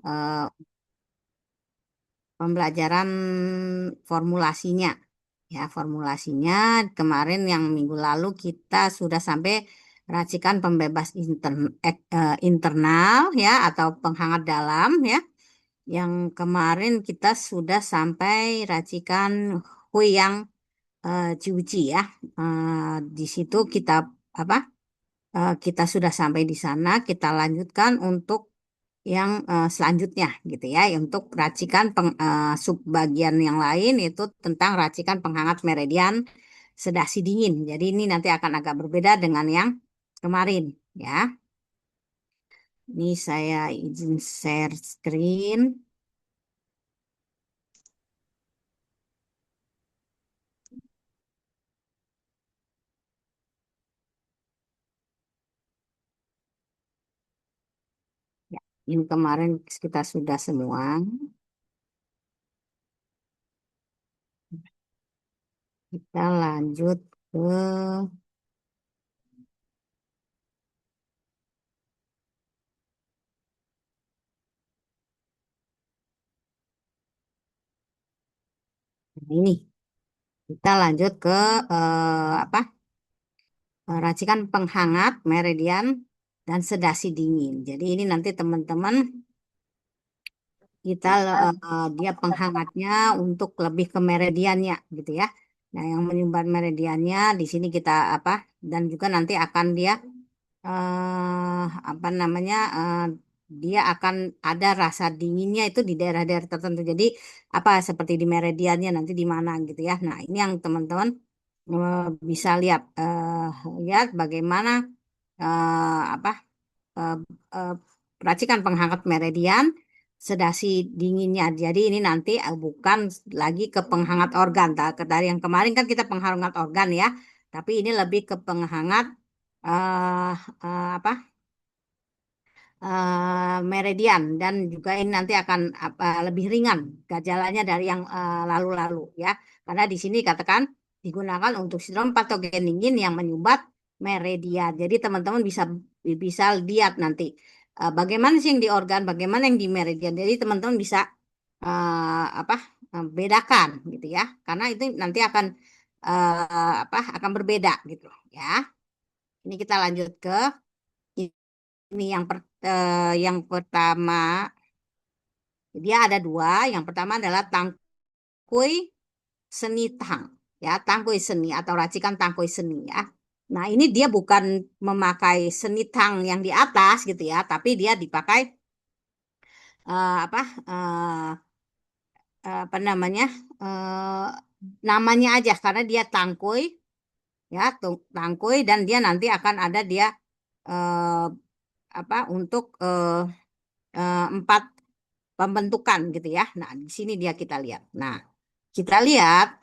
eh, pembelajaran formulasinya. Ya, formulasinya kemarin yang minggu lalu kita sudah sampai racikan pembebas internal ya atau penghangat dalam ya. Yang kemarin kita sudah sampai racikan hui yang ciuci ya. Di situ kita apa? Kita sudah sampai di sana, kita lanjutkan untuk yang selanjutnya gitu ya, untuk racikan subbagian yang lain itu tentang racikan penghangat meridian sedasi dingin. Jadi ini nanti akan agak berbeda dengan yang kemarin ya. Ini saya izin share screen. Ya, ini kemarin kita sudah semua. Kita lanjut ke ini. Kita lanjut ke apa? Racikan penghangat meridian dan sedasi dingin. Jadi ini nanti teman-teman kita dia penghangatnya untuk lebih ke meridiannya gitu ya. Nah, yang menyumbat meridiannya di sini kita apa dan juga nanti akan dia apa namanya dia akan ada rasa dinginnya itu di daerah-daerah tertentu. Jadi apa seperti di meridiannya nanti di mana gitu ya. Nah, ini yang teman-teman eh, bisa lihat bagaimana apa eh, eh, racikan penghangat meridian sedasi dinginnya. Jadi ini nanti bukan lagi ke penghangat organ. Dari yang kemarin kan kita penghangat organ ya, tapi ini lebih ke penghangat eh apa meridian dan juga ini nanti akan lebih ringan gejalanya dari yang lalu-lalu ya. Karena di sini katakan digunakan untuk sindrom patogen dingin yang menyumbat meridian. Jadi teman-teman bisa bisa lihat nanti bagaimana sih yang di organ, bagaimana yang di meridian. Jadi teman-teman bisa apa bedakan gitu ya. Karena itu nanti akan akan berbeda gitu ya. Ini kita lanjut ke ini yang pertama, dia ada dua. Yang pertama adalah tangkui seni tang, ya tangkui seni atau racikan tangkui seni ya. Nah ini dia bukan memakai seni tang yang di atas gitu ya, tapi dia dipakai apa apa namanya eh, namanya aja karena dia tangkui ya tangkui dan dia nanti akan ada dia eh, apa untuk empat pembentukan gitu ya. Nah, di sini dia kita lihat. Nah, kita lihat.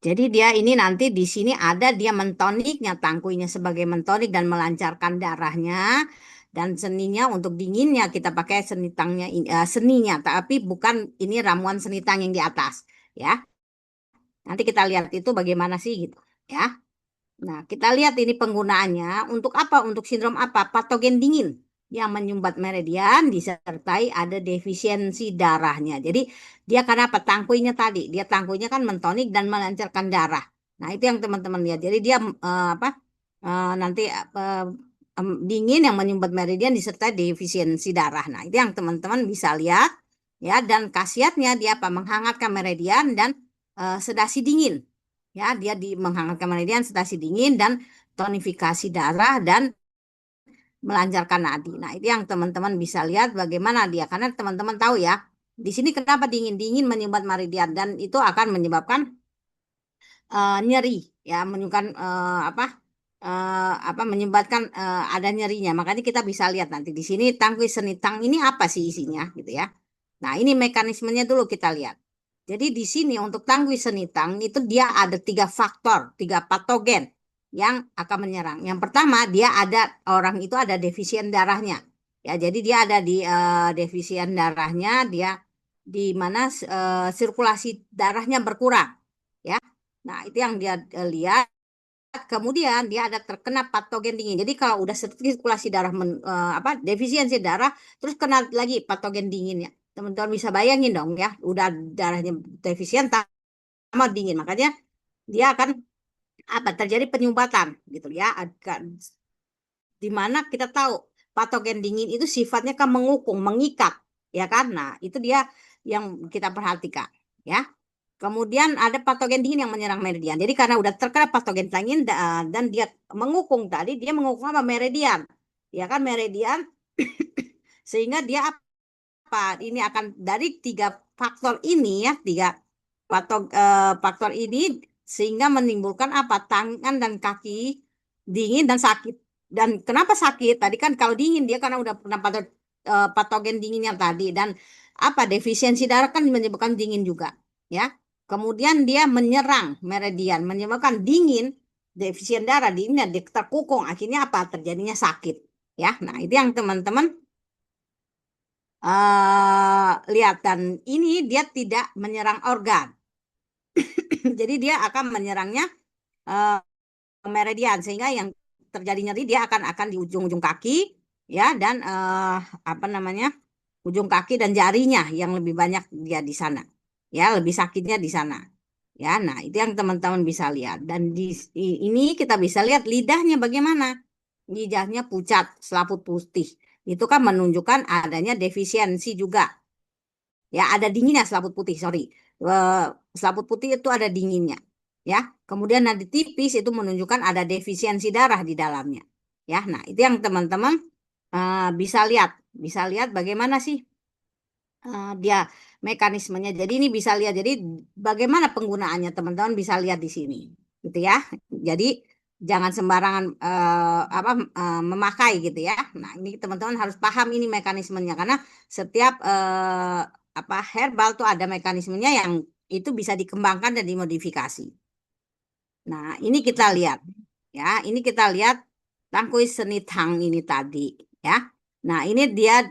Jadi dia ini nanti di sini ada dia mentoniknya, tangkuinya sebagai mentonik dan melancarkan darahnya. Dan seninya untuk dinginnya kita pakai senitangnya, seninya. Tapi bukan ini ramuan senitang yang di atas. Ya, nanti kita lihat itu bagaimana sih gitu. Ya. Nah, kita lihat ini penggunaannya untuk apa? Untuk sindrom apa? Patogen dingin yang menyumbat meridian disertai ada defisiensi darahnya. Jadi dia karena apa? Tangkuinya tadi, dia tangkuinya kan mentonik dan melancarkan darah. Nah, itu yang teman-teman lihat. Jadi dia apa? Nanti dingin yang menyumbat meridian disertai defisiensi darah. Nah, itu yang teman-teman bisa lihat ya dan khasiatnya dia apa? Menghangatkan meridian dan sedasi dingin. Ya, dia menghangatkan meridian, sedasi dingin dan tonifikasi darah dan melancarkan nadi. Nah, itu yang teman-teman bisa lihat bagaimana dia karena teman-teman tahu ya. Di sini kenapa dingin-dingin menyumbat meridian dan itu akan menyebabkan nyeri ya, menyebabkan apa menyebabkan ada nyerinya. Makanya kita bisa lihat nanti di sini tangki senitang ini apa sih isinya gitu ya. Nah, ini mekanismenya dulu kita lihat. Jadi di sini untuk tangki senitang itu dia ada tiga faktor, tiga patogen yang akan menyerang. Yang pertama dia ada orang itu ada defisien darahnya. Ya, jadi dia ada di defisien darahnya, dia di mana sirkulasi darahnya berkurang. Ya, nah itu yang dia lihat. kemudian dia ada terkena patogen dingin. Jadi kalau udah sirkulasi darah defisiensi darah, terus kena lagi patogen dinginnya. Teman-teman bisa bayangin dong ya, udah darahnya defisien tambah dingin, makanya dia akan terjadi penyumbatan gitu ya. Di mana kita tahu patogen dingin itu sifatnya kan mengukung, mengikat, ya kan? Nah, itu dia yang kita perhatikan, ya. Kemudian ada patogen dingin yang menyerang meridian. Jadi karena udah terkena patogen dingin dan dia mengukung tadi, dia mengukung apa? Meridian. Ya kan meridian sehingga dia apa? Ini akan dari tiga faktor ini ya, faktor ini sehingga menimbulkan apa? Tangan dan kaki dingin dan sakit. Dan kenapa sakit? Tadi kan kalau dingin dia karena udah pernah patogen dinginnya tadi dan apa? Defisiensi darah kan menyebabkan dingin juga, ya. Kemudian dia menyerang meridian, menyebabkan dingin, defisien darah dinginnya terkukung, akhirnya apa? Terjadinya sakit, ya. Nah, itu yang teman-teman lihat dan ini dia tidak menyerang organ. Jadi dia akan menyerangnya eh, meridian sehingga yang terjadi nyeri dia akan di ujung-ujung kaki ya dan apa namanya ujung kaki dan jarinya yang lebih banyak dia di sana ya lebih sakitnya di sana ya. Nah, itu yang teman-teman bisa lihat dan ini kita bisa lihat lidahnya bagaimana. Lidahnya pucat selaput putih, itu kan menunjukkan adanya defisiensi juga. Ya, ada dinginnya selaput putih, sorry. Eh, Selaput putih itu ada dinginnya. Ya, kemudian nadi tipis itu menunjukkan ada defisiensi darah di dalamnya. Ya, nah itu yang teman-teman bisa lihat. Bisa lihat bagaimana sih dia mekanismenya. Jadi ini bisa lihat. Jadi bagaimana penggunaannya teman-teman bisa lihat di sini, gitu ya. Jadi jangan sembarangan memakai gitu ya. Nah ini teman-teman harus paham ini mekanismenya karena setiap herbal tuh ada mekanismenya yang itu bisa dikembangkan dan dimodifikasi. Nah ini kita lihat ya. Ini kita lihat tangkui seni tang ini tadi ya. Nah, ini dia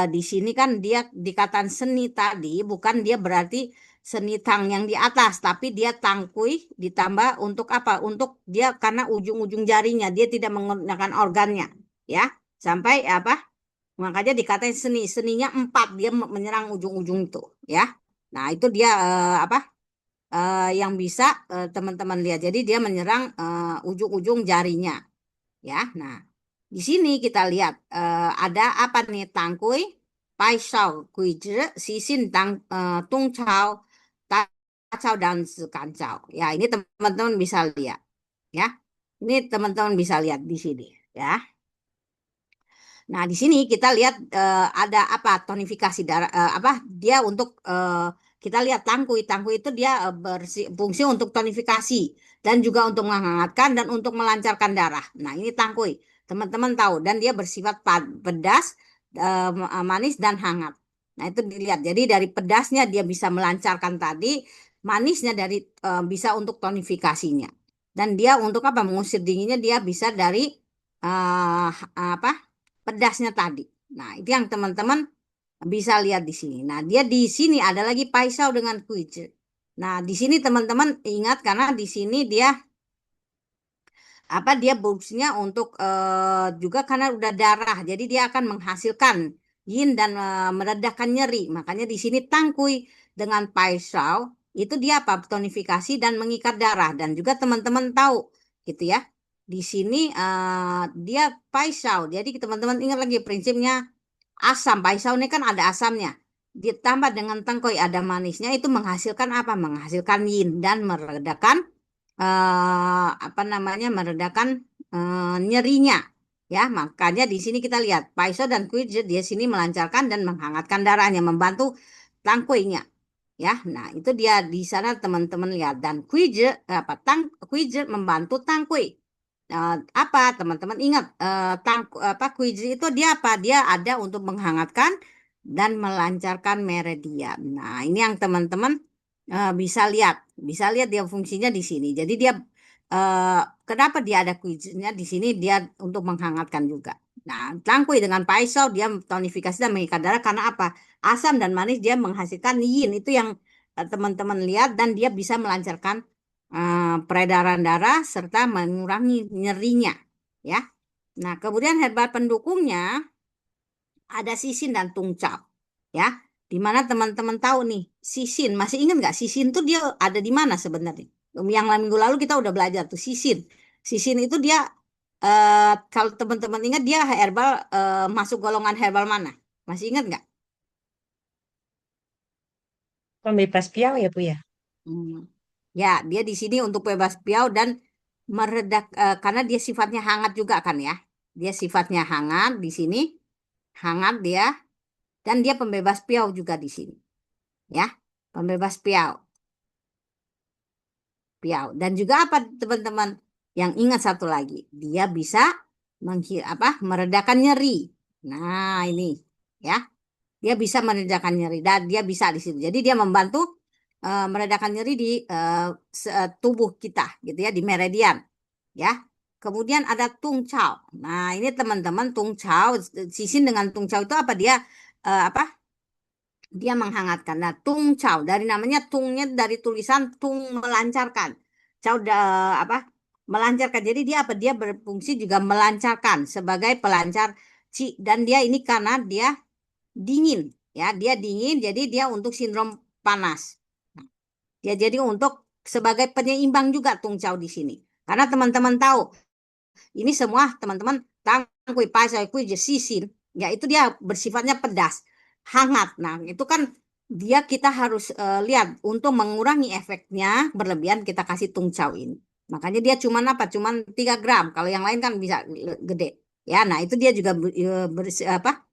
di sini kan dia dikatakan seni tadi bukan dia berarti seni tang yang di atas, tapi dia tangkui ditambah untuk apa? Untuk dia karena ujung-ujung jarinya dia tidak menggunakan organnya, ya. Sampai apa? Makanya dikatain seni, seninya empat dia menyerang ujung-ujung itu, ya. Nah, itu dia yang bisa teman-teman lihat. Jadi dia menyerang ujung-ujung jarinya. Ya, nah di sini kita lihat ada apa nih tangkui, paisau, kuizhi, sisin, tungcau, tacau dan sekancau. Ya, ini teman-teman bisa lihat. Ya, ini teman-teman bisa lihat di sini. Ya, nah di sini kita lihat ada apa tonifikasi darah apa dia untuk kita lihat tangkui, tangkui itu dia berfungsi untuk tonifikasi dan juga untuk menghangatkan dan untuk melancarkan darah. Nah ini tangkui teman-teman tahu dan dia bersifat pedas, manis dan hangat. Nah itu dilihat. Jadi dari pedasnya dia bisa melancarkan tadi, manisnya dari bisa untuk tonifikasinya. Dan dia untuk apa mengusir dinginnya dia bisa dari apa pedasnya tadi. Nah, itu yang teman-teman bisa lihat di sini. Nah, dia di sini ada lagi paisau dengan kuice. Nah, di sini teman-teman ingat karena di sini dia dia fungsinya untuk juga karena udah darah. Jadi dia akan menghasilkan yin dan meredakan nyeri. Makanya di sini tangkui dengan paisau itu dia apa? Tonifikasi dan mengikat darah dan juga teman-teman tahu gitu ya. Di sini dia paisau. Jadi teman-teman ingat lagi prinsipnya asam. Paisau ini kan ada asamnya. Ditambah dengan tangkoi ada manisnya itu menghasilkan apa? Menghasilkan yin dan meredakan meredakan nyerinya. Ya, makanya di sini kita lihat Paiso dan Kuije di sini melancarkan dan menghangatkan darahnya, membantu tangkuinya. Ya, nah itu dia di sana teman-teman lihat dan Kuije membantu tangkui. Apa teman-teman ingat Kuije itu dia apa? Dia ada untuk menghangatkan dan melancarkan meridian. Nah, ini yang teman-teman bisa lihat dia fungsinya di sini. Jadi dia eh, kenapa dia ada kuisnya di sini dia untuk menghangatkan juga. Nah, tangkui dengan paisau dia tonifikasi dan mengikat darah karena apa? Asam dan manis dia menghasilkan yin itu yang teman-teman lihat dan dia bisa melancarkan peredaran darah serta mengurangi nyerinya, ya. Nah, kemudian herbal pendukungnya ada sisin dan tungcau, ya. Di mana teman-teman tahu nih, sisin, masih ingat nggak sisin tuh dia ada di mana sebenarnya? Yang minggu lalu kita udah belajar tuh sisin. Sisin itu dia kalau teman-teman ingat dia herbal masuk golongan herbal mana? Masih ingat nggak? Pembebas piau ya, Bu ya? Hmm. Ya, dia di sini untuk bebas piau dan meredak karena dia sifatnya hangat juga kan ya. Dia sifatnya hangat di sini, hangat dia dan dia pembebas piau juga di sini, ya. Pembebas piau, piau. Dan juga apa teman-teman? Yang ingat satu lagi, dia bisa meredakan nyeri. Nah, ini ya. Dia bisa meredakan nyeri dan dia bisa di situ. Jadi dia membantu meredakan nyeri di tubuh kita gitu ya, di meridian ya. Kemudian ada tungcau. Nah, ini teman-teman tungcau, sisin dengan tungcau itu apa dia apa? Dia menghangatkan. Nah, tungcau dari namanya tungnya dari tulisan tung melancarkan. Cau apa? Melancarkan. Jadi dia apa? Dia berfungsi juga melancarkan sebagai pelancar dan dia ini karena dia dingin ya, dia dingin jadi dia untuk sindrom panas. Ya jadi untuk sebagai penyeimbang juga tungcau di sini. Karena teman-teman tahu ini semua teman-teman tangkui pasai kui sisin, ya itu dia bersifatnya pedas, hangat. Nah, itu kan dia kita harus lihat untuk mengurangi efeknya berlebihan kita kasih tungcau ini. Makanya dia cuman apa? Cuman 3 gram. Kalau yang lain kan bisa gede. Ya, nah itu dia juga apa?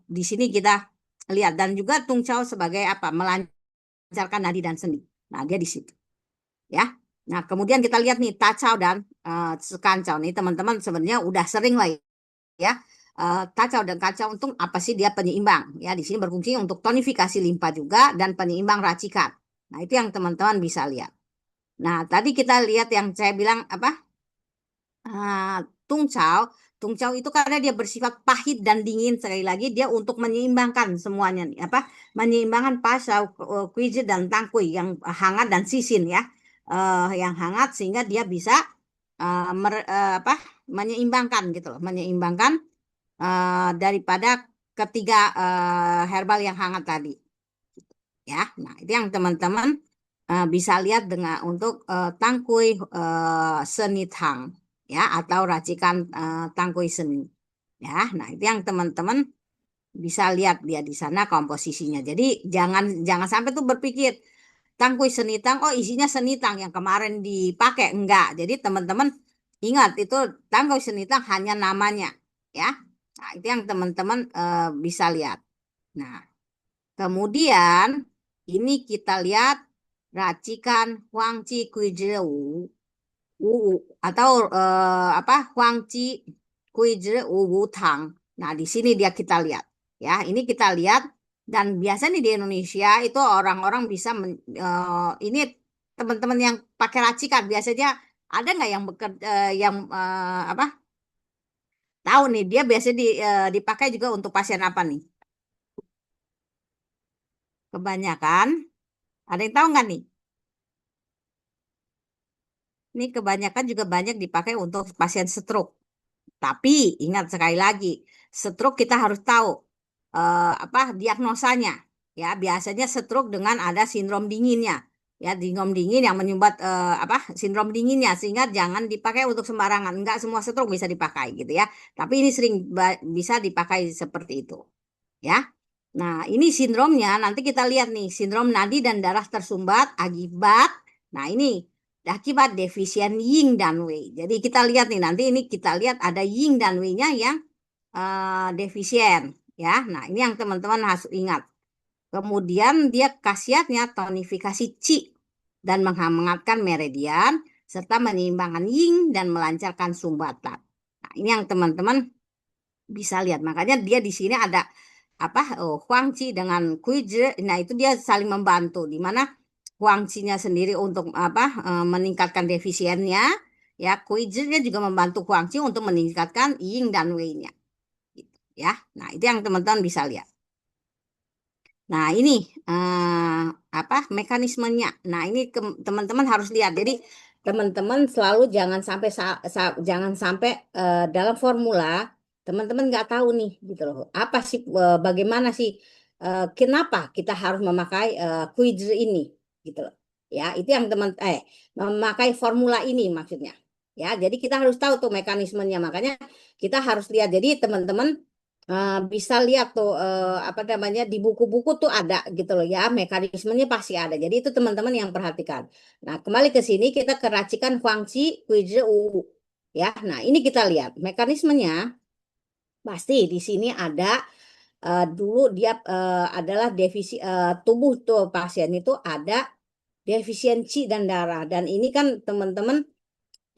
Di sini kita lihat dan juga tungcau sebagai apa? Melancarkan nadi dan sendi. Nah, dia di situ, ya. Nah, kemudian kita lihat nih tacau dan sekancau nih teman-teman sebenarnya udah sering lah ya. Kacau dan kacau untuk apa sih dia penyeimbang ya di sini berfungsi untuk tonifikasi limpa juga dan penyeimbang racikan. Nah, itu yang teman-teman bisa lihat. Nah, tadi kita lihat yang saya bilang apa? Ah, tungcau, tungcau itu karena dia bersifat pahit dan dingin sekali lagi dia untuk menyeimbangkan semuanya nih apa? Menyeimbangkan pasau, kuiji dan tangkui yang hangat dan sisin ya. Yang hangat sehingga dia bisa apa? Menyeimbangkan gitu loh, menyeimbangkan daripada ketiga herbal yang hangat tadi ya. Nah, itu yang teman-teman bisa lihat dengan untuk tangkui senithang ya atau racikan tangkui seni. Ya, nah itu yang teman-teman bisa lihat dia di sana komposisinya. Jadi jangan jangan sampai tuh berpikir tangkui senitang oh isinya senitang yang kemarin dipakai enggak. Jadi teman-teman ingat itu tangkui senitang hanya namanya ya. Nah, itu yang teman-teman bisa lihat. Nah, kemudian ini kita lihat racikan Huangqi Kuizhi Wu atau apa Huangqi Kuizhi Wu Tang. Nah, di sini dia kita lihat. Ya, ini kita lihat dan biasanya di Indonesia itu orang-orang bisa ini teman-teman yang pakai racikan biasanya ada nggak yang yang apa? Tahu nih dia biasanya dipakai juga untuk pasien apa nih? Kebanyakan ada yang tahu nggak nih? Ini kebanyakan juga banyak dipakai untuk pasien stroke. Tapi ingat sekali lagi, stroke kita harus tahu apa diagnosanya. Ya, biasanya stroke dengan ada sindrom dinginnya. Ya, sindrom dingin yang menyumbat apa sindrom dinginnya sehingga jangan dipakai untuk sembarangan. Enggak semua stroke bisa dipakai gitu ya. Tapi ini sering bisa dipakai seperti itu. Ya. Nah, ini sindromnya nanti kita lihat nih, sindrom nadi dan darah tersumbat akibat. Nah, ini akibat defisien yin dan wei. Jadi kita lihat nih nanti ini kita lihat ada yin dan wei-nya yang defisien ya. Nah, ini yang teman-teman harus ingat. Kemudian dia khasiatnya tonifikasi qi dan menghangatkan meridian serta menyeimbangkan yin dan melancarkan sumbatan. Nah, ini yang teman-teman bisa lihat. Makanya dia di sini ada apa Huangqi dengan Kuizhi. Nah, itu dia saling membantu di mana Huangqi-nya sendiri untuk apa meningkatkan defisiennya ya. Kuizhi-nya juga membantu Huangqi untuk meningkatkan Ying dan Wei-nya gitu, ya. Nah, itu yang teman-teman bisa lihat. Nah, ini apa mekanismenya. Nah, ini teman-teman harus lihat. Jadi, teman-teman selalu jangan sampai dalam formula teman-teman nggak tahu nih gitu loh. Apa sih bagaimana sih kenapa kita harus memakai quiz ini gitu loh. Ya, itu yang memakai formula ini maksudnya. Ya, jadi kita harus tahu tuh mekanismenya. Makanya kita harus lihat. Jadi, teman-teman bisa lihat tuh apa namanya di buku-buku tuh ada gitu loh ya mekanismenya pasti ada jadi itu teman-teman yang perhatikan. Nah kembali ke sini kita ke racikan Huangqi Kuizhi Wu ya. Nah ini kita lihat mekanismenya pasti di sini ada dulu dia adalah tubuh tuh pasien itu ada defisiensi dan darah dan ini kan teman-teman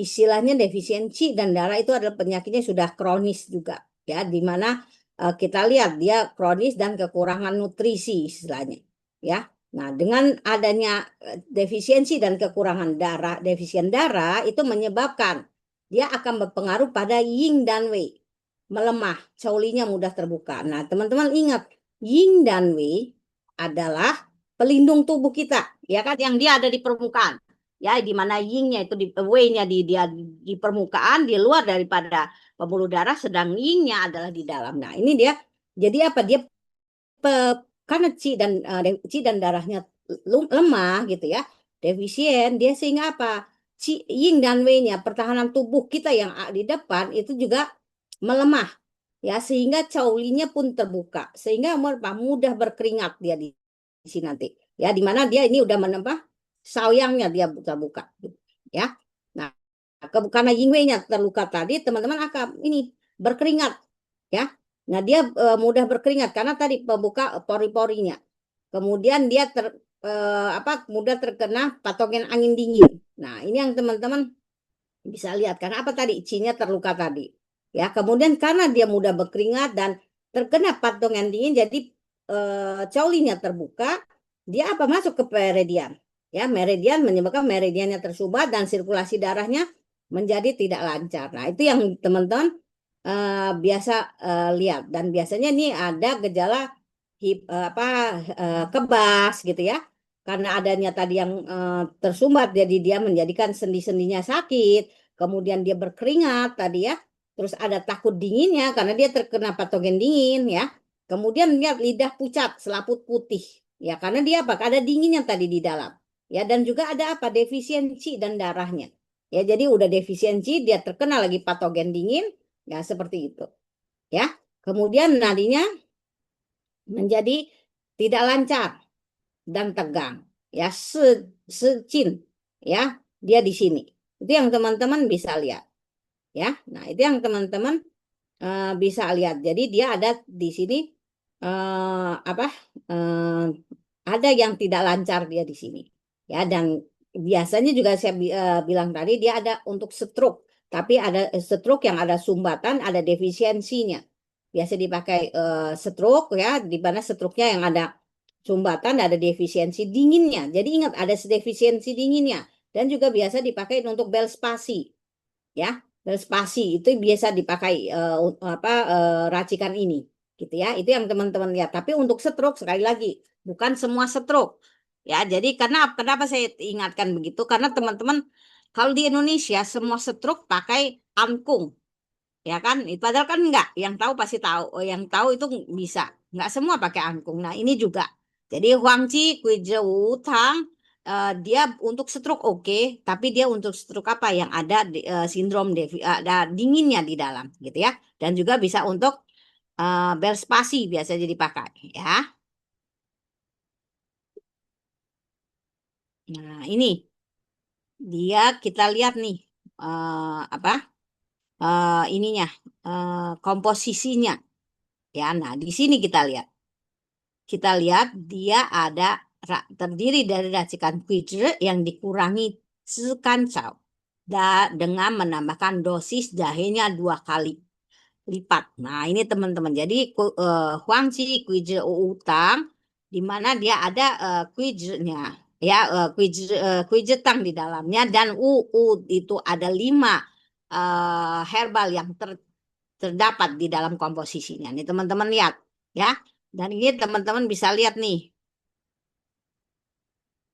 istilahnya defisiensi dan darah itu adalah penyakitnya sudah kronis juga ya di mana kita lihat dia kronis dan kekurangan nutrisi istilahnya ya. Nah, dengan adanya defisiensi dan kekurangan darah, defisien darah itu menyebabkan dia akan berpengaruh pada yin dan wei, melemah, caulinya mudah terbuka. Nah, teman-teman ingat, yin dan wei adalah pelindung tubuh kita, ya kan yang dia ada di permukaan ya di mana yin-nya itu di wei-nya di permukaan di luar daripada pembuluh darah sedang yin-nya adalah di dalam. Nah, ini dia jadi apa dia karena Qi dan darahnya lemah gitu ya, defisien dia sehingga apa? Yin dan wei-nya pertahanan tubuh kita yang di depan itu juga melemah ya sehingga caulinya pun terbuka sehingga mudah berkeringat dia di sini nanti ya di mana dia ini udah menempah sauyangnya dia buka-buka gitu, ya. Nah, karena yin-nya terluka tadi teman-teman akan ini berkeringat ya. Nah, dia mudah berkeringat karena tadi pembuka pori-porinya. Kemudian dia mudah terkena patogen angin dingin. Nah, ini yang teman-teman bisa lihat karena apa tadi cinya terluka tadi. Ya, kemudian karena dia mudah berkeringat dan terkena patogen dingin jadi caulinya terbuka, dia apa masuk ke meridian. Ya, meridian menyebabkan meridiannya tersumbat dan sirkulasi darahnya menjadi tidak lancar. Nah, itu yang teman-teman biasa lihat dan biasanya nih ada gejala kebas gitu ya. Karena adanya tadi yang tersumbat jadi dia menjadikan sendi-sendinya sakit, kemudian dia berkeringat tadi ya. Terus ada takut dinginnya karena dia terkena patogen dingin ya. Kemudian lihat lidah pucat, selaput putih. Ya, karena dia apa? Ada dinginnya tadi di dalam. Ya, dan juga ada apa? Defisiensi dan darahnya. Ya, jadi udah defisiensi, dia terkena lagi patogen dingin, ya seperti itu. Ya. Kemudian nadinya menjadi tidak lancar dan tegang. Ya, secin. Ya, dia di sini. Itu yang teman-teman bisa lihat. Ya, nah itu yang teman-teman bisa lihat. Jadi dia ada di sini apa eh, ada yang tidak lancar dia di sini. Ya, dan biasanya juga saya bilang tadi dia ada untuk stroke, tapi ada stroke yang ada sumbatan, ada defisiensinya. Biasa dipakai stroke ya, di mana stroke-nya yang ada sumbatan, ada defisiensi dinginnya. Jadi ingat ada defisiensi dinginnya dan juga biasa dipakai untuk bel spasi ya. Bel spasi itu biasa dipakai racikan ini gitu ya. Itu yang teman-teman lihat. Tapi untuk stroke sekali lagi bukan semua stroke. Ya, jadi kenapa saya ingatkan begitu? Karena teman-teman kalau di Indonesia semua stroke pakai angkung, ya kan? Padahal kan enggak. Yang tahu pasti tahu. Yang tahu itu bisa. Enggak semua pakai angkung. Nah, ini juga. Jadi Huangqi, Guizhou, Tang, dia untuk stroke oke, tapi dia untuk stroke apa yang ada sindrom ada dinginnya di dalam, gitu ya. Dan juga bisa untuk bel spasi biasa jadi pakai, ya. Nah, ini dia kita lihat nih apa ininya komposisinya, ya. Nah, di sini kita lihat dia ada terdiri dari racikan kuijer yang dikurangi sekancau dengan menambahkan dosis jahenya 2 kali lipat. Nah, ini teman-teman. Jadi Huangqi kuijer utang di mana dia ada kuijernya ya kuijer tang di dalamnya dan itu ada 5 herbal yang terdapat di dalam komposisinya. Nih teman-teman lihat ya. Dan ini teman-teman bisa lihat nih,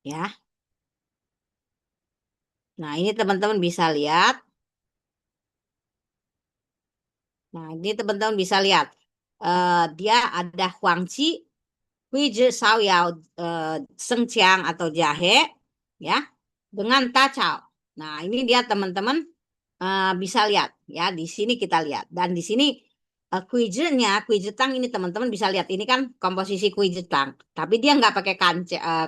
ya. Nah, ini teman-teman bisa lihat. Nah, ini teman-teman bisa lihat. Dia ada Huangqi, Huizhi Shaoyao, Sengqiang atau jahe, ya, dengan tacau. Nah, ini dia teman-teman bisa lihat, ya. Di sini kita lihat. Dan di sini kuijernya, kue jetang ini teman-teman bisa lihat. Ini kan komposisi kue jetang, tapi dia nggak pakai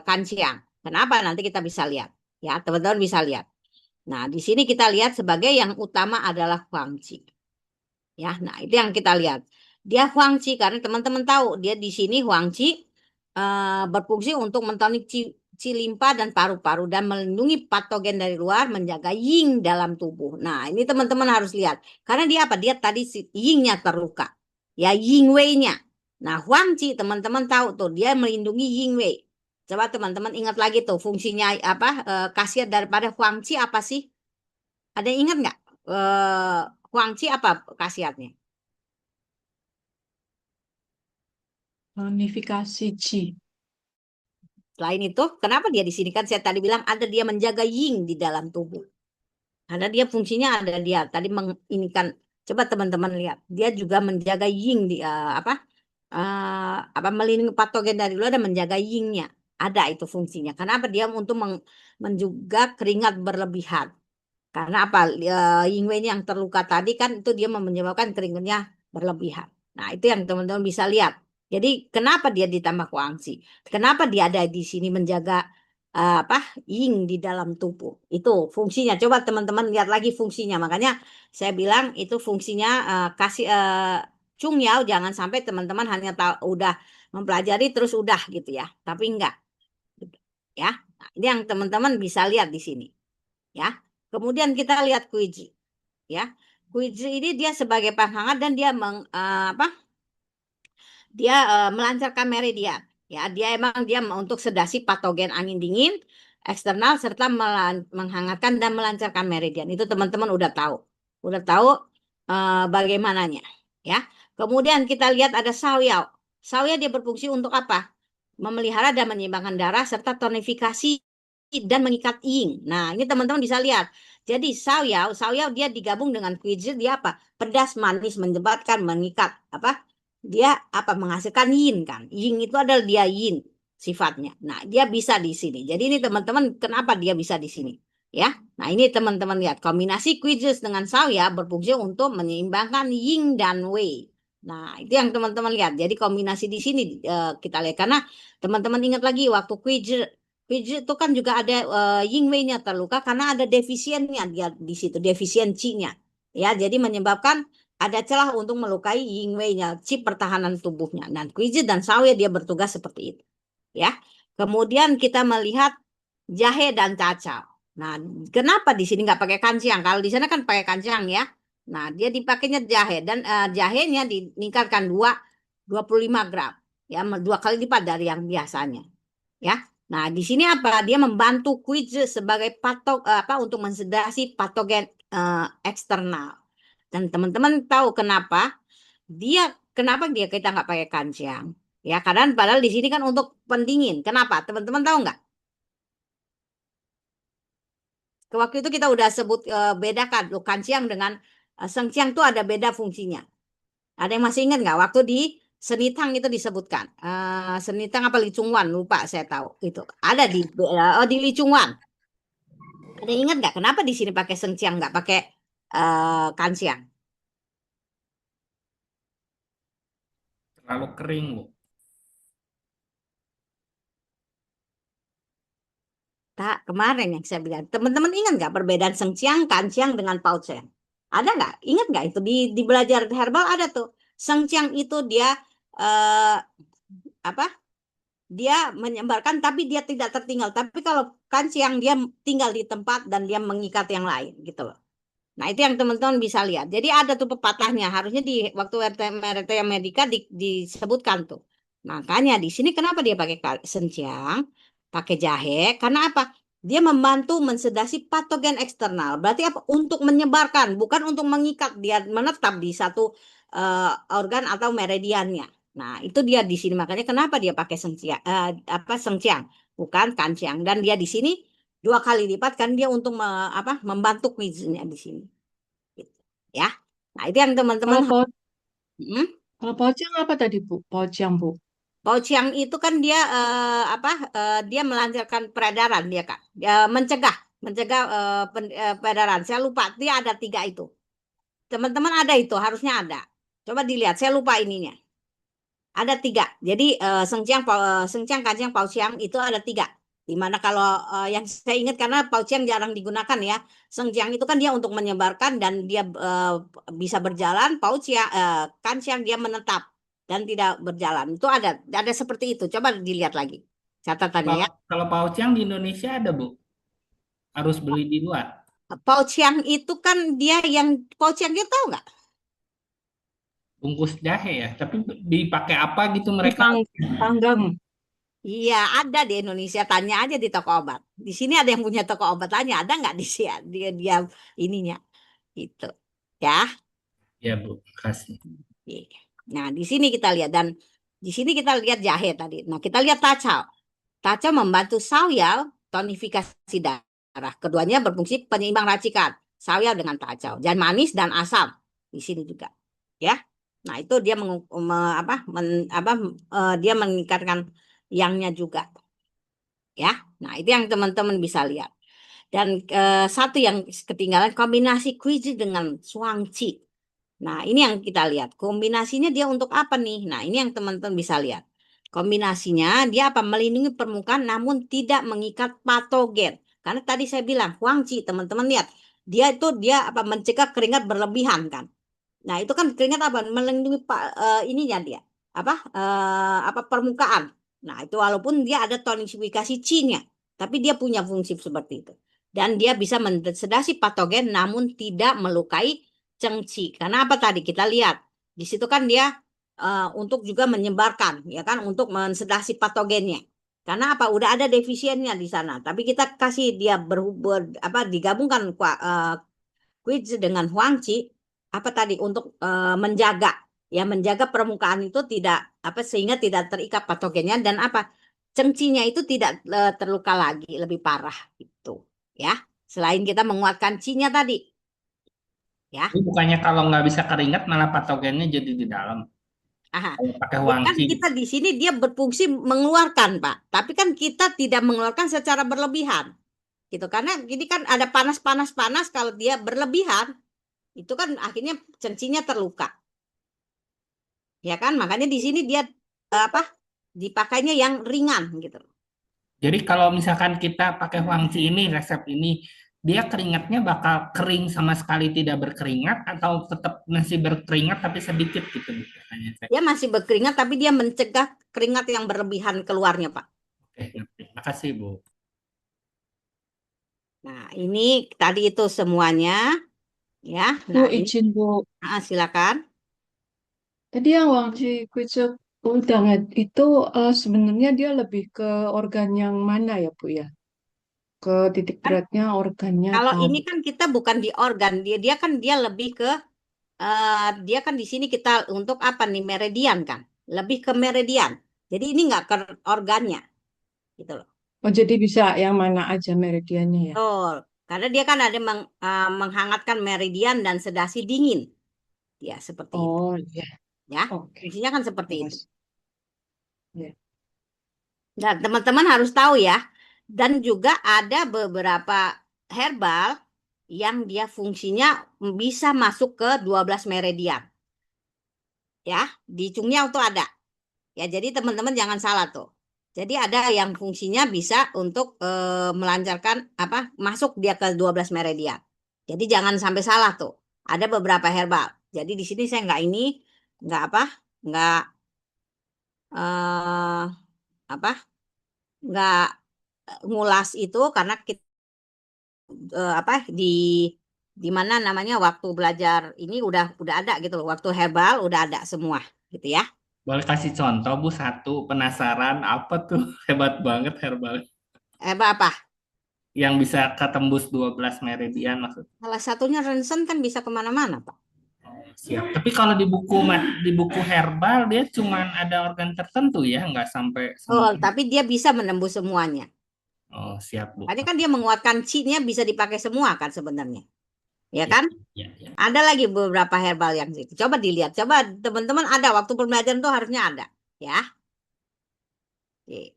kanciang. Kenapa? Nanti kita bisa lihat, ya. Teman-teman bisa lihat. Nah, di sini kita lihat sebagai yang utama adalah Huangqi. Ya, nah itu yang kita lihat. Dia Huangqi karena teman-teman tahu dia di sini Huangqi berfungsi untuk mentonik limpa dan paru-paru dan melindungi patogen dari luar, menjaga yin dalam tubuh. Nah, ini teman-teman harus lihat. Karena dia apa? Dia tadi si yingnya terluka. Ya, yin wei-nya. Nah, Huangqi teman-teman tahu tuh dia melindungi yin wei. Coba teman-teman ingat lagi tuh fungsinya apa? Khasiat daripada Huangqi apa sih? Ada yang ingat nggak? Eh, Huangqi apa khasiatnya? Unifikasi Qi. Selain itu, kenapa dia di sini kan saya tadi bilang ada dia menjaga yin di dalam tubuh. Ada dia fungsinya ada dia tadi ini kan coba teman-teman lihat. Dia juga menjaga yin di apa melindungi patogen dari luar dan menjaga yingnya. Ada itu fungsinya. Kenapa dia untuk menjaga keringat berlebihan. Karena apa? Ying Wei yang terluka tadi kan itu dia menyebabkan keringatnya berlebihan. Nah, itu yang teman-teman bisa lihat. Jadi, kenapa dia ditambah kuangsi? Kenapa dia ada di sini menjaga apa? Ying di dalam tubuh. Itu fungsinya. Coba teman-teman lihat lagi fungsinya. Makanya saya bilang itu fungsinya kasih Chung Yao jangan sampai teman-teman hanya tahu udah mempelajari terus udah gitu ya. Tapi enggak, ya. Nah, ini yang teman-teman bisa lihat di sini, ya. Kemudian kita lihat Kuiji, ya. Kuiji ini dia sebagai penghangat dan dia apa? Dia melancarkan meridian, ya. Dia emang dia untuk sedasi patogen angin dingin eksternal serta menghangatkan dan melancarkan meridian. Itu teman-teman udah tahu bagaimananya, ya. Kemudian kita lihat ada Saoyao. Saoyao dia berfungsi untuk apa? Memelihara dan menyeimbangkan darah serta tonifikasi dan mengikat ing. Nah, ini teman-teman bisa lihat. Jadi saoyao dia digabung dengan kuizi dia apa? Pedas, manis, menjebatkan, mengikat. Apa? Dia apa? Menghasilkan yin kan. Yin itu adalah dia yin sifatnya. Nah, dia bisa di sini. Jadi ini teman-teman kenapa dia bisa di sini? Ya. Nah, ini teman-teman lihat kombinasi kuizi dengan saoyao berfungsi untuk menyeimbangkan yin dan wei. Nah, itu yang teman-teman lihat. Jadi kombinasi di sini kita lihat karena teman-teman ingat lagi waktu kuizi itu kan juga ada yin wei-nya terluka karena ada defisiennya dia di situ, defisiensinya. Ya, jadi menyebabkan ada celah untuk melukai yin wei-nya, chip pertahanan tubuhnya. Dan Kuiji dan Sawe dia bertugas seperti itu. Ya. Kemudian kita melihat jahe dan cacao. Nah, kenapa di sini nggak pakai kancing? Kalau di sana kan pakai kancing ya. Nah, dia dipakainya jahe dan jahenya ditingkatkan 25 gram. Ya, 2 kali lipat dari yang biasanya. Ya. Nah, di sini apa? Dia membantu quiz sebagai apa untuk mensedasi patogen eksternal. Dan teman-teman tahu kenapa dia kita nggak pakai kancing? Ya, karena padahal di sini kan untuk pendingin. Kenapa? Teman-teman tahu nggak? Waktu itu kita udah sebut bedakan loh kancing dengan sengciang itu ada beda fungsinya. Ada yang masih ingat nggak? Waktu di Senitang itu disebutkan. Senitang apa Licungwan? Lupa saya tahu itu. Ada di Licungwan. Ada yang ingat nggak kenapa di sini pakai sengciang nggak pakai kansiang? Terlalu kering, Bu. Tak kemarin yang saya bilang. Teman-teman ingat nggak perbedaan sengciang, kansiang dengan pausen? Ada nggak? Ingat nggak itu di belajar herbal ada tuh. Sengciang itu dia eh, apa? Dia menyebarkan tapi dia tidak tertinggal. Tapi kalau kansiang dia tinggal di tempat dan dia mengikat yang lain gitu loh. Nah, itu yang teman-teman bisa lihat. Jadi ada tuh pepatahnya. Harusnya di waktu RT Medika disebutkan tuh. Makanya di sini kenapa dia pakai senciang, pakai jahe? Karena apa? Dia membantu mensedasi patogen eksternal. Berarti apa? Untuk menyebarkan, bukan untuk mengikat dia menetap di satu organ atau meridiannya. Nah, itu dia di sini makanya kenapa dia pakai sengciang, sengciang, bukan kanciang. Dan dia di sini 2 kali lipat kan dia untuk membantu kuisnya di sini. Gitu. Ya. Nah, itu yang teman-teman. Kalau Hmm? kalau pocong apa tadi Bu? Pocong Bu. Pauciang itu kan dia dia melancarkan peredaran dia Kak. Dia mencegah peredaran. Saya lupa dia ada 3 itu. Teman-teman ada itu harusnya ada. Coba dilihat. Saya lupa ininya. Ada 3. Jadi sengciang, kanciang, pauciang itu ada 3. Dimana kalau yang saya ingat karena pauciang jarang digunakan ya. Sengciang itu kan dia untuk menyebarkan dan dia bisa berjalan. Kanciang dia menetap dan tidak berjalan. Itu ada seperti itu. Coba dilihat lagi catatannya ya. Kalau pauciang di Indonesia ada, Bu? Harus beli di luar. Pauciang itu kan dia yang pauciang dia tahu nggak? Bungkus jahe ya. Tapi dipakai apa gitu mereka? Dipanggang. Iya, ada di Indonesia. Tanya aja di toko obat. Di sini ada yang punya toko obat. Tanya, ada nggak di sini? Dia ininya itu. Ya. Ya, Bu. Kasih. Oke. Nah, di sini kita lihat dan di sini kita lihat jahe tadi. Nah, kita lihat tacau. Tacau membantu sauyal tonifikasi darah. Keduanya berfungsi penyeimbang racikan. Sauyal dengan tacau. Dan manis dan asam di sini juga. Ya. Nah, itu dia dia meningkatkan yangnya juga. Ya. Nah, itu yang teman-teman bisa lihat. Dan satu yang ketinggalan kombinasi kuiji dengan suangci. Nah, ini yang kita lihat. Kombinasinya dia untuk apa nih? Nah, ini yang teman-teman bisa lihat. Kombinasinya dia apa? Melindungi permukaan namun tidak mengikat patogen. Karena tadi saya bilang, Huangqi, teman-teman lihat. Dia apa mencegah keringat berlebihan kan. Nah, itu kan keringat apa? Melindungi ininya dia. Apa permukaan. Nah, itu walaupun dia ada tonifikasi C-nya, tapi dia punya fungsi seperti itu. Dan dia bisa mensedasi patogen namun tidak melukai cengci. Karena apa tadi kita lihat di situ kan dia untuk juga menyebarkan ya kan untuk mensedasi patogennya. Karena apa? Udah ada defisiennya di sana. Tapi kita kasih dia digabungkan quiz dengan Huangqi apa tadi untuk menjaga ya menjaga permukaan itu tidak apa sehingga tidak terikat patogennya dan apa cengcinya itu tidak terluka lagi lebih parah gitu ya selain kita menguatkan cinya tadi ya. Ini bukannya kalau nggak bisa keringat malah patogennya jadi di dalam. Aha. Kalau pakai Bukan wangi. kita di sini dia berfungsi mengeluarkan Pak tapi kan kita tidak mengeluarkan secara berlebihan gitu karena ini kan ada panas kalau dia berlebihan itu kan akhirnya cengcinya terluka. Ya kan? Makanya di sini dia apa? Dipakainya yang ringan gitu. Jadi kalau misalkan kita pakai wangi ini, resep ini, dia keringatnya bakal kering sama sekali tidak berkeringat atau tetap masih berkeringat tapi sedikit gitu, Bu? Dia masih berkeringat tapi dia mencegah keringat yang berlebihan keluarnya, Pak. Oke, ngerti. Makasih, Bu. Nah, ini tadi itu semuanya ya. Bu Nah, ini izin Bu. silakan. Tadi yang Wangji Kuicuk undangan itu sebenarnya dia lebih ke organ yang mana ya Bu ya? Ke titik Kan beratnya organnya kalau apa? ini kan kita bukan di organ, dia kan dia lebih ke dia kan di sini kita untuk apa nih meridian kan? Lebih ke meridian. Jadi ini nggak ke organnya gitu loh. Oh jadi bisa yang mana aja meridiannya ya? Betul. Karena dia kan ada menghangatkan meridian dan sedasi dingin. Ya, seperti itu. Oh iya, Ya, oke. fungsinya kan seperti itu. Makasih. Ya. Dan teman-teman harus tahu ya. Dan juga ada beberapa herbal yang dia fungsinya bisa masuk ke 12 meridian. Ya, di cungnya itu ada. Ya, jadi teman-teman jangan salah tuh. Jadi ada yang fungsinya bisa untuk melancarkan apa? Masuk dia ke 12 meridian. Jadi jangan sampai salah tuh. Ada beberapa herbal. Jadi di sini saya nggak apa? Nggak eh apa? Nggak ngulas itu karena kita apa di mana namanya waktu belajar ini udah ada gitu loh. Waktu herbal udah ada semua gitu ya. Boleh kasih contoh, Bu, satu penasaran apa tuh hebat banget herbal Apa? yang bisa ketembus 12 meridian maksudnya. Salah satunya ronsen kan bisa kemana-mana, Pak. Siap. Tapi kalau di buku herbal dia cuman ada organ tertentu ya, nggak sampai Oh, semua. tapi dia bisa menembus semuanya. Oh, siap, Bu. Makanya kan dia menguatkan Qi-nya bisa dipakai semua kan sebenarnya. Ya Ya, kan? ya, ya. Ada lagi beberapa herbal yang gitu. Coba dilihat. Coba teman-teman ada waktu pembelajaran tuh harusnya ada. Ya. Oke.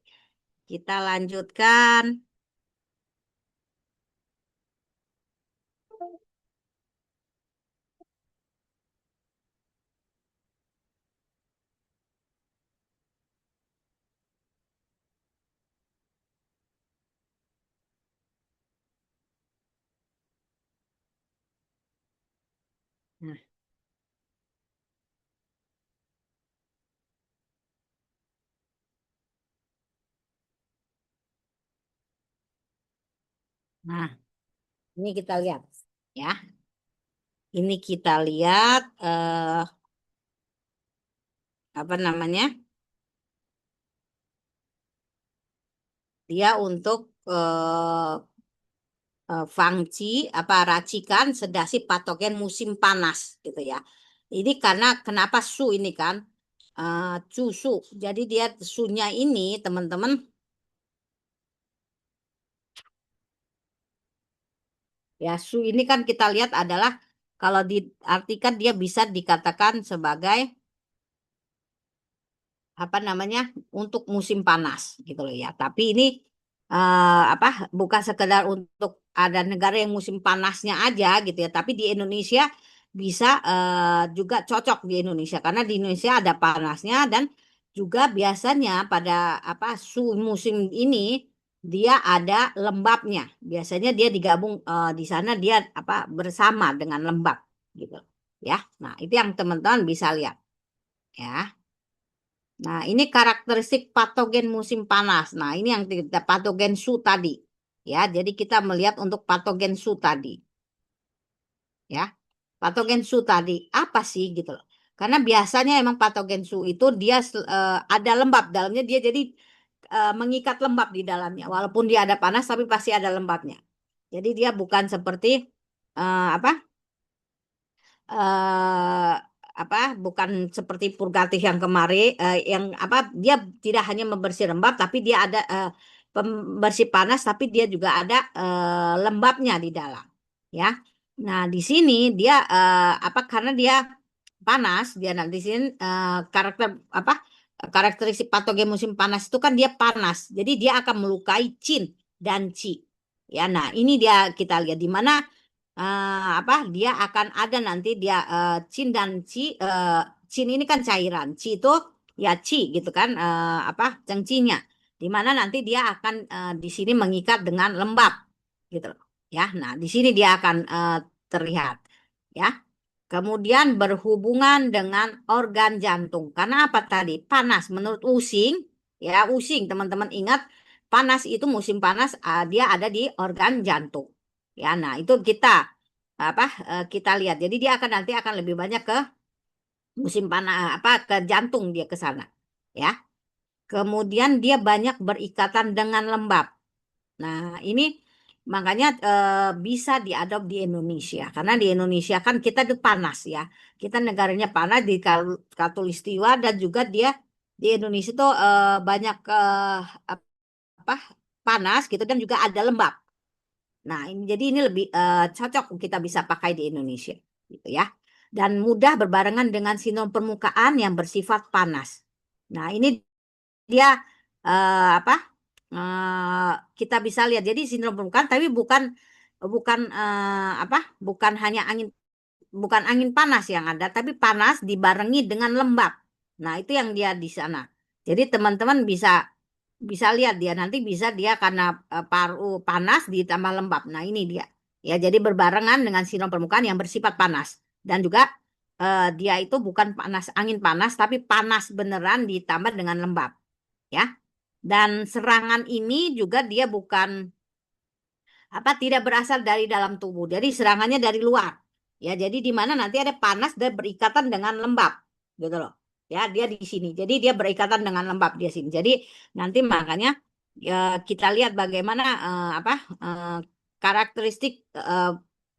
Kita lanjutkan. Nah, nah, ini kita lihat. Ya. Ini kita lihat apa namanya? Dia untuk fangci apa racikan sedasi patogen musim panas gitu ya. Ini karena kenapa su ini kan su. Jadi dia sunya ini teman-teman ya su ini kan kita lihat adalah kalau diartikan dia bisa dikatakan sebagai apa namanya untuk musim panas gitu loh ya. Tapi ini apa bukan sekedar untuk ada negara yang musim panasnya aja gitu ya. Tapi di Indonesia bisa juga cocok di Indonesia karena di Indonesia ada panasnya dan juga biasanya pada apa musim ini dia ada lembabnya. Biasanya dia digabung di sana dia apa bersama dengan lembab gitu ya. Nah, itu yang teman-teman bisa lihat ya. Nah, ini karakteristik patogen musim panas. Nah, ini yang kita patogen su tadi. Ya, jadi kita melihat untuk patogen su tadi. Ya, patogen su tadi apa sih gitu loh. Karena biasanya emang patogen su itu dia ada lembab dalamnya dia jadi mengikat lembab di dalamnya. Walaupun dia ada panas tapi pasti ada lembabnya. Jadi dia bukan seperti apa? eh apa bukan seperti purgatif yang kemarin yang apa dia tidak hanya membersih lembab tapi dia ada pembersih panas tapi dia juga ada lembabnya di dalam ya. Nah, di sini dia apa karena dia panas dia nanti di sini karakter apa karakteristik patogen musim panas itu kan dia panas. Jadi dia akan melukai cin dan ci. Ya, nah ini dia kita lihat di mana apa dia akan ada nanti dia cin dan ci cin ini kan cairan ci itu ya ci gitu kan apa cengcinya di mana nanti dia akan di sini mengikat dengan lembab gitu loh ya. Nah, di sini dia akan terlihat ya. Kemudian berhubungan dengan organ jantung karena apa tadi panas menurut Using ya. Using teman-teman ingat panas itu musim panas dia ada di organ jantung ya. Nah, itu kita apa kita lihat. Jadi dia akan nanti akan lebih banyak ke musim panas apa ke jantung dia ke sana ya. Kemudian dia banyak berikatan dengan lembab. Nah, ini makanya bisa diadop di Indonesia karena di Indonesia kan kita itu panas ya. Kita negaranya panas di Katulistiwa dan juga dia di Indonesia tuh banyak apa panas gitu dan juga ada lembab. Nah, ini jadi ini lebih cocok kita bisa pakai di Indonesia gitu ya. Dan mudah berbarengan dengan sindrom permukaan yang bersifat panas. Nah, ini dia apa? Kita bisa lihat. Jadi sindrom permukaan tapi bukan bukan apa? Bukan hanya angin bukan angin panas yang ada, tapi panas dibarengi dengan lembab. Nah, itu yang dia di sana. Jadi teman-teman bisa bisa lihat dia nanti bisa dia karena paru panas ditambah lembab. Nah, ini dia. Ya, jadi berbarengan dengan sindrom permukaan yang bersifat panas dan juga dia itu bukan panas angin panas tapi panas beneran ditambah dengan lembab, ya. Dan serangan ini juga dia bukan apa tidak berasal dari dalam tubuh. Jadi serangannya dari luar. Ya, jadi di mana nanti ada panas dan berikatan dengan lembab, gitu loh. Ya, dia di sini. Jadi dia berikatan dengan lembab di sini. Jadi nanti makanya kita lihat bagaimana apa karakteristik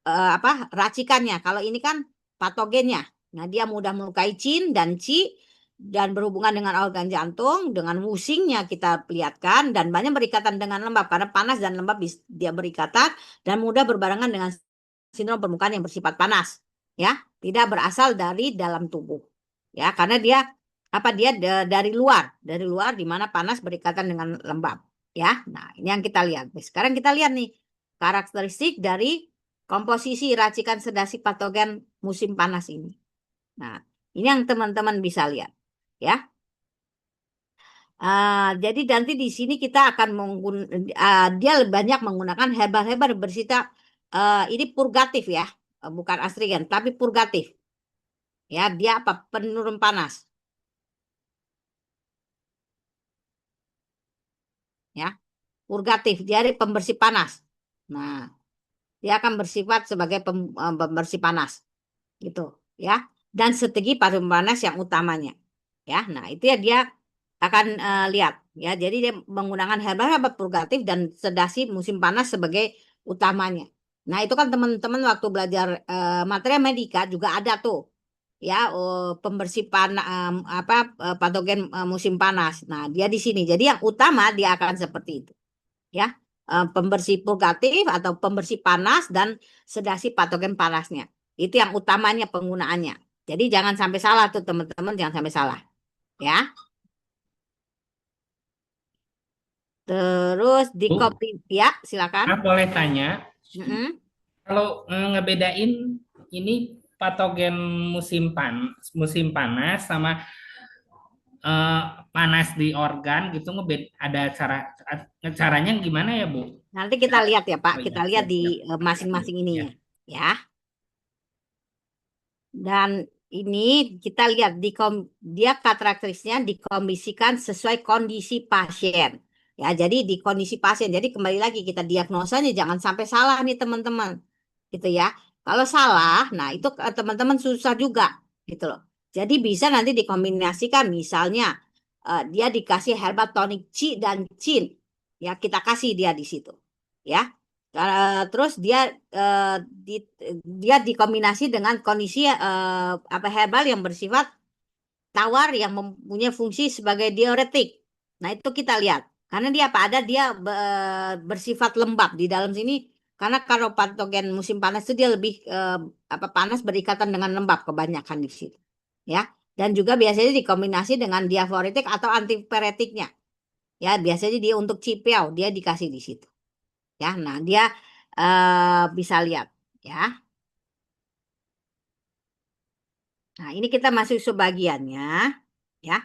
apa racikannya. Kalau ini kan patogennya, Nah, dia mudah melukai cin dan ci dan berhubungan dengan organ jantung, dengan wusingnya kita perlihatkan dan banyak berikatan dengan lembab karena panas dan lembab dia berikatan dan mudah berbarengan dengan sindrom permukaan yang bersifat panas, ya, tidak berasal dari dalam tubuh, ya, karena dia dari luar di mana panas berikatan dengan lembab, ya. Nah, ini yang kita lihat. Sekarang kita lihat nih karakteristik dari komposisi racikan sedasi patogen musim panas ini. Nah, ini yang teman-teman bisa lihat, ya. Jadi nanti di sini kita akan dia banyak menggunakan herbal-herbal bersifat ini purgatif ya, bukan astringen, tapi purgatif. Ya, dia penurun panas. Ya, purgatif, dia pembersih panas. Nah, dia akan bersifat sebagai pembersih panas, gitu, ya. Dan strategi panas yang utamanya, ya. Nah, itu ya dia akan lihat, ya. Jadi dia menggunakan herbal purgatif dan sedasi musim panas sebagai utamanya. Nah, itu kan teman-teman waktu belajar materi medika juga ada tuh, ya, pembersih patogen musim panas. Nah, dia di sini. Jadi yang utama dia akan seperti itu, ya. Pembersih purgatif atau pembersih panas dan sedasi patogen panasnya. Itu yang utamanya penggunaannya. Jadi jangan sampai salah tuh teman-teman, jangan sampai salah, ya. Terus di Bu, kopi, ya, silakan. boleh tanya, Mm-mm. kalau ngebedain ini patogen musim panas sama eh, panas di organ gitu ada caranya gimana ya, Bu? Nanti kita lihat ya Pak, Oh kita iya, lihat di siap-siap. masing-masing Ya. ininya, ya. Dan ini kita lihat dia karakteristiknya dikondisikan sesuai kondisi pasien. Ya, jadi di kondisi pasien. Jadi kembali lagi kita diagnosanya jangan sampai salah nih teman-teman. Gitu ya. Kalau salah, nah itu teman-teman susah juga gitu loh. Jadi bisa nanti dikombinasikan misalnya dia dikasih herbal tonic C dan cin. Ya, kita kasih dia di situ. Ya. Terus eh, di, dia dikombinasi dengan kondisi herbal yang bersifat tawar yang mempunyai fungsi sebagai diuretik. Nah, itu kita lihat. Karena dia dia bersifat lembab di dalam sini. Karena kalau patogen musim panas itu dia lebih panas berikatan dengan lembab kebanyakan di situ. Ya. Dan juga biasanya dikombinasi dengan diaforetik atau antipiretiknya. Ya, biasanya dia untuk cipiau dia dikasih di situ. Ya, nah dia bisa lihat, ya. Nah, ini kita masuk sebagiannya, ya.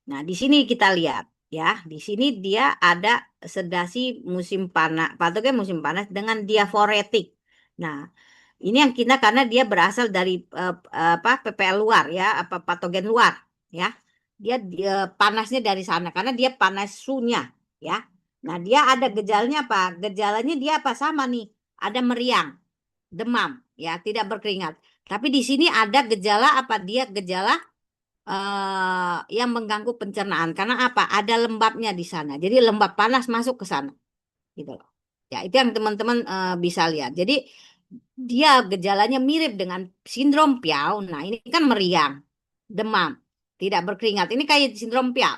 Nah, di sini kita lihat, ya. Di sini dia ada sedasi musim panas, patogen musim panas dengan diaforetik. Nah, ini yang kita karena dia berasal dari PPL luar, ya, patogen luar, ya. Dia panasnya dari sana karena dia panas sunya, ya. Nah, dia ada gejalanya apa? Gejalanya dia apa sama nih? Ada meriang, demam, ya, tidak berkeringat. Tapi di sini ada gejala apa? Dia gejala yang mengganggu pencernaan. Karena apa? Ada lembabnya di sana. Jadi lembab panas masuk ke sana, gitu loh. Ya, itu yang teman-teman bisa lihat. Jadi dia gejalanya mirip dengan sindrom Piau. Nah, ini kan meriang, demam, tidak berkeringat. Ini kayak sindrom Piau.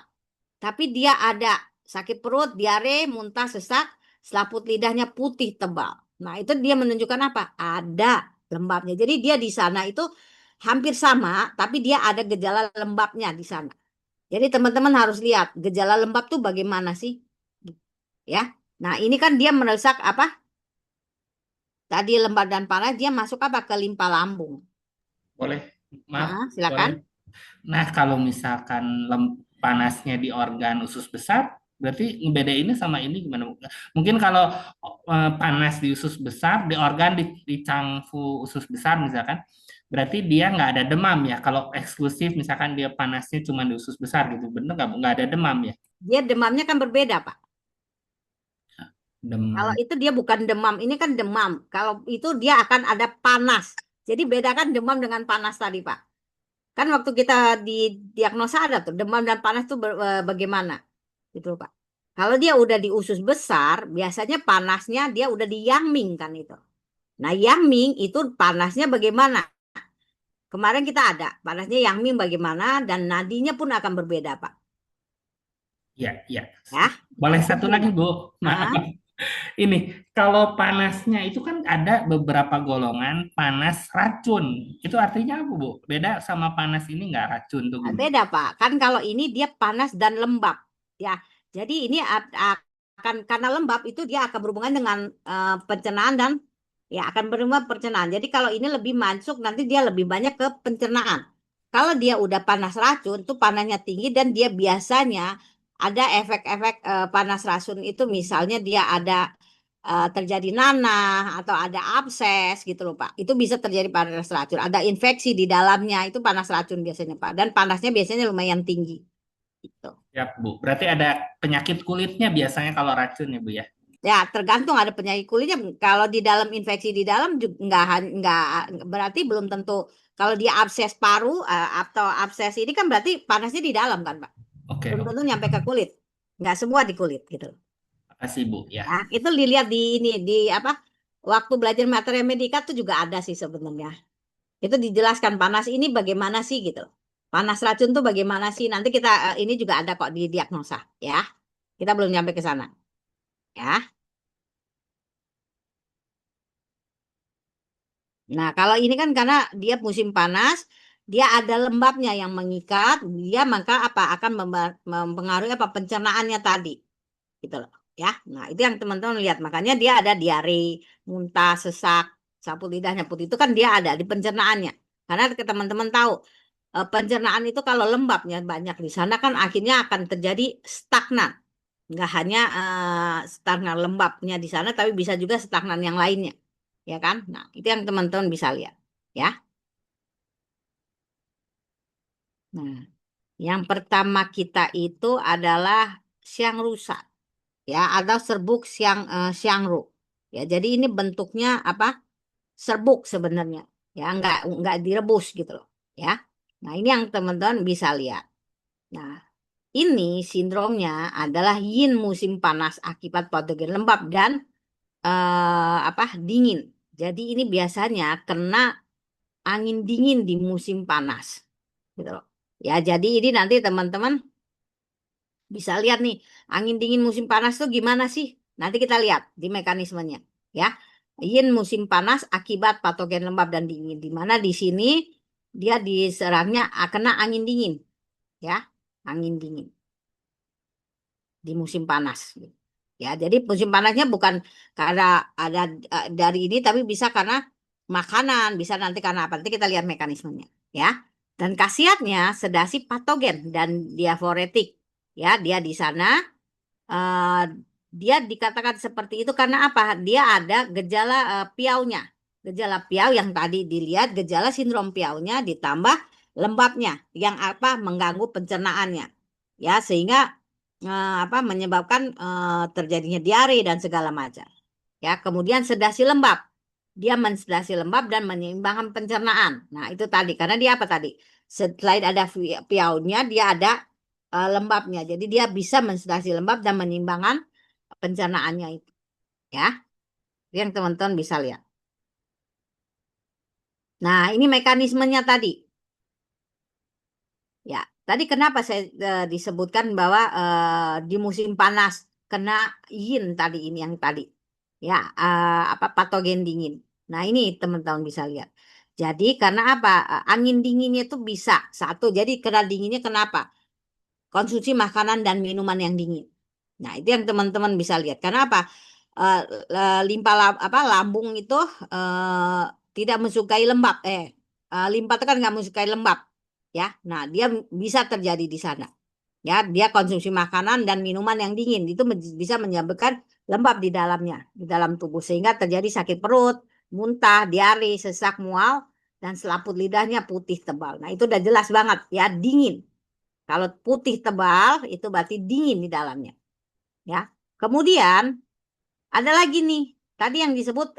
Tapi dia ada sakit perut, diare, muntah, sesak, selaput lidahnya putih tebal. Nah, itu dia menunjukkan apa? Ada lembabnya. Jadi dia di sana itu hampir sama, tapi dia ada gejala lembabnya di sana. Jadi teman-teman harus lihat gejala lembab tuh bagaimana sih? Ya. Nah, ini kan dia merusak apa? Tadi lembab dan panas dia masuk apa ke limpa lambung. Boleh, maaf, Silakan. boleh. Nah, kalau misalkan panasnya di organ usus besar, berarti ngebedainnya sama ini gimana, Bu? Mungkin kalau panas di usus besar, di organ di cangfu usus besar misalkan, berarti dia nggak ada demam ya. Kalau eksklusif misalkan dia panasnya cuma di usus besar gitu, bener nggak, Bu? Nggak ada demam ya? Dia demamnya kan berbeda, Pak. Kalau Demam. itu dia bukan demam, ini kan demam. Kalau itu dia akan ada panas. Jadi bedakan demam dengan panas tadi, Pak. Kan waktu kita di diagnosa ada tuh demam dan panas tuh bagaimana, gitu, Pak. Kalau dia udah di usus besar, biasanya panasnya dia udah di yangming kan itu. Nah, yangming itu panasnya bagaimana? Kemarin kita ada panasnya Yang Ming bagaimana dan nadinya pun akan berbeda, Pak. Ya, ya. Ya, nah Boleh itu satu dulu. lagi, Bu? Maaf. Ah, Ini, kalau panasnya itu kan ada beberapa golongan panas racun. Itu artinya apa, Bu? Beda sama panas ini nggak racun tuh gimana? beda, Pak. Kan kalau ini dia panas dan lembab, ya. Jadi ini akan karena lembab itu dia akan berhubungan dengan pencernaan dan ya akan berhubungan pencernaan. Jadi kalau ini lebih masuk nanti dia lebih banyak ke pencernaan. Kalau dia udah panas racun tuh panasnya tinggi dan dia biasanya ada efek-efek panas racun itu misalnya dia ada terjadi nanah atau ada abses gitu loh Pak. Itu bisa terjadi panas racun. Ada infeksi di dalamnya itu panas racun biasanya Pak. Dan panasnya biasanya lumayan tinggi gitu. Ya, Bu. Berarti ada penyakit kulitnya biasanya kalau racun ya, Bu ya? Ya tergantung ada penyakit kulitnya. Kalau di dalam infeksi di dalam juga nggak berarti belum tentu. Kalau dia abses paru atau abses ini kan berarti panasnya di dalam kan Pak. Oke, Belum tentu oke. nyampe ke kulit. Nggak semua di kulit gitu. Makasih, Bu. Ya. Nah, itu dilihat di ini di apa? Waktu belajar materi medika tuh juga ada sih sebenarnya. Itu dijelaskan panas ini bagaimana sih gitu. Panas racun tuh bagaimana sih? Nanti kita ini juga ada kok di diagnosa ya. Kita belum nyampe ke sana ya. Nah, kalau ini kan karena dia musim panas, dia ada lembabnya yang mengikat, dia maka apa akan mempengaruhi apa pencernaannya tadi gitu loh ya. Nah, itu yang teman-teman lihat. Makanya dia ada diare, muntah, sesak, sapu lidah, nyaput itu kan dia ada di pencernaannya. Karena teman-teman tahu pencernaan itu kalau lembabnya banyak di sana kan akhirnya akan terjadi stagnan. Nggak hanya stagnan lembabnya di sana, tapi bisa juga stagnan yang lainnya. Ya kan? Nah, itu yang teman-teman bisa lihat. Ya. Nah, yang pertama kita itu adalah siang rusak. Ya, atau serbuk siangru. Ya, jadi ini bentuknya apa? Serbuk sebenarnya. Ya, nggak direbus gitu loh. Ya. Nah, ini yang teman-teman bisa lihat. Nah, ini sindromnya adalah yin musim panas akibat patogen lembab dan apa dingin. Jadi ini biasanya kena angin dingin di musim panas, gitu loh. Ya, jadi ini nanti teman-teman bisa lihat nih angin dingin musim panas tuh gimana sih? Nanti kita lihat di mekanismenya, ya. Yin musim panas akibat patogen lembab dan dingin. Di mana di sini dia diserangnya kena angin dingin, ya, angin dingin di musim panas. Ya, jadi musim panasnya bukan karena ada dari ini, tapi bisa karena makanan, bisa nanti karena apa? Nanti kita lihat mekanismenya, ya. Dan khasiatnya sedasi patogen dan diaforetik, ya, dia di sana eh, dia dikatakan seperti itu karena apa? Dia ada gejala piaunya, gejala piau yang tadi dilihat, gejala sindrom piaunya ditambah lembabnya yang apa mengganggu pencernaannya, ya sehingga apa menyebabkan terjadinya diare dan segala macam. Ya, kemudian sedasi lembab. Dia mensedasi lembab dan menyeimbangkan pencernaan. Nah, itu tadi karena dia apa tadi? Selain ada piaunya, dia ada lembabnya. Jadi dia bisa mensedasi lembab dan menyeimbangkan pencernaannya itu. Ya, yang teman-teman bisa lihat. Nah, ini mekanismenya tadi. Ya, tadi kenapa saya disebutkan bahwa di musim panas kena yin tadi ini yang tadi. Ya, apa patogen dingin. Nah, ini teman-teman bisa lihat. Jadi karena apa? Angin dinginnya itu bisa satu. Jadi kena dinginnya kenapa? Konsumsi makanan dan minuman yang dingin. Nah, itu yang teman-teman bisa lihat. Karena apa? Eh, limpa apa lambung itu eh, tidak mensukai lembab. Limpa itu kan nggak mensukai lembab, ya. Nah, dia bisa terjadi di sana. Ya, dia konsumsi makanan dan minuman yang dingin itu bisa menyebabkan lembab di dalamnya, di dalam tubuh sehingga terjadi sakit perut, muntah, diare, sesak, mual dan selaput lidahnya putih tebal. Nah, itu udah jelas banget ya, dingin. Kalau putih tebal itu berarti dingin di dalamnya, ya. Kemudian ada lagi nih, tadi yang disebut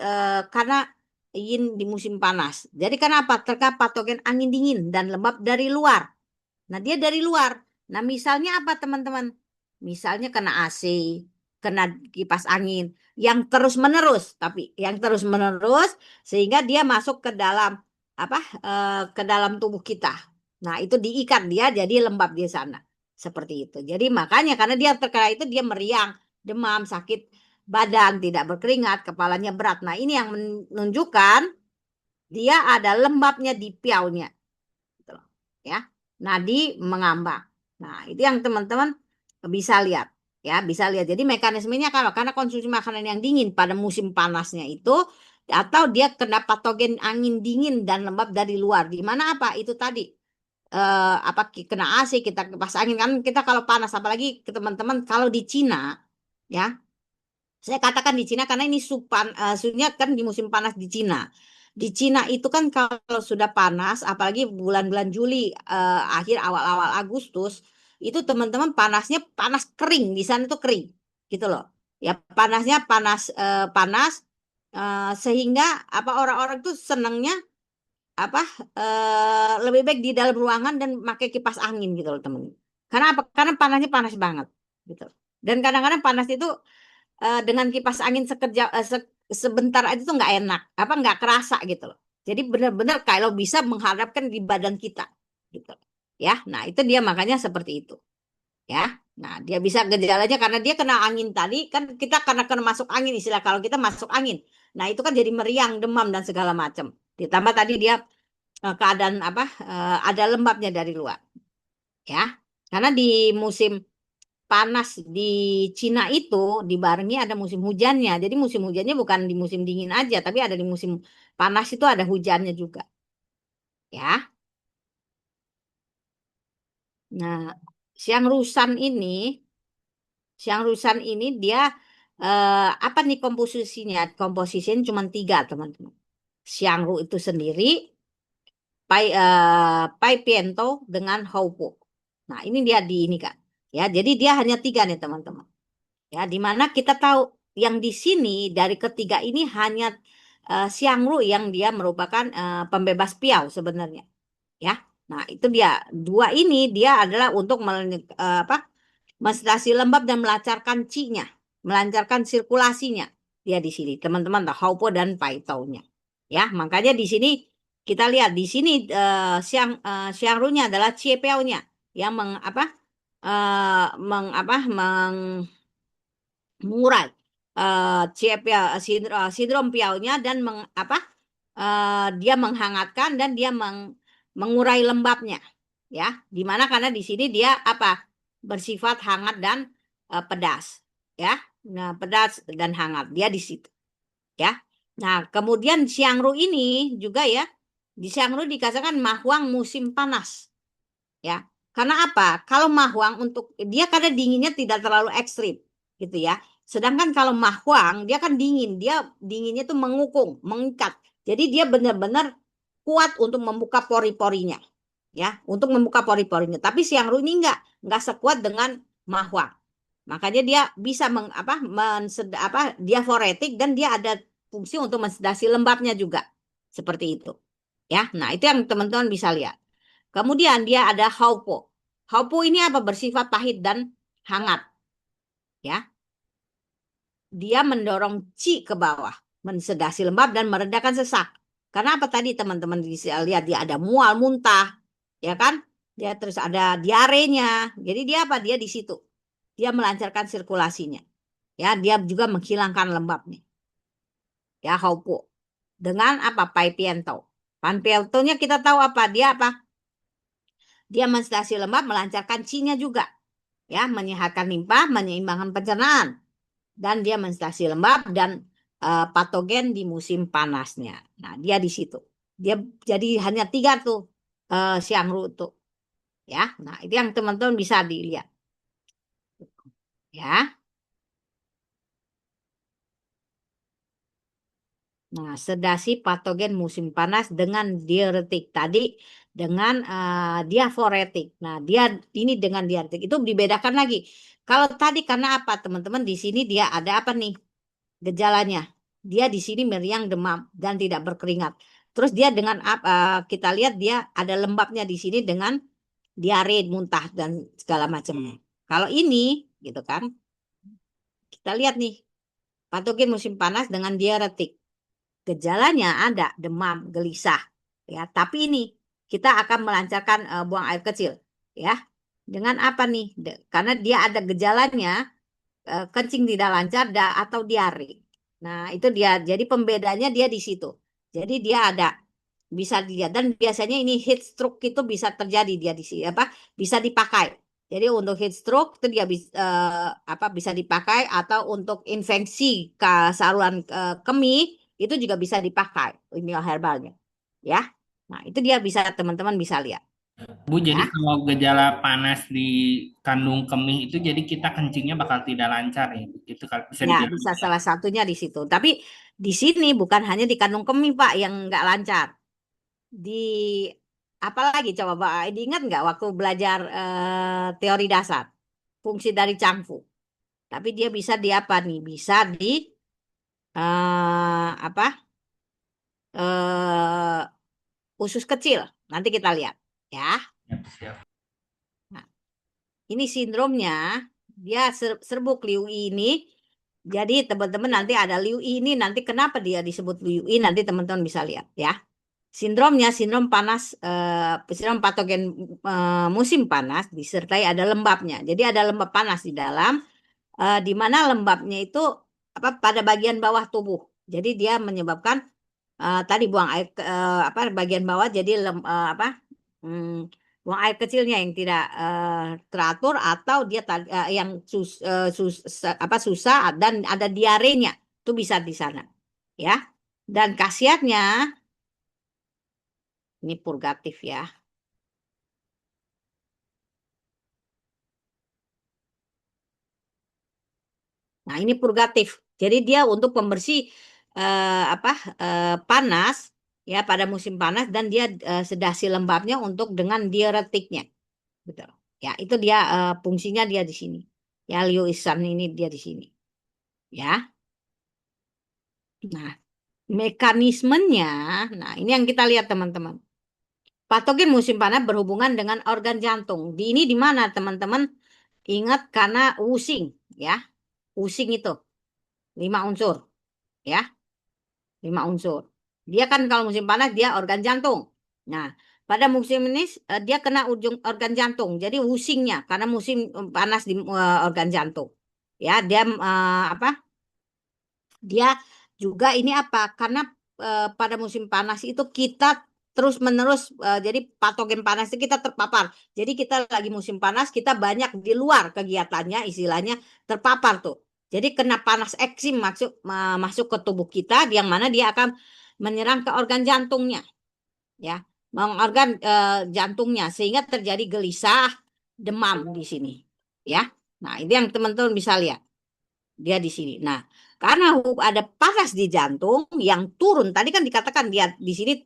karena yin di musim panas. Jadi kenapa? Terkait patogen angin dingin dan lembab dari luar. Nah, dia dari luar. Nah, misalnya apa teman-teman? Misalnya kena AC, kena kipas angin yang terus-menerus, tapi yang terus-menerus sehingga dia masuk ke dalam ke dalam tubuh kita. Nah, itu diikat dia jadi lembab di sana. Seperti itu. Jadi makanya karena dia terkena itu dia meriang, demam, sakit badan, tidak berkeringat, kepalanya berat. Nah, ini yang menunjukkan dia ada lembabnya di piaunya. Gitu loh. Ya. Nadi mengambang. Nah, itu yang teman-teman bisa lihat. Ya, bisa lihat. Jadi mekanismenya kalau karena konsumsi makanan yang dingin pada musim panasnya itu atau dia kena patogen angin dingin dan lembab dari luar. Di mana apa? Itu tadi kena AC kita kipas angin kan kita kalau panas apalagi ke teman-teman kalau di Cina ya saya katakan di Cina karena ini suhunya kan di musim panas di Cina. Di Cina itu kan kalau sudah panas, apalagi bulan-bulan Juli, akhir awal-awal Agustus, itu teman-teman panasnya panas kering di sana itu kering, gitu loh. Ya panasnya panas sehingga apa orang-orang tuh senangnya apa lebih baik di dalam ruangan dan pakai kipas angin gitu loh teman. Karena apa? Karena panasnya panas banget, gitu. Dan kadang-kadang panas itu dengan kipas angin sebentar aja tuh nggak enak, apa nggak kerasa gitu loh. Jadi benar-benar kalau bisa menghadapkan di badan kita, gitu. Ya, nah itu dia makanya seperti itu. Ya, nah dia bisa gejalanya karena dia kena angin tadi kan kita karena kena masuk angin istilah kalau kita masuk angin. Nah itu kan jadi meriang, demam dan segala macam. Ditambah tadi dia keadaan ada lembabnya dari luar. Ya, karena di musim panas di Cina itu dibarengi ada musim hujannya. Jadi musim hujannya bukan di musim dingin aja, tapi ada di musim panas itu ada hujannya juga. Ya. Nah, siang rusan ini, siang rusan ini dia apa nih komposisinya? Komposisinya cuma tiga, teman-teman. Siang ru itu sendiri, pai piento dengan haupo. Nah, ini dia di ini kan. Ya, jadi dia hanya tiga nih, teman-teman. Ya, di mana kita tahu yang di sini dari ketiga ini hanya Xiangru yang dia merupakan pembebas piau sebenarnya, ya. Nah, itu dia dua ini dia adalah untuk menstasi lembab dan melancarkan qi-nya, melancarkan sirkulasinya. Dia di sini, teman-teman, Haupo dan Paitaunya. Ya, makanya di sini kita lihat di sini Xiangru-nya adalah Qie Piao-nya yang mengurai sindrom piaunya dan dia menghangatkan dan dia mengurai lembabnya ya di mana karena di sini dia bersifat hangat dan pedas ya nah pedas dan hangat dia di situ ya nah kemudian Xiangru ini juga ya di Xiangru dikatakan mahwang musim panas ya karena apa kalau mahwang untuk dia kadang dinginnya tidak terlalu ekstrim gitu ya sedangkan kalau mahwang dia kan dingin dia dinginnya tuh mengukung mengikat jadi dia benar-benar kuat untuk membuka pori-porinya ya untuk membuka pori-porinya tapi siang ru ini enggak sekuat dengan mahwang makanya dia bisa diaforetik dan dia ada fungsi untuk mensedasi lembabnya juga seperti itu ya nah itu yang teman-teman bisa lihat. Kemudian dia ada haupo. Haupo ini apa? Bersifat pahit dan hangat. Ya, dia mendorong qi ke bawah, mensedasi lembab dan meredakan sesak. Karena apa tadi teman-teman bisa lihat dia ada mual, muntah, ya kan? Dia terus ada diarenya. Jadi dia apa? Dia di situ. Dia melancarkan sirkulasinya. Ya, dia juga menghilangkan lembabnya. Ya, haupo. Dengan apa? Paipiento. Paipientonya kita tahu apa? Dia apa? Dia menstasi lembab, melancarkan qi-nya juga. Ya, menyehatkan limpa, menyeimbangkan pencernaan, dan dia menstasi lembab dan patogen di musim panasnya. Nah, dia di situ. Dia jadi hanya tiga tuh siang ru tuh. Ya, nah itu yang teman-teman bisa dilihat. Ya, nah sedasi patogen musim panas dengan diuretik tadi dengan diaforetik. Nah, dia ini dengan diuretik itu dibedakan lagi. Kalau tadi karena apa teman-teman di sini dia ada apa nih? Gejalanya. Dia di sini meriang, demam, dan tidak berkeringat. Terus dia dengan kita lihat dia ada lembabnya di sini dengan diare, muntah, dan segala macamnya. Kalau ini, gitu kan, kita lihat nih, patogen musim panas dengan diuretik. Gejalanya ada demam, gelisah, ya. Tapi ini kita akan melancarkan buang air kecil, ya. Dengan apa nih? Karena dia ada gejalanya kencing tidak lancar atau diare. Nah, itu dia. Jadi pembedanya dia di situ. Jadi dia ada bisa dilihat dan biasanya ini heat stroke itu bisa terjadi dia di sini apa bisa dipakai. Jadi untuk heat stroke itu dia bisa apa bisa dipakai atau untuk infeksi ke saluran kemih itu juga bisa dipakai ini herbalnya. Ya. Nah, itu dia bisa teman-teman bisa lihat Bu, jadi ya. kalau gejala panas di kandung kemih itu jadi kita kencingnya bakal tidak lancar ya. Gitu kan bisa Ya, dibilang. bisa salah satunya di situ. Tapi di sini bukan hanya di kandung kemih, Pak, yang nggak lancar. Di apalagi coba Pak, diingat nggak waktu belajar teori dasar fungsi dari cangfu? Tapi dia bisa di apa nih? Bisa di apa? eh usus kecil. Nanti kita lihat, ya. Siap, siap. Nah, ini sindromnya dia serbuk Liu ini. Jadi teman-teman nanti ada Liu ini nanti kenapa dia disebut Liu ini nanti teman-teman bisa lihat, ya. Sindromnya sindrom panas, sindrom patogen musim panas disertai ada lembabnya. Jadi ada lembab panas di dalam, di mana lembabnya itu apa pada bagian bawah tubuh. Jadi dia menyebabkan tadi buang air apa bagian bawah jadi apa buang air kecilnya yang tidak teratur atau dia yang apa susah dan ada diarenya itu bisa di sana, ya. Dan khasiatnya ini purgatif ya. Nah, ini purgatif. Jadi dia untuk pembersih apa panas ya pada musim panas dan dia sedasi lembabnya untuk dengan diuretiknya. Betul. Ya, itu dia fungsinya dia di sini. Ya, lioisan ini dia di sini. Ya. Nah, mekanismenya, nah ini yang kita lihat teman-teman. Patogen musim panas berhubungan dengan organ jantung. Di ini di mana teman-teman? Ingat karena using ya. Using itu 5 unsur ya. 5 unsur. Dia kan kalau musim panas dia organ jantung. Nah, pada musim ini dia kena ujung organ jantung. Jadi usingnya karena musim panas di organ jantung. Ya, dia apa? Dia juga ini apa? Karena pada musim panas itu kita terus-menerus jadi patogen panas itu kita terpapar. Jadi kita lagi musim panas, kita banyak di luar kegiatannya, istilahnya terpapar tuh. Jadi kena panas ekstrim masuk ke tubuh kita, yang mana dia akan menyerang ke organ jantungnya, ya, organ jantungnya sehingga terjadi gelisah, demam di sini, ya. Nah, itu yang teman-teman bisa lihat dia di sini. Nah, karena ada panas di jantung yang turun, tadi kan dikatakan dia di sini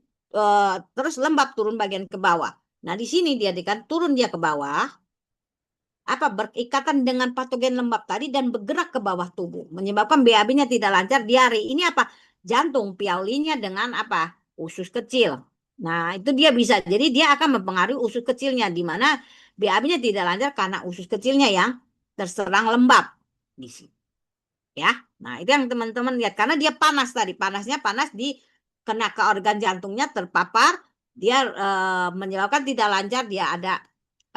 terus lembab turun bagian ke bawah. Nah, di sini dia kan turun dia ke bawah, apa berikatan dengan patogen lembab tadi dan bergerak ke bawah tubuh, menyebabkan BAB-nya tidak lancar, diare. Ini apa? Jantung piaulinya dengan apa? Usus kecil. Nah, itu dia bisa. Jadi dia akan mempengaruhi usus kecilnya di mana BAB-nya tidak lancar karena usus kecilnya yang terserang lembab di sini. Ya. Nah, itu yang teman-teman lihat karena dia panas tadi. Panasnya panas di kena ke organ jantungnya terpapar, dia menyebabkan tidak lancar, dia ada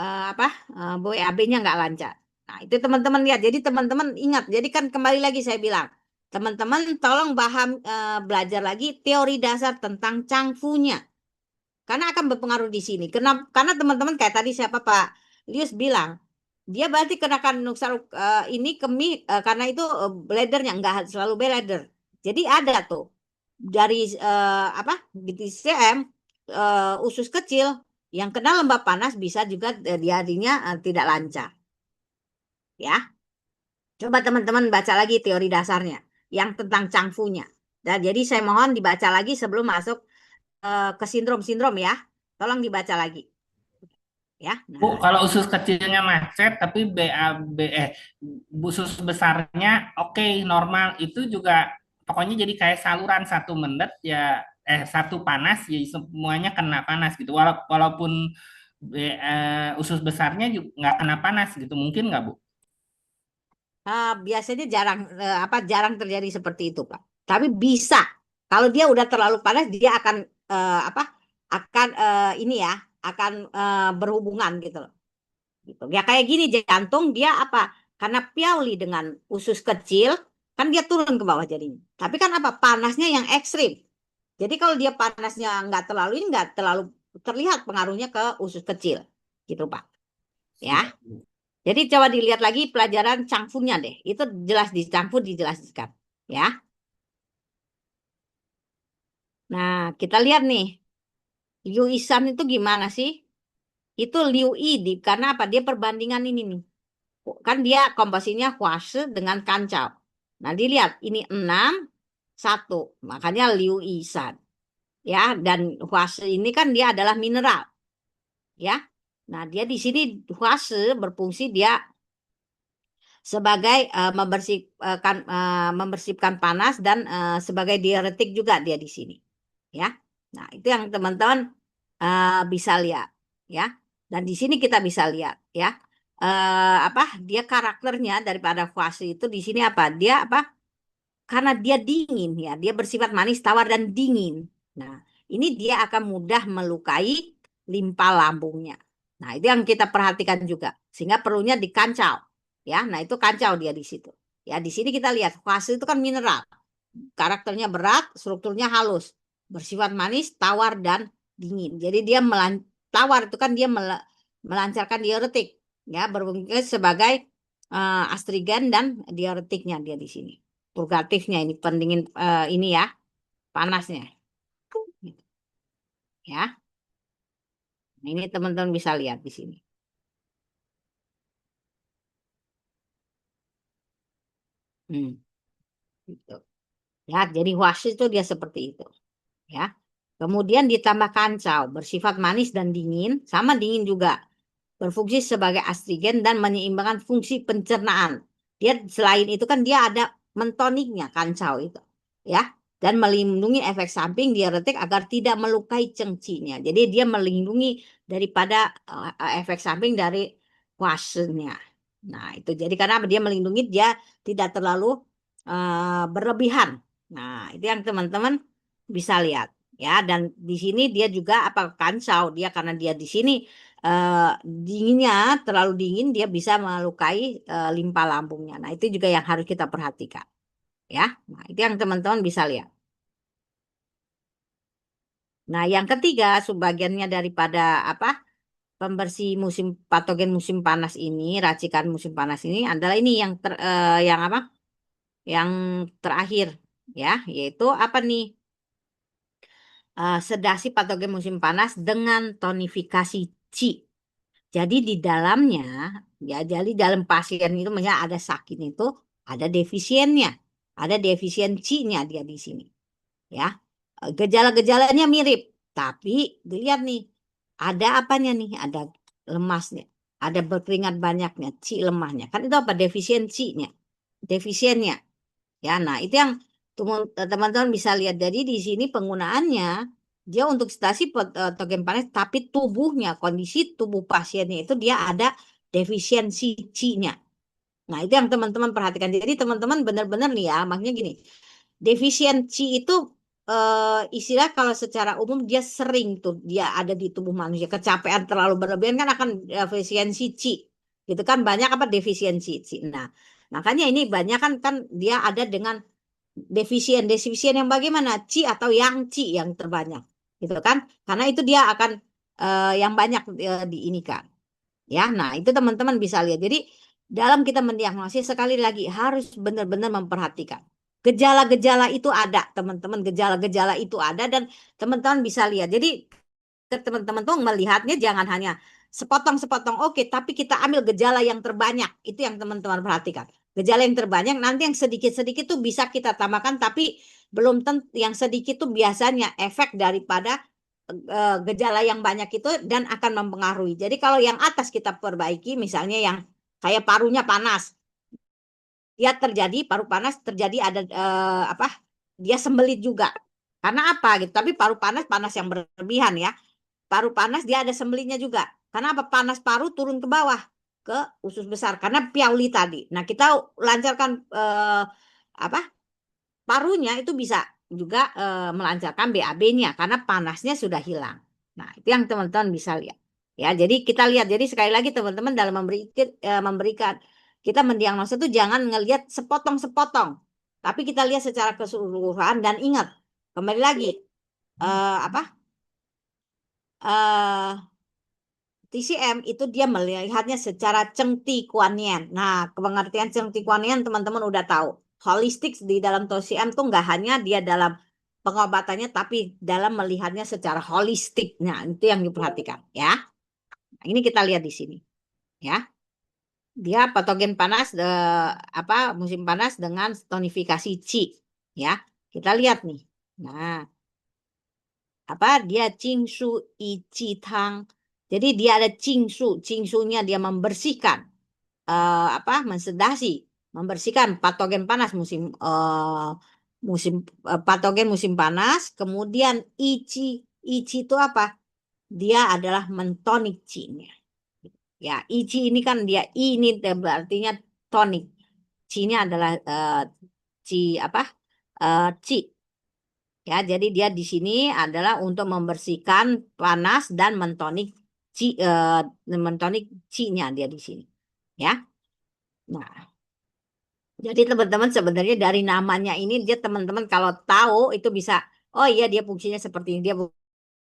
apa? BAB-nya nggak lancar. Nah, itu teman-teman lihat. Jadi teman-teman ingat. Jadi kan kembali lagi saya bilang, teman-teman tolong paham belajar lagi teori dasar tentang cangfunya. Karena akan berpengaruh di sini. Karena teman-teman kayak tadi siapa Pak Lius bilang, dia berarti kenakan nuksar ini kemih karena itu bladernya nggak selalu bladder. Jadi ada tuh dari apa BTCM usus kecil yang kena lembab panas bisa juga diarinya tidak lancar. Ya, coba teman-teman baca lagi teori dasarnya yang tentang cangfunya. Dan jadi saya mohon dibaca lagi sebelum masuk ke sindrom-sindrom ya. Tolong dibaca lagi ya. Bu, Nah, kalau usus kecilnya macet tapi BAB usus besarnya oke normal itu juga pokoknya jadi kayak saluran satu mendet ya satu panas ya semuanya kena panas gitu. Walaupun usus besarnya juga nggak kena panas gitu. Mungkin nggak, Bu? biasanya jarang apa jarang terjadi seperti itu Pak. Tapi bisa kalau dia udah terlalu panas dia akan apa akan ini ya, akan berhubungan gitu loh. Gitu. Ya kayak gini jantung dia apa? Karena piauli dengan usus kecil, kan dia turun ke bawah jadinya. Tapi kan apa? Panasnya yang ekstrim. Jadi kalau dia panasnya nggak terlalu ini nggak terlalu terlihat pengaruhnya ke usus kecil, gitu Pak. Ya. Siap. Jadi coba dilihat lagi pelajaran cangfunya deh. Itu jelas di cangfu dijelaskan. Ya. Nah, kita lihat nih. Liu Isan itu gimana sih? Itu Liu Yi karena apa? Dia perbandingan ini nih. Kan dia komposisinya Huase dengan Kancau. Nah, dilihat ini 6 1. Makanya Liu Isan. Ya, dan Huase ini kan dia adalah mineral, ya. Nah, dia di sini Huase berfungsi dia sebagai membersihkan panas dan sebagai diuretik juga dia di sini, ya. Nah, itu yang teman-teman bisa lihat, ya. Dan di sini kita bisa lihat, ya. Apa dia karakternya daripada fase itu di sini apa? Dia apa? Karena dia dingin, ya. Dia bersifat manis, tawar dan dingin. Nah, ini dia akan mudah melukai limpa lambungnya. Nah, itu yang kita perhatikan juga. Sehingga perlunya dikancau, ya. Nah, itu kancau dia di situ. Ya, di sini kita lihat fase itu kan mineral. Karakternya berat, strukturnya halus, bersifat manis, tawar dan dingin. Jadi dia tawar itu kan dia melancarkan diuretik, ya, berfungsi sebagai astrigen dan diuretiknya dia di sini. Purgatifnya ini pendingin ini ya, panasnya. Ya. Nah, ini teman-teman bisa lihat di sini. Hmm, gitu. Ya, jadi wasis itu dia seperti itu, ya. Kemudian ditambah kancau, bersifat manis dan dingin, sama dingin juga. Berfungsi sebagai astrigen dan menyeimbangkan fungsi pencernaan. Dia selain itu kan dia ada mentoniknya kancau itu, ya, dan melindungi efek samping diuretik agar tidak melukai cengcinya. Jadi dia melindungi daripada efek samping dari kuasenya. Nah, itu jadi karena dia melindungi dia tidak terlalu berlebihan. Nah, itu yang teman-teman bisa lihat, ya. Dan di sini dia juga apa kancau dia karena dia di sini eh, dinginnya terlalu dingin dia bisa melukai limpa lambungnya. Nah, itu juga yang harus kita perhatikan, ya. Nah, itu yang teman-teman bisa lihat. Nah, yang ketiga sebagiannya daripada apa pembersih musim patogen musim panas ini, racikan musim panas ini adalah ini yang apa? Yang terakhir, ya, yaitu apa nih? Sedasi patogen musim panas dengan tonifikasi Qi. Jadi di dalamnya, ya, jadi dalam pasien itu misalnya ada sakit itu ada defisiennya, ada defisiensinya dia di sini, ya. Gejala-gejalanya mirip, tapi dilihat nih, ada apanya nih? Ada lemasnya, ada berkeringat banyaknya, lemahnya. Kan itu apa defisiensinya, defisiennya. Ya, nah itu yang teman-teman bisa lihat. Jadi di sini penggunaannya dia untuk stasi patogen panas, tapi tubuhnya, kondisi tubuh pasiennya itu dia ada defisiensi C-nya. Nah, itu yang teman-teman perhatikan. Jadi teman-teman benar-benar nih ya, makanya gini, defisiensi itu istilah kalau secara umum dia sering tuh dia ada di tubuh manusia. Kecapean terlalu berlebihan kan akan defisiensi C. Gitu kan banyak apa defisiensi C. Nah, makanya ini banyak kan dia ada dengan defisien yang bagaimana ci atau yang ci yang terbanyak gitu kan karena itu dia akan yang banyak diinikan, ya. Nah, itu teman-teman bisa lihat. Jadi dalam kita mendiagnosis sekali lagi harus benar-benar memperhatikan gejala-gejala itu ada, teman-teman. Gejala-gejala itu ada dan teman-teman bisa lihat. Jadi teman-teman tuh melihatnya jangan hanya sepotong-sepotong, oke, tapi kita ambil gejala yang terbanyak. Itu yang teman-teman perhatikan. Gejala yang terbanyak, nanti yang sedikit-sedikit tuh bisa kita tambahkan, tapi belum tentu yang sedikit tuh biasanya efek daripada gejala yang banyak itu dan akan mempengaruhi. Jadi kalau yang atas kita perbaiki, misalnya yang kayak parunya panas, dia terjadi paru panas terjadi ada apa? Dia sembelit juga. Karena apa gitu? Tapi paru panas panas yang berlebihan ya. Paru panas dia ada sembelitnya juga. Karena apa? Panas paru turun ke bawah ke usus besar karena piauli tadi. Nah, kita lancarkan apa? Parunya itu bisa juga melancarkan BAB-nya karena panasnya sudah hilang. Nah, itu yang teman-teman bisa lihat. Ya, jadi kita lihat. Jadi sekali lagi teman-teman dalam memberikan kita mendiagnosa itu jangan ngelihat sepotong-sepotong, tapi kita lihat secara keseluruhan dan ingat kembali lagi apa eh TCM itu dia melihatnya secara Cheng Ti Kuan Yin. Nah, pengertian Cheng Ti Kuan Yin teman-teman udah tahu. Holistik di dalam TCM tuh nggak hanya dia dalam pengobatannya, tapi dalam melihatnya secara holistik. Nah, itu yang diperhatikan ya. Nah, ini kita lihat di sini ya. Dia patogen panas musim panas dengan tonifikasi Qi ya. Kita lihat nih. Nah, dia Qingsu Iqi Tang. Jadi dia ada Qingsu, Qingsunya dia membersihkan mensedasi, membersihkan patogen panas patogen musim panas. Kemudian Iqi, Iqi itu apa? Dia adalah mentonik Qi-nya. Ya, Iqi ini kan dia ini artinya tonik. Qi-nya adalah Qi Qi. Ya, jadi dia di sini adalah untuk membersihkan panas dan mentonik Qi-nya dia di sini. Ya. Nah, jadi teman-teman sebenarnya dari namanya ini dia teman-teman kalau tahu itu bisa, oh iya dia fungsinya seperti ini, dia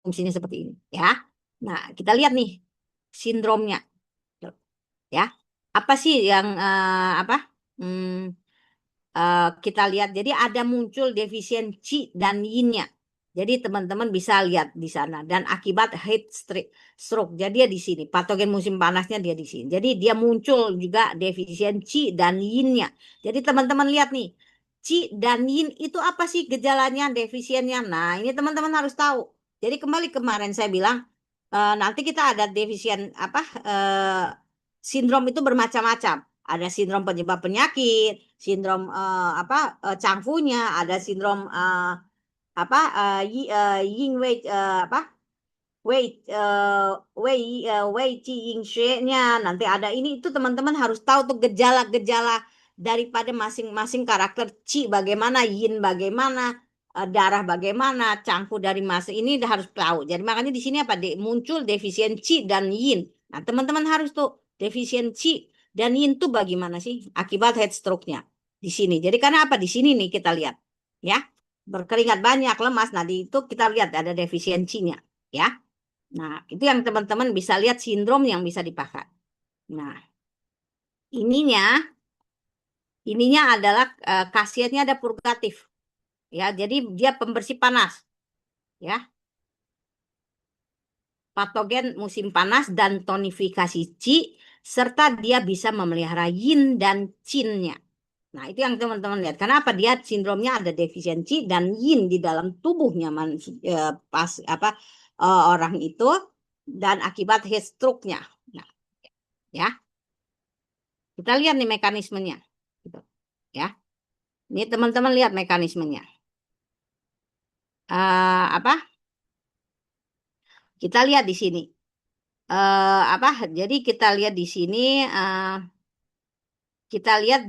fungsinya seperti ini, ya. Nah, kita lihat nih sindromnya, ya. Apa sih yang Hmm, kita lihat. Jadi ada muncul defisiensi dan yin-nya. Jadi teman-teman bisa lihat di sana dan akibat stroke. Jadi dia di sini. Patogen musim panasnya dia di sini. Jadi dia muncul juga defisiensi dan yin-nya. Jadi teman-teman lihat nih. Qi dan yin itu apa sih gejalanya, defisiennya? Nah, ini teman-teman harus tahu. Jadi kembali kemarin saya bilang nanti kita ada defisien sindrom itu bermacam-macam. Ada sindrom penyebab penyakit, sindrom cangfunya, ada sindrom yin wei wei wei qi yin xue-nya. Nanti ada ini itu teman-teman harus tahu tuh gejala-gejala daripada masing-masing karakter qi bagaimana, yin bagaimana, darah bagaimana, cangfu dari masa ini harus tahu. Jadi makanya di sini muncul defisiensi dan yin. Nah, teman-teman harus tuh defisiensi dan yin tuh bagaimana sih akibat heat stroke-nya di sini. Jadi karena apa di sini nih kita lihat ya berkeringat banyak, lemas. Nah, di itu kita lihat ada defisiensinya ya. Nah, itu yang teman-teman bisa lihat sindrom yang bisa dipakai. Nah, ininya adalah khasiatnya ada purgatif. Ya, jadi dia pembersih panas. Ya, patogen musim panas dan tonifikasi Qi serta dia bisa memelihara yin dan qin-nya. Nah, itu yang teman-teman lihat. Kenapa dia sindromnya ada defisiensi dan yin di dalam tubuhnya orang itu dan akibat heat stroke-nya. Nah, ya. Kita lihat nih mekanismenya. Gitu. Ya. Ini teman-teman lihat mekanismenya. Apa? Kita lihat di sini. Jadi kita lihat di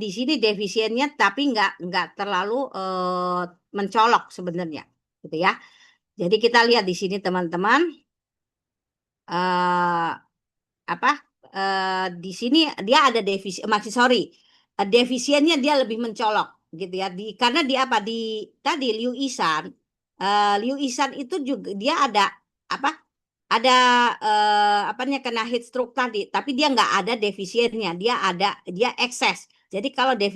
sini defisiennya tapi nggak terlalu mencolok sebenarnya, gitu ya. Jadi kita lihat di sini teman-teman eh di sini dia ada defisiennya dia lebih mencolok gitu ya karena di tadi Liu Isan itu juga dia ada kena heat stroke tadi tapi dia nggak ada defisiennya dia ekses. Jadi kalau ada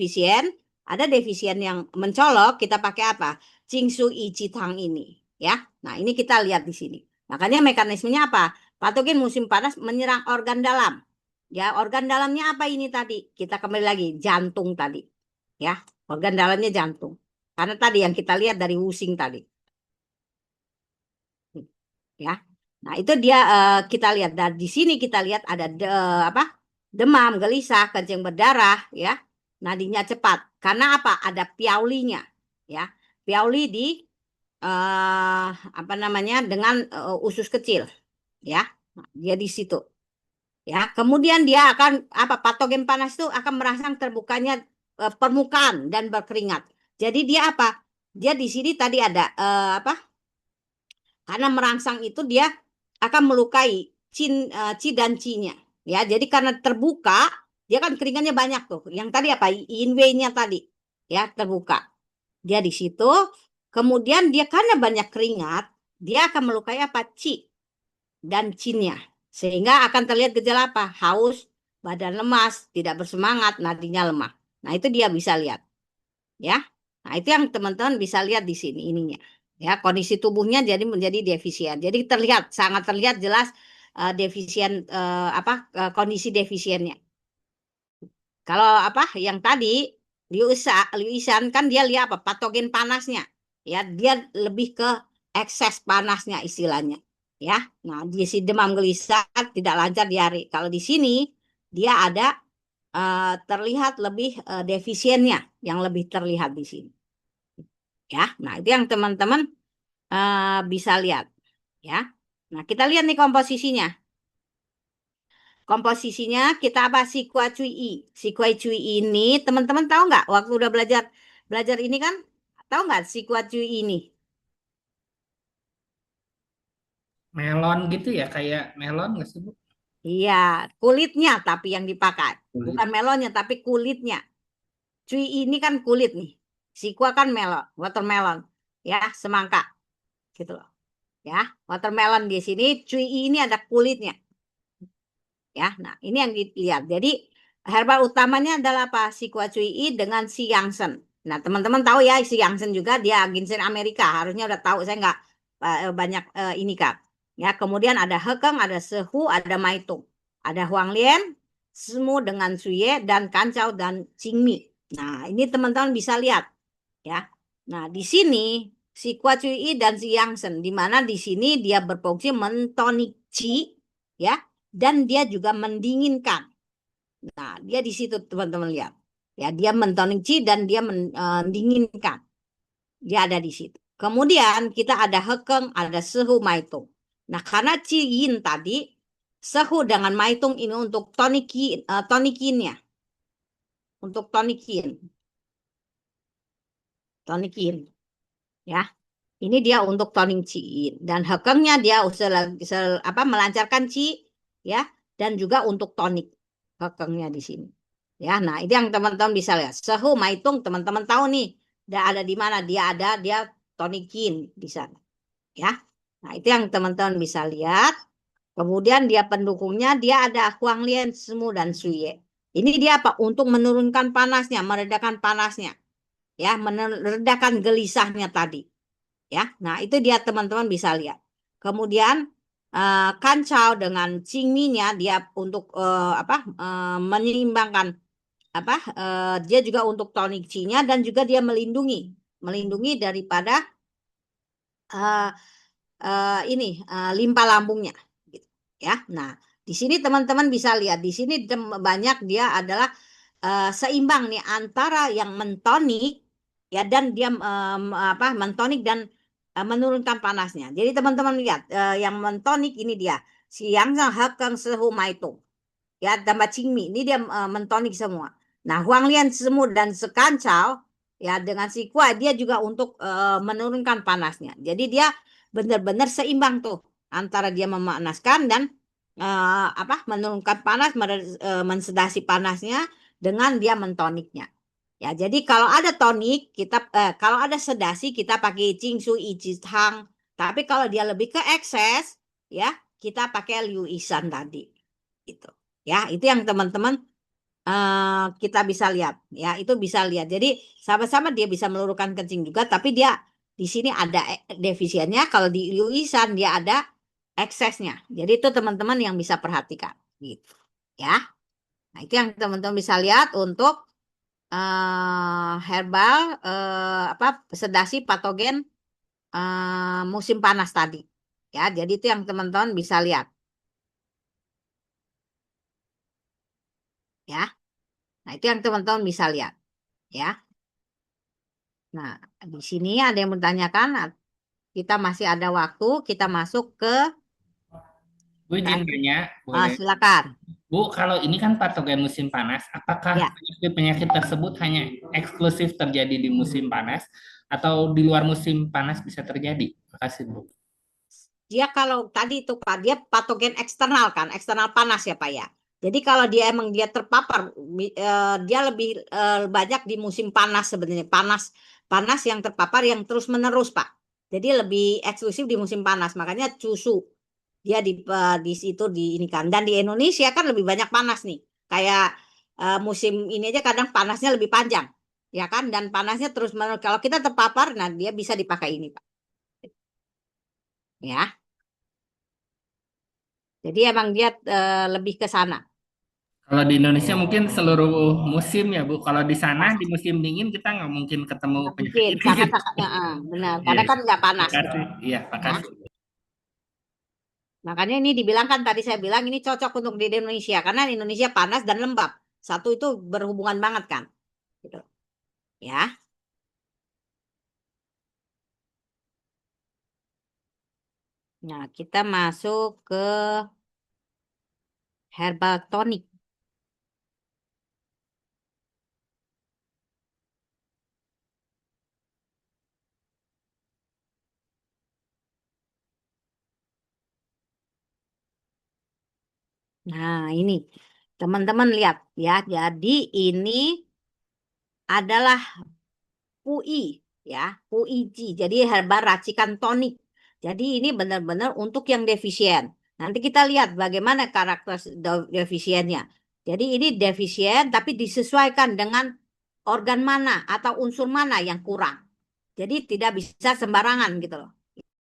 defisien yang mencolok kita pakai apa? Qingsu Iqi Tang ini ya. Nah, ini kita lihat di sini. Makanya mekanismenya apa? Patogen musim panas menyerang organ dalam. Ya, organ dalamnya apa ini tadi? Kita kembali lagi, jantung tadi. Ya, organ dalamnya jantung. Karena tadi yang kita lihat dari Wusing tadi. Ya. Nah, itu dia kita lihat dan di sini kita lihat ada demam, gelisah, kencing berdarah, ya. Nadinya cepat. Karena apa? Ada piaulinya, ya. Piauli di dengan usus kecil, ya. Nah, dia di situ. Ya, kemudian dia akan patogen panas itu akan merangsang terbukanya permukaan dan berkeringat. Jadi dia Dia di sini tadi ada karena merangsang itu dia akan melukai ci dan cinya. Ya, jadi karena terbuka, dia kan keringatnya banyak tuh. Yang tadi apa? Yin nya tadi. Ya, terbuka. Dia di situ, kemudian dia karena banyak keringat, dia akan melukai apa? Ci dan cinnya. Sehingga akan terlihat gejala apa? Haus, badan lemas, tidak bersemangat, nadinya lemah. Nah, itu dia bisa lihat, ya. Nah, itu yang teman-teman bisa lihat di sini ininya. Ya, kondisi tubuhnya jadi menjadi defisien. Jadi terlihat sangat terlihat jelas defisien kondisi defisiennya. Kalau apa yang tadi Liu Isan kan dia lihat apa patogen panasnya. Ya, dia lebih ke ekses panasnya istilahnya. Ya. Nah, di si demam gelisah tidak lancar diare. Kalau di sini dia ada terlihat lebih defisiennya yang lebih terlihat di sini. Ya. Nah, itu yang teman-teman bisa lihat, ya. Nah, kita lihat nih komposisinya. Komposisinya kita apa? Sikua cui. Sikua cui ini teman-teman tahu nggak? Waktu udah belajar belajar ini kan, tahu nggak sikua cui ini? Melon gitu ya, kayak melon nggak sih, Bu? Iya, kulitnya tapi yang dipakai. Bukan Kulit. melonnya, tapi kulitnya. Cui ini kan kulit nih. Sikua kan melon, watermelon. Ya, semangka gitu loh. Ya, watermelon di sini, cui ini ada kulitnya. Ya, nah ini yang dilihat. Jadi herbal utamanya adalah apa? Si Cui dengan si Yangsen. Nah, teman-teman tahu ya si Yangsen juga dia ginseng Amerika. Harusnya udah tahu. Saya nggak banyak ini Kak. Ya, kemudian ada Hekeng, ada Sehu, ada Maitung. Ada Huang Lian, Semu dengan Suye dan Kancau dan Qingmi. Nah, ini teman-teman bisa lihat ya. Nah, di sini si Cui dan si Yangsen di mana di sini dia berfungsi mentonik qi ya dan dia juga mendinginkan. Nah, dia di situ teman-teman lihat. Ya, dia mentoning qi dan dia mendinginkan. Dia ada di situ. Kemudian kita ada hekeng, ada sehu maitung. Nah, karena qi yin tadi, sehu dengan maitung ini untuk tonikinnya, untuk tonikin, ya. Ini dia untuk toning qi dan hekengnya dia melancarkan qi ya dan juga untuk tonik hekengnya di sini. Ya, nah itu yang teman-teman bisa lihat. Sehu maitung teman-teman tahu nih, dia ada di mana? Dia tonikin di sana. Ya. Nah, itu yang teman-teman bisa lihat. Kemudian dia pendukungnya dia ada Huang Lian, Semu dan Suye. Ini dia apa? Untuk menurunkan panasnya, meredakan panasnya. Ya, meredakan gelisahnya tadi. Ya, nah itu dia teman-teman bisa lihat. Kemudian kancau dengan cingminya dia untuk menyeimbangkan dia juga untuk tonic C-nya dan juga dia melindungi daripada eh, ini limpa lambungnya gitu. Ya. Nah, di sini teman-teman bisa lihat di sini banyak dia adalah seimbang nih antara yang mentonik ya dan dia mentonik dan menurunkan panasnya. Jadi teman-teman lihat yang mentonik ini dia si yang hakang sehu maitung ya tambah cingmi ini dia mentonik semua. Nah, Huang Lian semu dan sekancau ya dengan si kuah dia juga untuk menurunkan panasnya. Jadi dia benar-benar seimbang tuh antara dia memanaskan dan menurunkan panas, mensedasi panasnya dengan dia mentoniknya. Ya, jadi kalau ada tonik kita kalau ada sedasi kita pakai Qingsu Ichi Tang. Tapi kalau dia lebih ke ekses ya kita pakai Liu Isan tadi. Gitu. Ya, itu yang teman-teman kita bisa lihat. Ya, itu bisa lihat. Jadi sama-sama dia bisa meluruhkan kencing juga, tapi dia di sini ada defisiennya. Kalau di Liu Isan dia ada eksesnya. Jadi itu teman-teman yang bisa perhatikan. Gitu. Ya. Nah, itu yang teman-teman bisa lihat untuk herbal sedasi patogen musim panas tadi. Ya, jadi itu yang teman-teman bisa lihat. Ya. Nah, itu yang teman-teman bisa lihat. Ya. Nah, di sini ada yang bertanyakan, kita masih ada waktu, kita masuk ke Bu izin tadi. tanya, boleh? Silakan. Bu, kalau ini kan patogen musim panas, apakah Ya, penyakit-penyakit tersebut hanya eksklusif terjadi di musim panas atau di luar musim panas bisa terjadi? Terima kasih, Bu. dia kalau tadi itu Pak, dia patogen eksternal kan, eksternal panas ya Pak ya. Jadi kalau dia emang dia terpapar, dia lebih banyak di musim panas sebenarnya, panas panas yang terpapar yang terus menerus Pak. Jadi lebih eksklusif di musim panas, makanya susu dia di situ di ini kan. Dan di Indonesia kan lebih banyak panas nih, kayak musim ini aja kadang panasnya lebih panjang, ya kan? Dan panasnya terus menerus. Kalau kita terpapar, nah dia bisa dipakai ini Pak. Ya, jadi emang dia lebih ke sana. Kalau di Indonesia mungkin seluruh musim ya Bu. Kalau di sana di musim dingin kita nggak mungkin ketemu Nggak penyakit mungkin, ini karena gitu. benar, Iya, karena kan nggak panas gitu. makasih. Iya, Ya. makasih. Makanya ini dibilang kan tadi saya bilang ini cocok untuk di Indonesia karena di Indonesia panas dan lembab. Satu itu berhubungan banget kan, gitu. Ya. Nah, kita masuk ke herbal tonic. Nah, ini teman-teman lihat ya. Jadi ini adalah PUI ya, PUIG. Jadi herbal racikan tonik. Jadi ini benar-benar untuk yang defisien. Nanti kita lihat bagaimana karakter defisiennya. Jadi ini defisien tapi disesuaikan dengan organ mana atau unsur mana yang kurang. Jadi tidak bisa sembarangan gitu loh.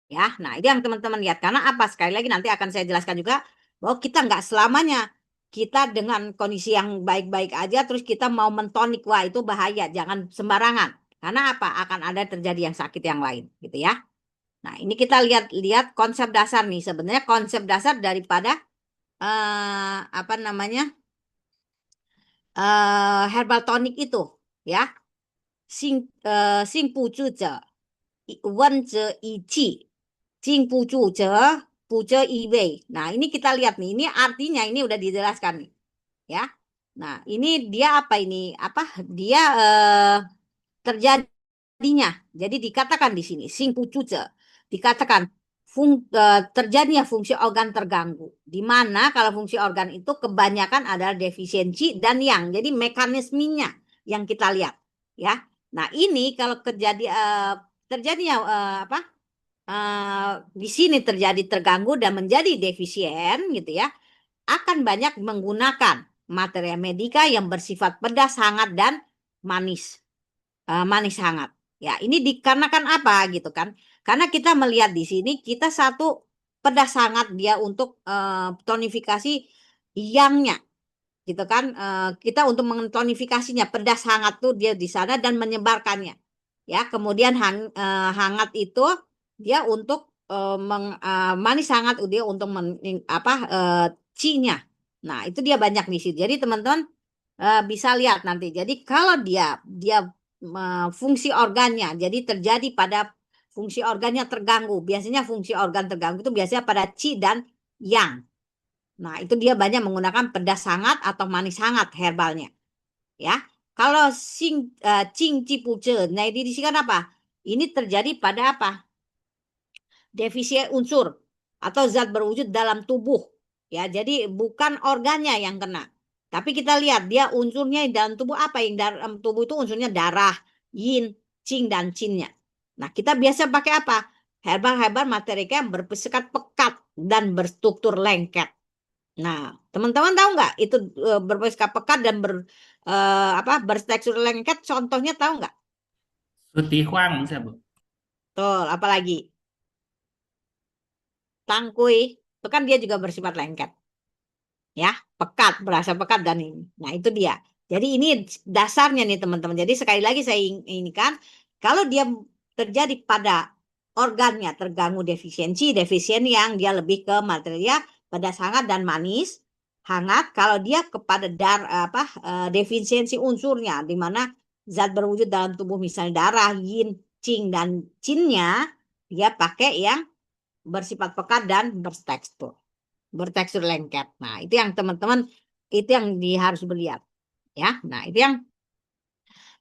Ya, nah itu yang teman-teman lihat. Karena apa? Sekali lagi nanti akan saya jelaskan juga bahwa kita nggak selamanya kita dengan kondisi yang baik-baik aja terus kita mau mentonik, wah itu bahaya. Jangan sembarangan. Karena apa? Akan ada terjadi yang sakit yang lain, gitu ya. Nah, ini kita lihat-lihat konsep dasar nih. Sebenarnya konsep dasar daripada apa namanya herbal tonic itu, ya. Sing sing 不知者温则以气，静不住则不则以味. Nah, ini kita lihat nih. Ini artinya ini udah dijelaskan nih, ya. Nah, ini dia apa ini? Apa? Dia terjadinya. Jadi dikatakan di sini sing pucuce dikatakan terjadinya fungsi organ terganggu. Di mana kalau fungsi organ itu kebanyakan adalah defisiensi dan yang. Jadi mekanismenya yang kita lihat, ya. Nah, ini kalau terjadinya apa? Di sini terjadi terganggu dan menjadi defisien gitu ya, akan banyak menggunakan materi medika yang bersifat pedas, hangat dan manis. Manis hangat. Ya, ini dikarenakan apa gitu kan? Karena kita melihat di sini kita satu pedas hangat dia untuk tonifikasi yangnya gitu kan. Kita untuk mentonifikasinya pedas hangat tuh dia di sana dan menyebarkannya. Ya, kemudian hangat itu dia untuk manis hangat dia untuk apa cinya. Nah, itu dia banyak di situ. Jadi teman-teman bisa lihat nanti. Jadi kalau dia fungsi organnya jadi terjadi pada fungsi organnya terganggu. Biasanya fungsi organ terganggu itu biasanya pada Qi dan Yang. Nah, itu dia banyak menggunakan pedas hangat atau manis hangat herbalnya, ya. Kalau Qing Cipuce, nah ini disikan apa? Ini terjadi pada apa? Defisien unsur atau zat berwujud dalam tubuh. Ya, jadi bukan organnya yang kena. Tapi kita lihat dia unsurnya dalam tubuh apa yang dalam tubuh itu unsurnya darah, yin, qing dan qinnya. Nah, kita biasa pakai apa? Herbal-herbal materi yang bersekat pekat dan berstruktur lengket. Nah, teman-teman tahu nggak itu bersekat pekat dan bertekstur lengket? Contohnya tahu nggak? Suti Huang bisa Bu. Tuh, apalagi tangkui, itu kan dia juga bersifat lengket. Ya, pekat, berasa pekat dan ini. Nah, itu dia. Jadi ini dasarnya nih teman-teman. Jadi sekali lagi saya ini kan kalau dia terjadi pada organnya terganggu defisien yang dia lebih ke material pedas hangat dan manis hangat. Kalau dia kepada defisiensi unsurnya di mana zat berwujud dalam tubuh misalnya darah, yin, qing dan qinnya dia pakai yang bersifat pekat dan bertekstur lengket. Nah, itu yang teman-teman itu yang harus dilihat, ya. Nah, itu yang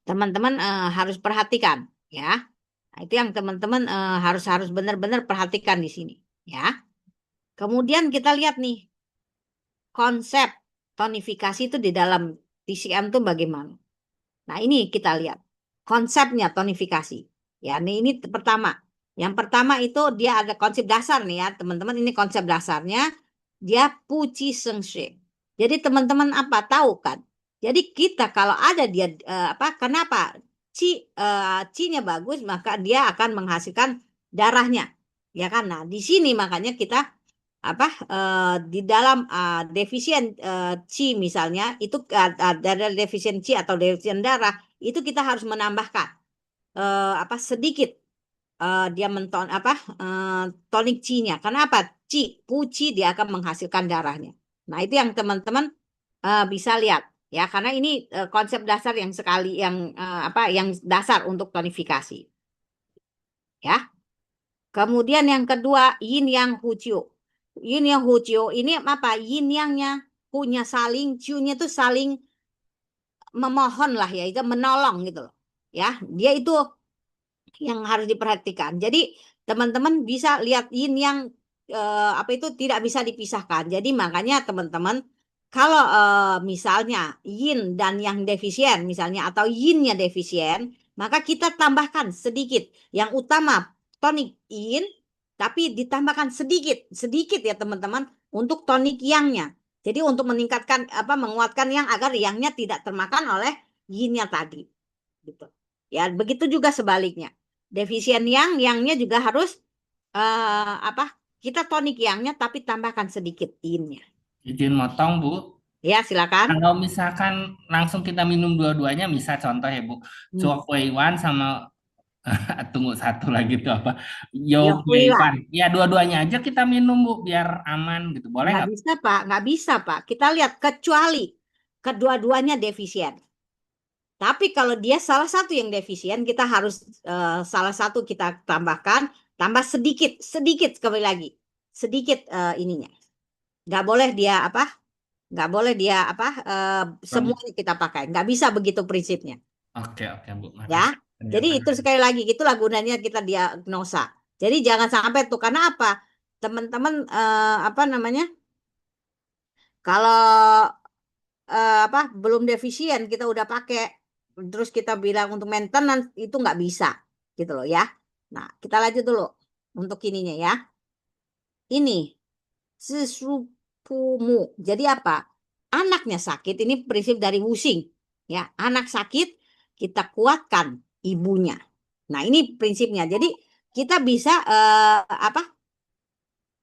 teman-teman harus perhatikan, ya. Nah, itu yang teman-teman harus benar-benar perhatikan di sini. ya. Kemudian kita lihat nih konsep tonifikasi itu di dalam TCM itu bagaimana. Nah, ini kita lihat konsepnya tonifikasi. Ya, ini pertama. Yang pertama itu dia ada konsep dasar nih ya, teman-teman. Ini konsep dasarnya. Dia puji sengshe. Jadi teman-teman apa tahu kan? Jadi kita kalau ada dia apa? Kenapa? Ci-nya bagus, maka dia akan menghasilkan darahnya. Ya kan? Nah, di sini makanya kita apa di dalam defisien Qi misalnya itu ada defisien Qi atau defisien darah itu kita harus menambahkan apa sedikit dia menton apa tonik Qi-nya. Karena apa? Qi, Pu-Qi dia akan menghasilkan darahnya. Nah, itu yang teman-teman bisa lihat ya karena ini konsep dasar yang sekali yang apa yang dasar untuk tonifikasi ya. Kemudian yang kedua yin yang hucio. Yin yang hucio ini apa? Yin yangnya punya saling, ciunya itu saling memohon lah ya, itu menolong gitu loh. Ya, dia itu yang harus diperhatikan. Jadi teman-teman bisa lihat yin yang apa itu tidak bisa dipisahkan. Jadi makanya teman-teman kalau misalnya yin dan yang defisien misalnya atau yinnya defisien, maka kita tambahkan sedikit. Yang utama tonik yin, tapi ditambahkan sedikit, sedikit ya teman-teman untuk tonik yangnya. Jadi untuk meningkatkan apa menguatkan yang agar yangnya tidak termakan oleh yinnya tadi. Gitu. Ya, begitu juga sebaliknya. Defisien yangnya juga harus apa? Kita tonik yangnya tapi tambahkan sedikit yinnya. Izin motong, Bu. Ya, silakan. Kalau misalkan langsung kita minum dua-duanya, misal contoh ya Bu, Hmm. Chuo Wan sama tunggu satu lagi tuh apa? Yo Ya, Wan. Ya dua-duanya aja kita minum Bu, biar aman gitu. Boleh nggak nggak? bisa Pak, nggak bisa Pak. Kita lihat kecuali kedua-duanya defisien. Tapi kalau dia salah satu yang defisien, kita harus salah satu kita tambahkan, tambah sedikit, sedikit sekali lagi, sedikit ininya. Nggak boleh dia apa? Nggak boleh dia apa? Semuanya kita pakai. Nggak bisa begitu prinsipnya, Oke, oke Bu. ya. Makasih Jadi itu penjelasannya. sekali lagi itulah gunanya kita diagnosa. Jadi jangan sampai tuh karena apa? Teman-teman apa namanya? Kalau apa belum defisien kita udah pakai terus kita bilang untuk maintenance itu nggak bisa gitu loh ya. Nah, kita lanjut dulu untuk ininya ya. Ini sesupumu. Jadi apa? Anaknya sakit ini prinsip dari Wusing ya. Anak sakit kita kuatkan ibunya. Nah, ini prinsipnya. Jadi kita bisa apa?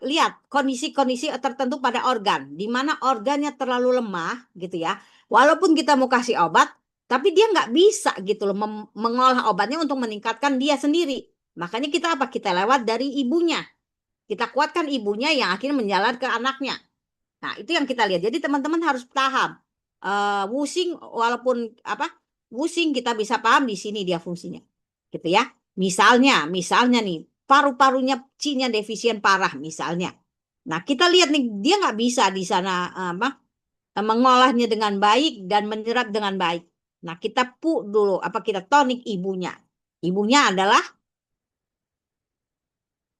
Lihat kondisi-kondisi tertentu pada organ, di mana organnya terlalu lemah gitu ya. Walaupun kita mau kasih obat, tapi dia nggak bisa gitu loh mengolah obatnya untuk meningkatkan dia sendiri. Makanya kita apa? Kita lewat dari ibunya. Kita kuatkan ibunya yang akhirnya menjalar ke anaknya. Nah, itu yang kita lihat. Jadi teman-teman harus paham. Wusing walaupun apa? Wusing kita bisa paham di sini dia fungsinya. Gitu ya. Misalnya nih, paru-parunya Cinya defisien parah misalnya. Nah, kita lihat nih dia nggak bisa di sana apa? Mengolahnya dengan baik dan menyerap dengan baik. Nah, kita dulu apa kita tonik ibunya. Ibunya adalah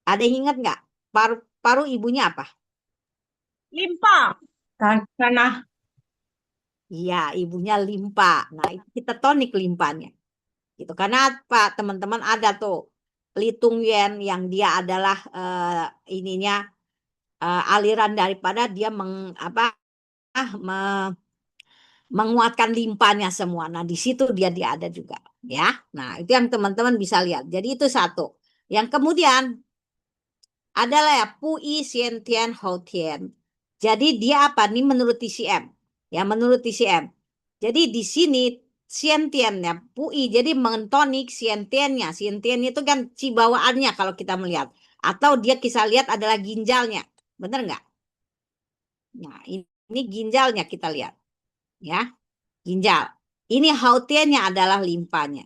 ada yang ingat nggak? Paru ibunya apa? Limpa. Tanah. Iya, ibunya limpa. Nah, itu kita tonik limpanya. Gitu. Karena apa? Teman-teman ada tuh Litung Yen yang dia adalah ininya aliran daripada dia apa menguatkan limpanya semua. Nah, di situ dia ada juga, ya. Nah, itu yang teman-teman bisa lihat. Jadi itu satu. Yang kemudian adalah ya Pui Sien Tian Hou Tian. Jadi dia apa nih menurut TCM? Ya, menurut TCM. Jadi di sini sientiannya Pui jadi mentonik sientiannya. Sientiannya itu kan cibawaannya kalau kita melihat. Atau dia kita lihat adalah ginjalnya. Benar nggak? Nah, ini ginjalnya kita lihat. Ya, ginjal. Ini hautiannya adalah limpanya.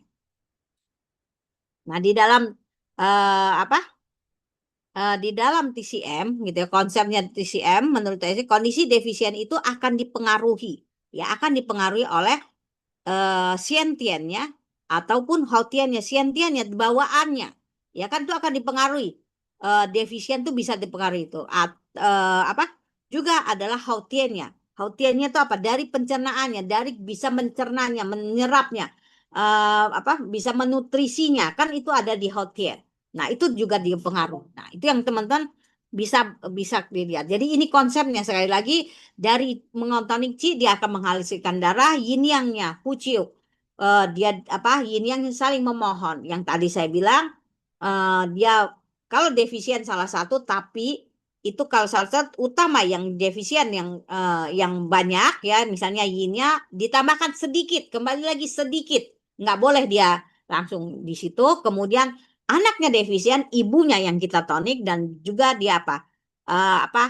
Nah, di dalam apa? Di dalam TCM gitu ya, konsepnya TCM menurut saya kondisi defisien itu akan dipengaruhi. Ya, akan dipengaruhi oleh sientiennya ataupun hautiannya, sientiennya bawaannya, ya kan itu akan dipengaruhi. defisien tuh bisa dipengaruhi itu. Apa? Juga adalah hautiennya. Hautiennya itu apa? Dari pencernaannya, dari bisa mencernanya, menyerapnya, apa? Bisa menutrisinya, kan itu ada di hautien. Nah, itu juga dipengaruhi. Nah, itu yang teman-teman bisa bisa dilihat. Jadi ini konsepnya sekali lagi dari mengotonik Qi dia akan menghasilkan darah, yin yang-nya, Hu dia apa? Yin yang saling memohon. Yang tadi saya bilang dia kalau defisien salah satu, tapi itu kalau salah satu utama yang defisien yang banyak ya, misalnya yin-nya ditambahkan sedikit, kembali lagi sedikit, nggak boleh dia langsung di situ. Kemudian anaknya defisien, ibunya yang kita tonik dan juga dia apa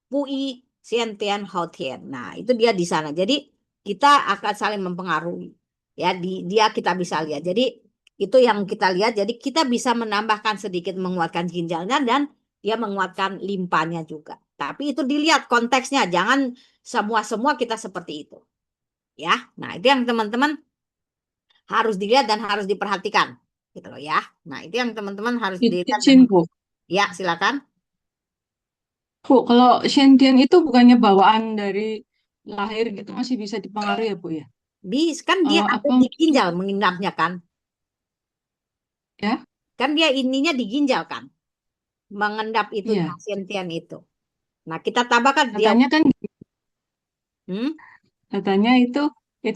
Pui Sien Tian Hao Tian. Nah itu dia di sana. Jadi kita akan saling mempengaruhi ya dia kita bisa lihat. Jadi itu yang kita lihat. Jadi kita bisa menambahkan sedikit menguatkan ginjalnya dan dia menguatkan limpanya juga. Tapi itu dilihat konteksnya, jangan semua kita seperti itu. Ya. Nah, itu yang teman-teman harus dilihat dan harus diperhatikan gitu loh ya. Nah, itu yang teman-teman harus dilihat dan Izin, Bu. ya, silakan. Bu, kalau Shantian itu bukannya bawaan dari lahir gitu masih bisa dipengaruhi ya, Bu ya? Kan dia ada Apa di ginjal menginapnya kan. ya? Kan dia ininya di ginjal kan. Mengendap itu Iya. Sentian itu. Nah, kita tambahkan dia Katanya kan hmm? katanya itu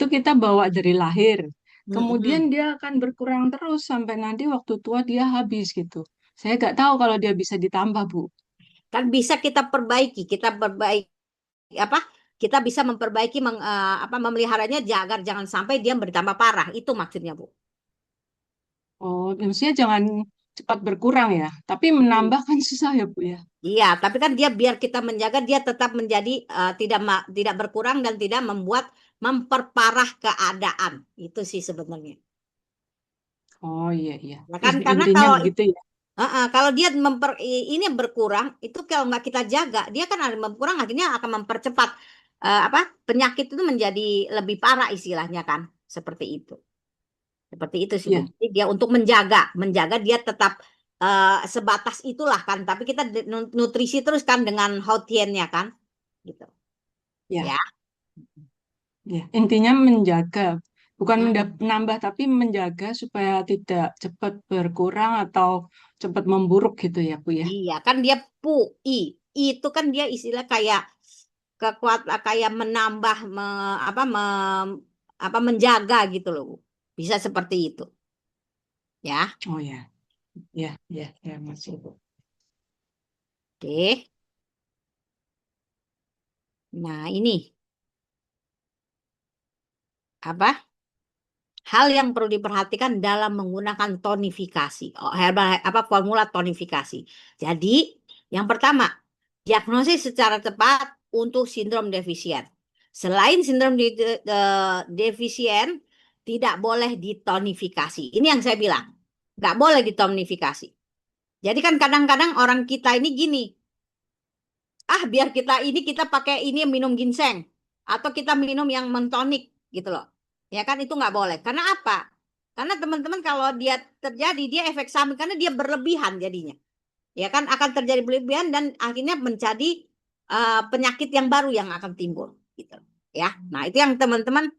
kita bawa dari lahir. Kemudian Mm-mm. dia akan berkurang terus sampai nanti waktu tua dia habis gitu. Saya nggak tahu kalau dia bisa ditambah, Bu. Kan bisa kita perbaiki apa? Kita bisa memperbaiki memeliharanya agar jangan sampai dia bertambah parah. Itu maksudnya, Bu. Oh, maksudnya jangan cepat berkurang ya. Tapi menambah kan susah ya, Bu ya. Iya, tapi kan dia biar kita menjaga dia tetap menjadi tidak berkurang dan tidak memperparah keadaan. Itu sih sebenarnya. Oh iya iya. Ya kan karena Intinya begitu ya. kalau dia ini berkurang, itu kalau nggak kita jaga, dia kan ada berkurang akhirnya akan mempercepat penyakit itu menjadi lebih parah istilahnya kan, seperti itu. Seperti itu sih Bu. Iya, Jadi dia untuk menjaga dia tetap sebatas itulah kan, tapi kita nutrisi terus kan dengan hautiennya kan, gitu. iya, Ya. iya. Intinya menjaga, bukan Mm. menambah tapi menjaga supaya tidak cepat berkurang atau cepat memburuk gitu ya, Bu ya. Iya, kan dia i. Itu kan dia istilah kayak kayak menambah menjaga gitu loh, Bu. Bisa seperti itu. Ya. Oh ya, ya, ya, ya, masih Bu. Oke. Nah, ini apa? Hal yang perlu diperhatikan dalam menggunakan tonifikasi. Formula tonifikasi. Jadi, yang pertama, diagnosis secara tepat untuk sindrom defisien. Selain sindrom defisien, tidak boleh ditonifikasi. Ini yang saya bilang. Nggak boleh ditonifikasi. Jadi kan kadang-kadang orang kita ini gini, biar kita pakai ini minum ginseng atau kita minum yang mentonik gitu loh. Ya kan itu nggak boleh. Karena apa? Karena teman-teman kalau dia terjadi dia efek samping karena dia berlebihan jadinya. Ya kan akan terjadi berlebihan dan akhirnya menjadi penyakit yang baru yang akan timbul gitu. Ya. Nah, itu yang teman-teman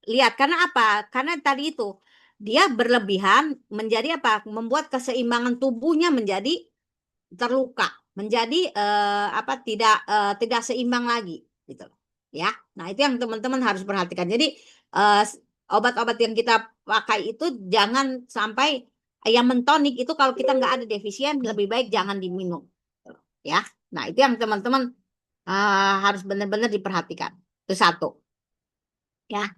lihat karena apa? Karena tadi itu dia berlebihan menjadi apa? Membuat keseimbangan tubuhnya menjadi terluka, menjadi tidak seimbang lagi gitu loh. Ya. Nah, itu yang teman-teman harus perhatikan. Jadi obat-obat yang kita pakai itu jangan sampai yang mentonik itu kalau kita nggak ada defisien lebih baik jangan diminum. Ya. Nah, itu yang teman-teman harus benar-benar diperhatikan. Itu satu. Ya.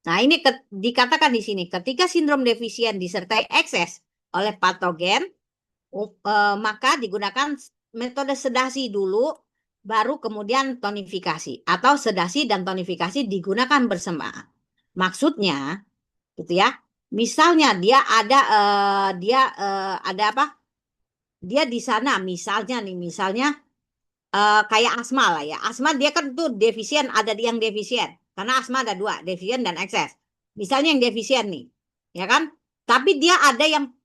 Nah, ini dikatakan di sini ketika sindrom defisien disertai ekses oleh patogen maka digunakan metode sedasi dulu, baru kemudian tonifikasi atau sedasi dan tonifikasi digunakan bersamaan. Maksudnya, gitu ya. Misalnya dia ada apa? Dia di sana, misalnya kayak asma lah ya. Asma dia kan tuh defisien, ada yang defisien. Karena asma ada dua, defisien dan ekses. Misalnya yang defisien nih, ya kan? Tapi dia ada yang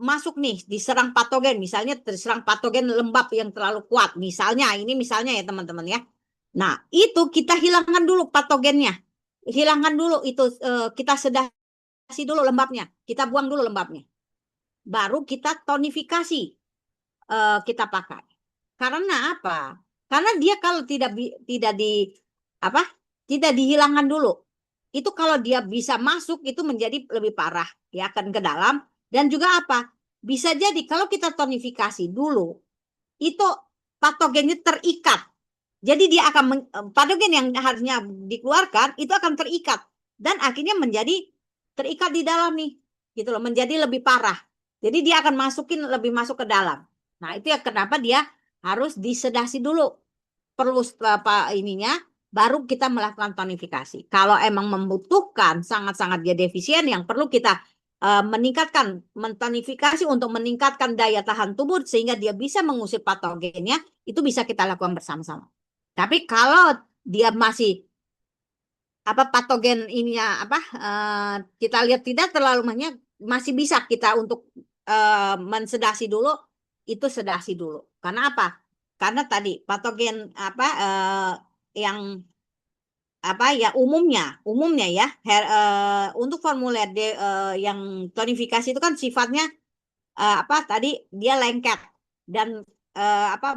masuk nih diserang patogen, misalnya terserang patogen lembab yang terlalu kuat, misalnya ini misalnya ya teman-teman ya. Nah, itu kita hilangkan dulu patogennya. Hilangkan dulu itu kita sedasi dulu lembabnya. Kita buang dulu lembabnya. Baru kita tonifikasi kita pakai. Karena apa? Karena dia kalau tidak dihilangkan dulu. Itu kalau dia bisa masuk itu menjadi lebih parah ya akan ke dalam dan juga apa? Bisa jadi kalau kita tonifikasi dulu itu patogennya terikat. Jadi dia akan patogen yang harusnya dikeluarkan itu akan terikat dan akhirnya menjadi terikat di dalam nih. Gitu loh, menjadi lebih parah. Jadi dia akan lebih masuk ke dalam. Nah, itu ya kenapa dia harus disedasi dulu. Perlu ininya baru kita melakukan tonifikasi. Kalau emang membutuhkan sangat-sangat dia defisien yang perlu kita meningkatkan mentonifikasi untuk meningkatkan daya tahan tubuh sehingga dia bisa mengusir patogennya, itu bisa kita lakukan bersama-sama. Tapi kalau dia masih patogen ininya kita lihat tidak terlalu banyak, masih bisa kita untuk mensedasi dulu, itu sedasi dulu. Karena apa? Karena tadi patogen yang ya umumnya ya untuk formulir yang tonifikasi itu kan sifatnya tadi dia lengket dan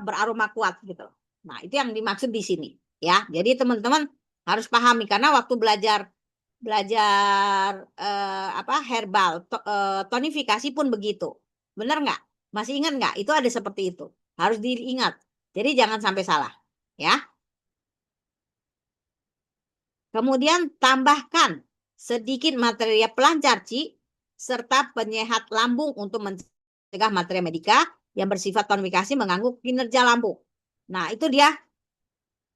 beraroma kuat gitu. Nah, itu yang dimaksud di sini ya. Jadi teman-teman harus pahami karena waktu belajar herbal tonifikasi pun begitu. Benar nggak? Masih ingat nggak? Itu ada seperti itu. Harus diingat. Jadi jangan sampai salah ya. Kemudian tambahkan sedikit materia pelancar serta penyehat lambung untuk mencegah materia medika yang bersifat tonifikasi mengganggu kinerja lambung. Nah, itu dia.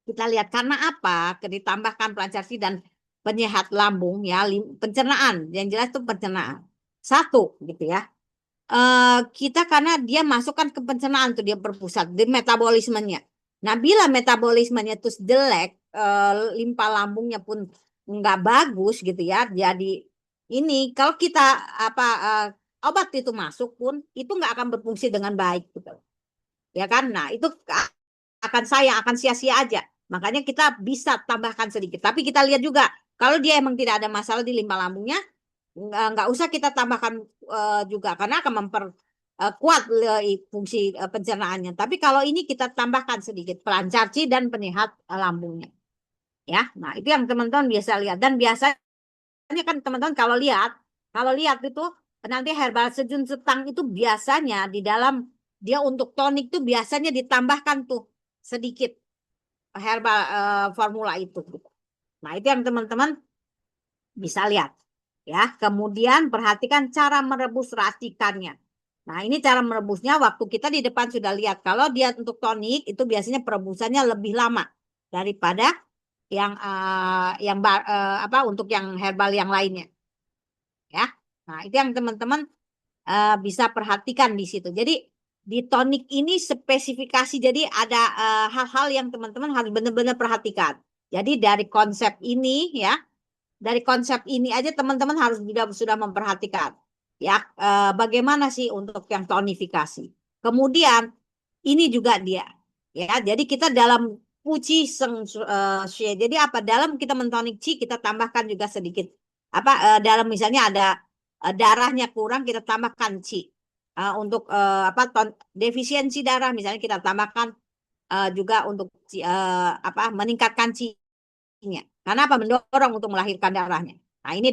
Kita lihat karena apa? Ditambahkan pelancar dan penyehat lambung ya, pencernaan. Yang jelas itu pencernaan. Satu gitu ya. Kita karena dia masukkan ke pencernaan tuh dia berpusat di metabolismenya. Nah, bila metabolismenya itu jelek, limpa lambungnya pun nggak bagus gitu ya. Jadi ini kalau kita obat itu masuk pun itu nggak akan berfungsi dengan baik gitu. Ya kan? Nah, itu akan sia-sia aja. Makanya kita bisa tambahkan sedikit. Tapi kita lihat juga kalau dia emang tidak ada masalah di limpa lambungnya, nggak usah kita tambahkan juga karena akan memperkuat fungsi pencernaannya. Tapi kalau ini kita tambahkan sedikit pelancar dan penyehat lambungnya. Ya, nah itu yang teman-teman biasa lihat dan biasanya kan teman-teman kalau lihat itu nanti herbal sejun setang itu biasanya di dalam dia untuk tonik tuh biasanya ditambahkan tuh sedikit herbal formula itu. Nah itu yang teman-teman bisa lihat. Ya, kemudian perhatikan cara merebus racikannya. Nah, ini cara merebusnya waktu kita di depan sudah lihat. Kalau dia untuk tonik itu biasanya perebusannya lebih lama daripada yang untuk yang herbal yang lainnya. Ya. Nah, itu yang teman-teman bisa perhatikan di situ. Jadi di tonik ini spesifikasi jadi ada hal-hal yang teman-teman harus benar-benar perhatikan. Jadi dari konsep ini ya. Dari konsep ini aja teman-teman harus sudah memperhatikan ya bagaimana sih untuk yang tonifikasi. Kemudian ini juga dia ya. Jadi kita dalam puji jadi dalam kita mentonik kita tambahkan juga sedikit dalam misalnya ada darahnya kurang kita tambahkan untuk defisiensi darah misalnya kita tambahkan juga untuk meningkatkan nya. Karena mendorong untuk melahirkan darahnya. Nah, ini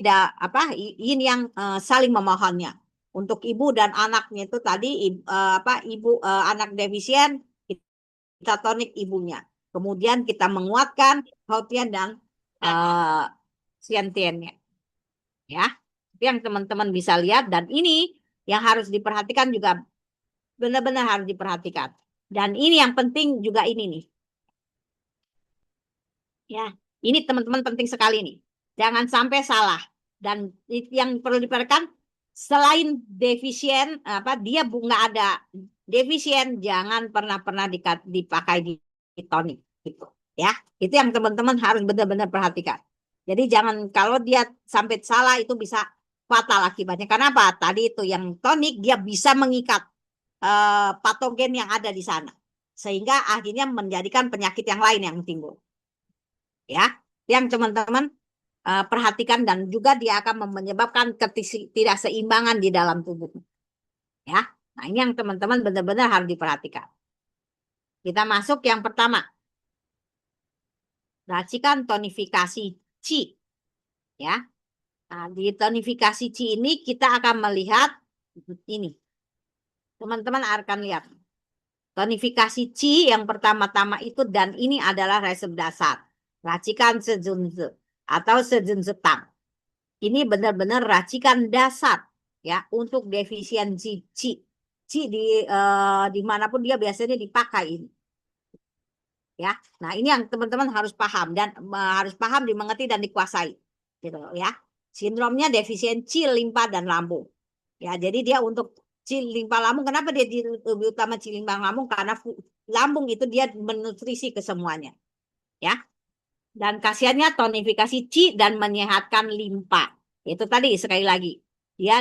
ini yang saling memohonnya. Untuk ibu dan anaknya itu tadi ibu anak defisien kita tonik ibunya. Kemudian kita menguatkan Hautian dan Siantiennya. Ya. Itu yang teman-teman bisa lihat dan ini yang harus diperhatikan juga benar-benar harus diperhatikan. Dan ini yang penting juga ini nih. Ya. Ini teman-teman penting sekali nih. Jangan sampai salah. Dan yang perlu diperhatikan selain defisien dia nggak ada defisien jangan pernah dipakai di tonik gitu. Ya. Itu yang teman-teman harus benar-benar perhatikan. Jadi jangan kalau dia sampai salah itu bisa fatal akibatnya. Karena apa? Tadi itu yang tonik dia bisa mengikat patogen yang ada di sana. Sehingga akhirnya menjadikan penyakit yang lain yang timbul. Ya, yang teman-teman perhatikan dan juga dia akan menyebabkan ketidakseimbangan di dalam tubuh. Ya, nah ini yang teman-teman benar-benar harus diperhatikan. Kita masuk yang pertama. Racikan tonifikasi Qi. Ya, nah, di tonifikasi Qi ini kita akan melihat ini. Teman-teman akan lihat. Tonifikasi Qi yang pertama-tama itu dan ini adalah resep dasar. Racikan sejunze atau sejunze tang. Ini benar-benar racikan dasar ya untuk defisiensi Qi. Qi dimanapun dia biasanya dipakai ini. Ya, nah ini yang teman-teman harus paham dan harus paham, dimengerti dan dikuasai, gitu ya. Sindromnya defisiensi limpa dan lambung. Ya, jadi dia untuk limpa lambung. Kenapa dia lebih utama limpa lambung? Karena lambung itu dia menutrisi ke semuanya, ya. Dan khasiatnya tonifikasi Qi dan menyehatkan limpa. Itu tadi sekali lagi dia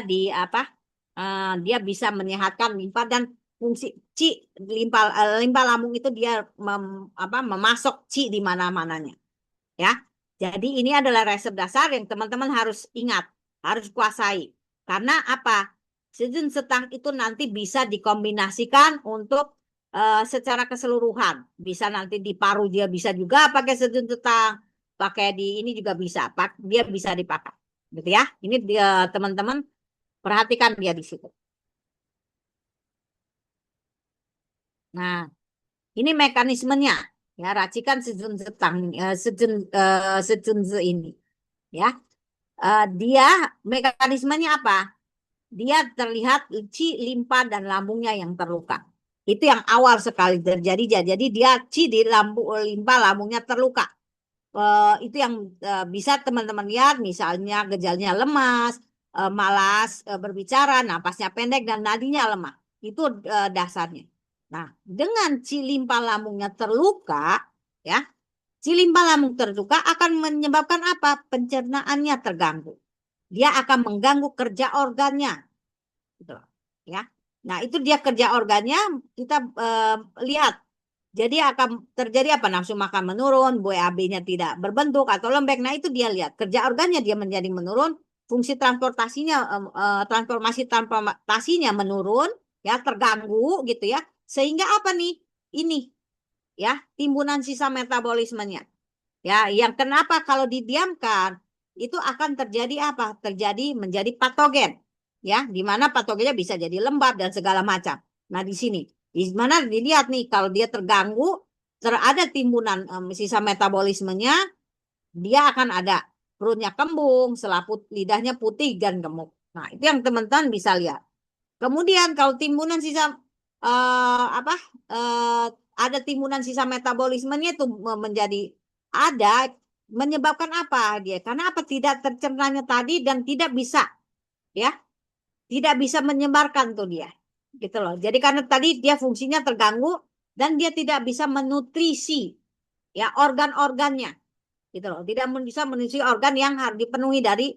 dia bisa menyehatkan limpa dan fungsi Qi limpa lambung itu dia memasok Qi di mana-mananya. Ya. Jadi ini adalah resep dasar yang teman-teman harus ingat, harus kuasai. Karena apa? Sejun setang itu nanti bisa dikombinasikan untuk secara keseluruhan. Bisa nanti di paru dia bisa juga pakai sejun setang, pakai di ini juga bisa. Dia bisa dipakai. Gitu ya. Ini dia teman-teman perhatikan dia di situ. Nah, ini mekanismenya. Ya, racikan sejun setang, sejunze ini. Ya, dia mekanismenya apa? Dia terlihat Qi, limpa dan lambungnya yang terluka. Itu yang awal sekali terjadi. Jadi dia Qi di limpa lambungnya terluka. Itu yang bisa teman-teman lihat, misalnya gejalanya lemas, malas berbicara, napasnya pendek dan nadinya lemah. Itu dasarnya. Nah, dengan Qi limpa lambungnya terluka, ya, Qi limpa lambung terluka akan menyebabkan apa? Pencernaannya terganggu. Dia akan mengganggu kerja organnya, gitu, ya. Nah, itu dia kerja organnya kita lihat. Jadi akan terjadi apa? Nafsu makan menurun, BAB-nya tidak berbentuk atau lembek. Nah, itu dia lihat kerja organnya dia menjadi menurun, fungsi transformasi transportasinya menurun, ya, terganggu gitu ya. Sehingga apa nih? Ini ya, timbunan sisa metabolismenya. Ya, yang kenapa kalau didiamkan itu akan terjadi apa? Terjadi menjadi patogen. Ya, di mana patogennya bisa jadi lembab dan segala macam. Nah, di sini di mana dilihat nih kalau dia terganggu, ada timbunan sisa metabolismenya, dia akan ada perutnya kembung, selaput lidahnya putih dan gemuk. Nah, itu yang teman-teman bisa lihat. Kemudian kalau timbunan sisa ada timbunan sisa metabolismenya itu menjadi ada, menyebabkan apa dia? Karena apa? Tidak tercernanya tadi dan tidak bisa, ya, tidak bisa menyebarkan tuh dia, gitu loh. Jadi karena tadi dia fungsinya terganggu dan dia tidak bisa menutrisi, ya, organ-organnya, gitu loh. Tidak bisa menutrisi organ yang harus dipenuhi dari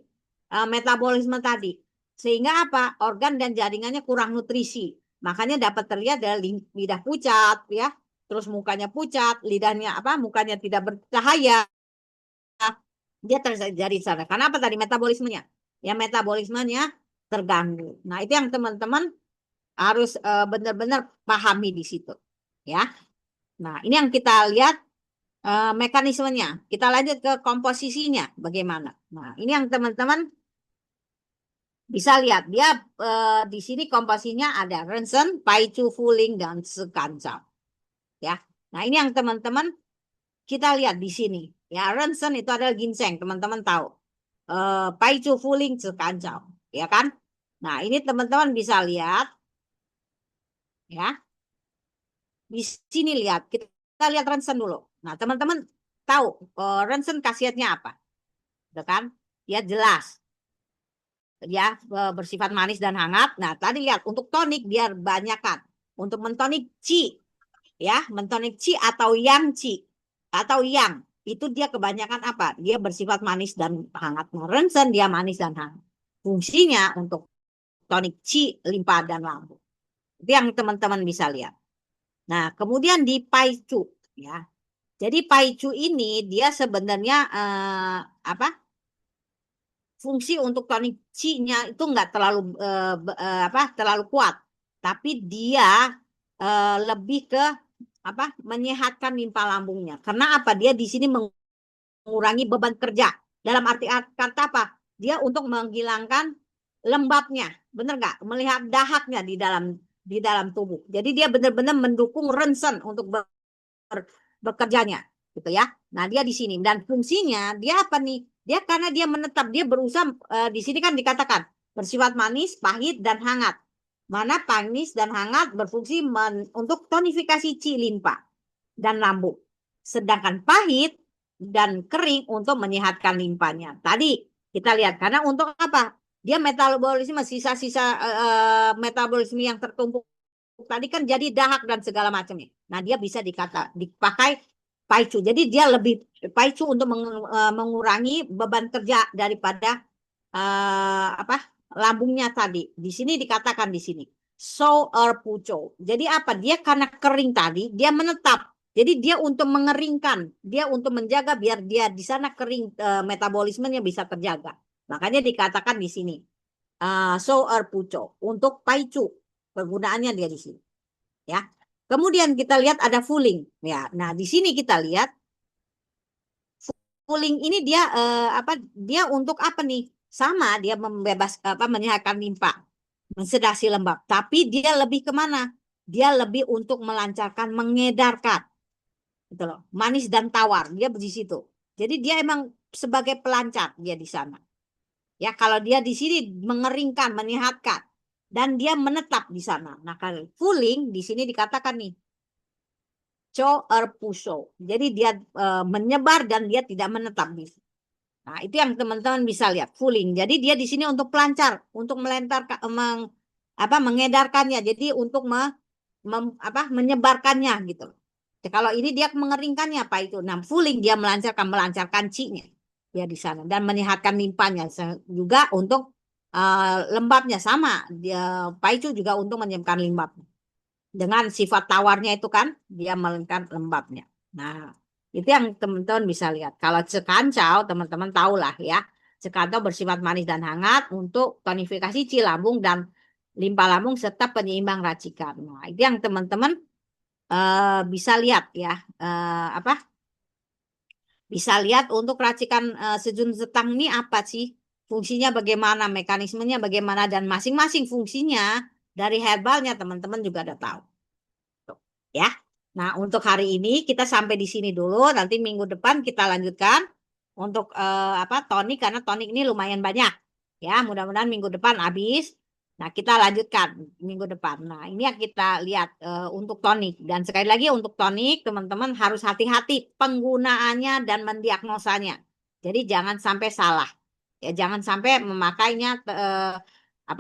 metabolisme tadi. Sehingga apa? Organ dan jaringannya kurang nutrisi. Makanya dapat terlihat dari lidah pucat, ya. Terus mukanya pucat, lidahnya mukanya tidak bercahaya. Dia terjadi di sana. Karena apa tadi? Metabolismenya. Ya, metabolismenya terganggu. Nah, itu yang teman-teman harus benar-benar pahami di situ. Ya. Nah, ini yang kita lihat mekanismenya. Kita lanjut ke komposisinya bagaimana. Nah, ini yang teman-teman bisa lihat. Dia di sini komposisinya ada Rensen, Paichu, Fuling, dan Sekancau. Ya. Nah, ini yang teman-teman kita lihat di sini. Ya, Rensen itu adalah ginseng, teman-teman tahu. Paichu, Fuling, Sekancau. Ya kan? Nah, ini teman-teman bisa lihat. Ya. Di sini lihat. Kita lihat Rensen dulu. Nah, teman-teman tahu Rensen khasiatnya apa? Udah kan? Ya, jelas. Ya, bersifat manis dan hangat. Nah, tadi lihat untuk tonik biar banyakkan. Untuk mentonik Qi, ya, mentonik Qi atau Yang Qi atau Yang itu dia kebanyakan apa? Dia bersifat manis dan hangat. Nah, Rensen dia manis dan hangat. fungsinya untuk tonik qi, limpa dan lambung. Itu yang teman-teman bisa lihat. Nah, kemudian di Pai Chu ya. Jadi Pai Chu ini dia sebenarnya fungsi untuk tonik qi-nya itu nggak terlalu terlalu kuat, tapi dia lebih ke menyehatkan limpa lambungnya. Karena apa? Dia di sini mengurangi beban kerja. Dalam arti kata apa? Dia untuk menghilangkan lembabnya, bener nggak? Melihat dahaknya di dalam tubuh. Jadi dia benar-benar mendukung ronsen untuk bekerjanya, gitu ya. Nah dia di sini dan fungsinya dia apa nih? Dia karena dia menetap, dia berusaha di sini kan dikatakan bersifat manis, pahit dan hangat. Mana manis dan hangat berfungsi untuk tonifikasi qi, limpa dan lambung. Sedangkan pahit dan kering untuk menyehatkan limpanya. Tadi kita lihat karena untuk apa? Dia metabolisme sisa-sisa metabolisme yang tertumpuk tadi kan jadi dahak dan segala macamnya. Nah, dia bisa dipakai Paicu. Jadi dia lebih Paicu untuk mengurangi beban kerja daripada lambungnya tadi. Di sini dikatakan di sini so puco. Jadi apa? Dia karena kering tadi, dia menetap. Jadi dia untuk mengeringkan, dia untuk menjaga biar dia di sana kering, metabolismenya bisa terjaga. Makanya dikatakan di sini so puco untuk Paicu. Penggunaannya dia di sini. Ya. Kemudian kita lihat ada Fuling. Ya. Nah, di sini kita lihat Fuling ini dia dia untuk apa nih? Sama dia menyehatkan limpa, mensedasi lembab. Tapi dia lebih kemana? Dia lebih untuk melancarkan, mengedarkan. Gitu loh. Manis dan tawar. Dia di situ. Jadi dia emang sebagai pelancar dia di sana. Ya, kalau dia di sini mengeringkan, menyehatkan. Dan dia menetap di sana. Nah, kalau Fuling di sini dikatakan nih, cho puso. Jadi dia menyebar dan dia tidak menetap di sini. Nah, itu yang teman-teman bisa lihat, Fuling. Jadi dia di sini untuk pelancar, untuk melentarkan, mengedarkannya. Jadi untuk menyebarkannya gitu. Jadi, kalau ini dia mengeringkannya apa itu? Nah, Fuling dia melancarkan qi-nya dia di sana dan menyehatkan limpanya juga untuk lembabnya sama. Dia Paicu juga untuk menyehatkan lembabnya. Dengan sifat tawarnya itu kan dia melengkapi lembabnya. Nah, itu yang teman-teman bisa lihat. Kalau cekancau teman-teman tahulah ya. Cekancau bersifat manis dan hangat untuk tonifikasi qi lambung dan limpa lambung serta penyeimbang racikan. Nah, itu yang teman-teman bisa lihat ya. Bisa lihat untuk racikan sejun setang ini apa sih? Fungsinya bagaimana, mekanismenya bagaimana, dan masing-masing fungsinya dari herbalnya teman-teman juga udah tahu. Tuh, ya. Nah, untuk hari ini kita sampai di sini dulu. Nanti minggu depan kita lanjutkan untuk tonik karena tonik ini lumayan banyak. Ya, mudah-mudahan minggu depan habis. Nah, kita lanjutkan minggu depan. Nah, ini yang kita lihat untuk tonik. Dan sekali lagi untuk tonik, teman-teman harus hati-hati penggunaannya dan mendiagnosanya. Jadi jangan sampai salah. Ya, jangan sampai memakainya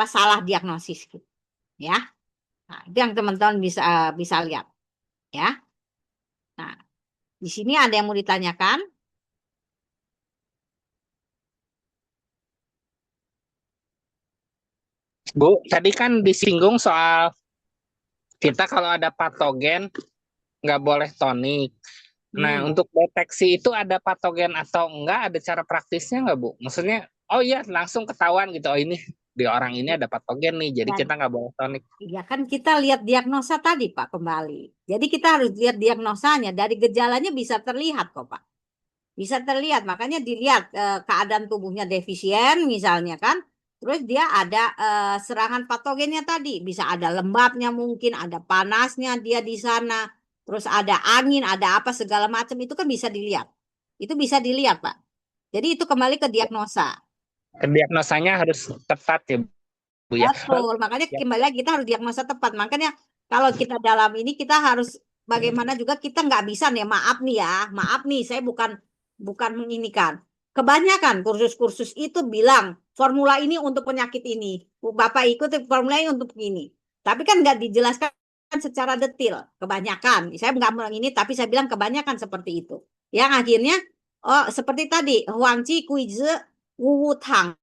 salah diagnosis. Ya. Nah, itu yang teman-teman bisa lihat. Ya. Nah, di sini ada yang mau ditanyakan? Bu, tadi kan disinggung soal kita kalau ada patogen nggak boleh tonik. Nah, untuk deteksi itu ada patogen atau enggak, ada cara praktisnya nggak, Bu? Maksudnya, oh iya langsung ketahuan gitu, oh ini di orang ini ada patogen nih, jadi kita nggak boleh tonik. Ya kan kita lihat diagnosa tadi Pak kembali. Jadi kita harus lihat diagnosanya, dari gejalanya bisa terlihat kok Pak. Bisa terlihat, makanya dilihat keadaan tubuhnya defisien misalnya kan. Terus dia ada serangan patogennya tadi, bisa ada lembabnya mungkin, ada panasnya dia di sana. Terus ada angin, ada apa segala macam itu kan bisa dilihat. Itu bisa dilihat Pak. Jadi itu kembali ke diagnosa. Diagnosanya harus tepat ya, Bu ya. Betul, makanya kembali lagi kita harus diagnosa tepat. Makanya kalau kita dalam ini kita harus bagaimana juga kita nggak bisa nih, maaf nih ya, maaf nih saya bukan menginikan. Kebanyakan kursus-kursus itu bilang formula ini untuk penyakit ini, Bapak ikut formula ini untuk ini. Tapi kan nggak dijelaskan secara detail. Kebanyakan, saya nggak bilang ini, tapi saya bilang kebanyakan seperti itu. Yang akhirnya, oh seperti tadi, Huangqi Kuizi Wu Tang.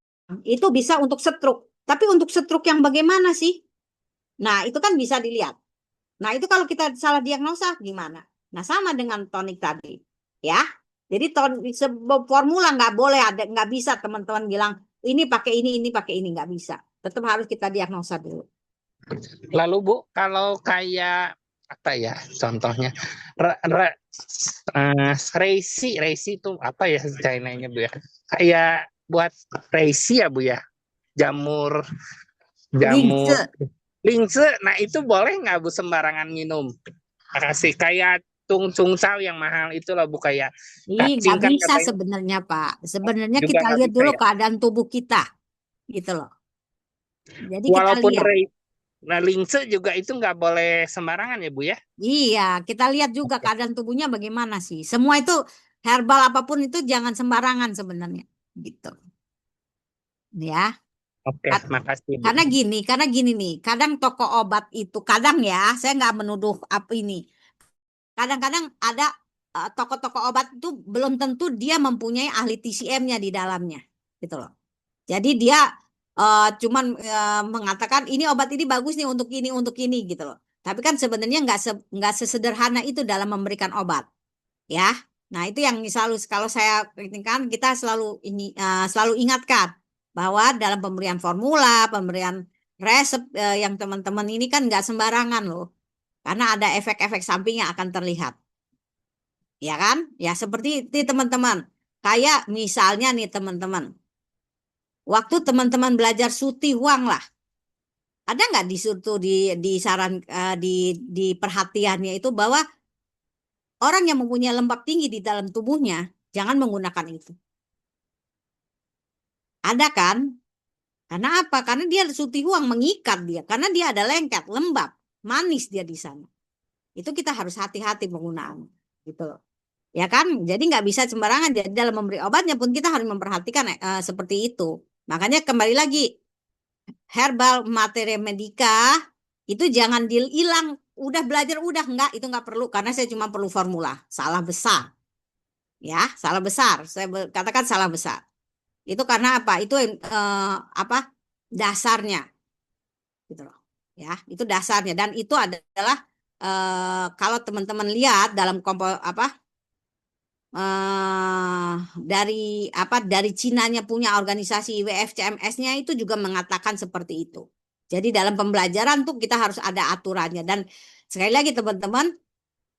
Itu bisa untuk stroke. Tapi untuk stroke yang bagaimana sih? Nah, itu kan bisa dilihat. Nah, itu kalau kita salah diagnosa gimana? Nah, sama dengan tonik tadi. Ya. Jadi sebuah formula nggak boleh ada, nggak bisa teman-teman bilang ini pakai ini pakai ini, nggak bisa. Tetap harus kita diagnosa dulu. Lalu Bu, kalau kayak apa ya contohnya? Reisi itu apa ya China-nya Bu ya? Kayak buat reisi ya Bu ya? Jamur Lince. lince. Nah, itu boleh nggak Bu sembarangan minum? Makasih. Kayak tungcau yang mahal itu loh Bu, kayak Ih, nggak cacing kan bisa katanya sebenarnya, Pak. Sebenarnya juga kita nggak lihat bisa dulu ya. keadaan tubuh kita, gitu loh. Jadi kita Walaupun lihat. nah lince juga itu nggak boleh sembarangan ya Bu ya? Iya, kita lihat juga keadaan tubuhnya bagaimana sih. Semua itu herbal apapun itu jangan sembarangan sebenarnya, gitu. Ya. Oke, Ka- makasih Bu. Karena gini nih, kadang toko obat itu, kadang ya, saya nggak menuduh apa ini. Kadang-kadang ada toko-toko obat itu belum tentu dia mempunyai ahli TCM-nya di dalamnya, gitu loh. Jadi dia cuman mengatakan ini obat ini bagus nih untuk ini, gitu loh. Tapi kan sebenarnya nggak sesederhana itu dalam memberikan obat, ya. Nah itu yang selalu kalau saya ini kan kita selalu ingatkan bahwa dalam pemberian formula, pemberian resep yang teman-teman ini kan nggak sembarangan loh, karena ada efek-efek samping yang akan terlihat, ya kan? Ya seperti itu teman-teman. Kayak misalnya nih teman-teman, waktu teman-teman belajar Suti Huang lah, ada nggak di saran di perhatiannya itu bahwa orang yang mempunyai lemak tinggi di dalam tubuhnya jangan menggunakan itu. Ada kan? Karena apa? Karena dia Suti Huang mengikat dia, karena dia ada lengket, lembab, manis dia di sana. Itu kita harus hati-hati penggunaan, gitu loh. Ya kan? Jadi nggak bisa sembarangan. Jadi dalam memberi obatnya pun kita harus memperhatikan seperti itu. Makanya kembali lagi, herbal materi medika itu jangan hilang. Udah belajar udah enggak, itu nggak perlu karena saya cuma perlu formula. Salah besar. Ya, salah besar. Saya katakan salah besar. Itu karena apa? Itu apa? Dasarnya gitu loh. Ya, itu dasarnya dan itu adalah kalau teman-teman lihat dalam dari Cinanya punya organisasi WFCMS-nya itu juga mengatakan seperti itu. Jadi dalam pembelajaran tuh kita harus ada aturannya dan sekali lagi teman-teman,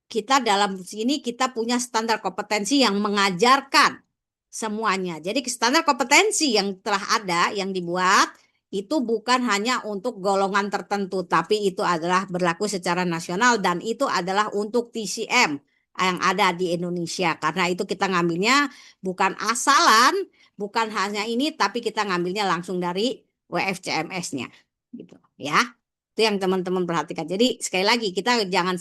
kita dalam sini kita punya standar kompetensi yang mengajarkan semuanya. Jadi standar kompetensi yang telah ada yang dibuat itu bukan hanya untuk golongan tertentu, tapi itu adalah berlaku secara nasional dan itu adalah untuk TCM yang ada di Indonesia. Karena itu kita ngambilnya bukan asalan, bukan hanya ini, tapi kita ngambilnya langsung dari WFCMS-nya, gitu ya. Itu yang teman-teman perhatikan. Jadi sekali lagi kita jangan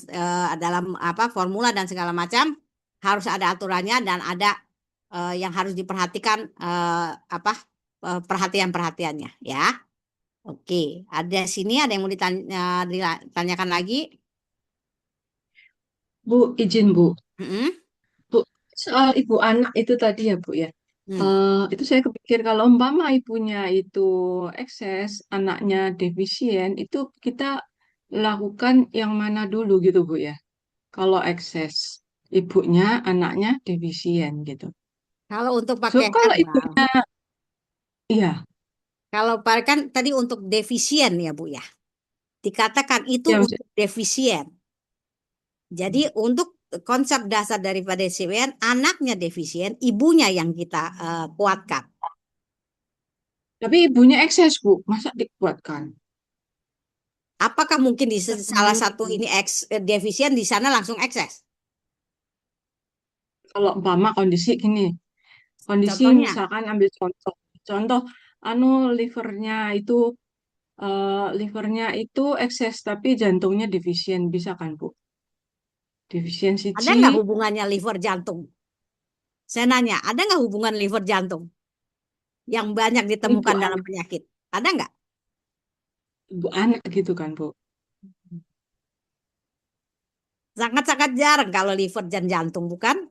dalam formula dan segala macam harus ada aturannya dan ada yang harus diperhatikan perhatian-perhatiannya ya. Oke, ada yang mau ditanyakan lagi? Bu, izin Bu. Mm-mm. Bu, soal ibu anak itu tadi ya Bu ya. Hmm. Itu saya kepikir kalau umpama ibunya itu ekses, anaknya defisien, itu kita lakukan yang mana dulu gitu Bu ya? Kalau ekses, ibunya, anaknya defisien gitu. Kalau untuk So, pakai kalau herbal, ibunya, iya, kalau kan tadi untuk defisien ya Bu ya, dikatakan itu ya untuk defisien. Jadi untuk konsep dasar daripada defisien, anaknya defisien, ibunya yang kita kuatkan. tapi ibunya ekses Bu, masa dikuatkan? Apakah mungkin di salah satu ini defisien di sana langsung ekses? Kalau umpama kondisi gini, kondisi Contohnya, misalkan ambil contoh, contoh anu livernya itu ekses tapi jantungnya defisien bisa kan Bu? Defisiensi ada nggak C, hubungannya liver jantung? Saya nanya, ada nggak hubungan liver jantung yang banyak ibu ditemukan dalam anak, penyakit? Ada nggak? ibu anak gitu kan Bu? Sangat-sangat jarang kalau liver dan jantung, bukan?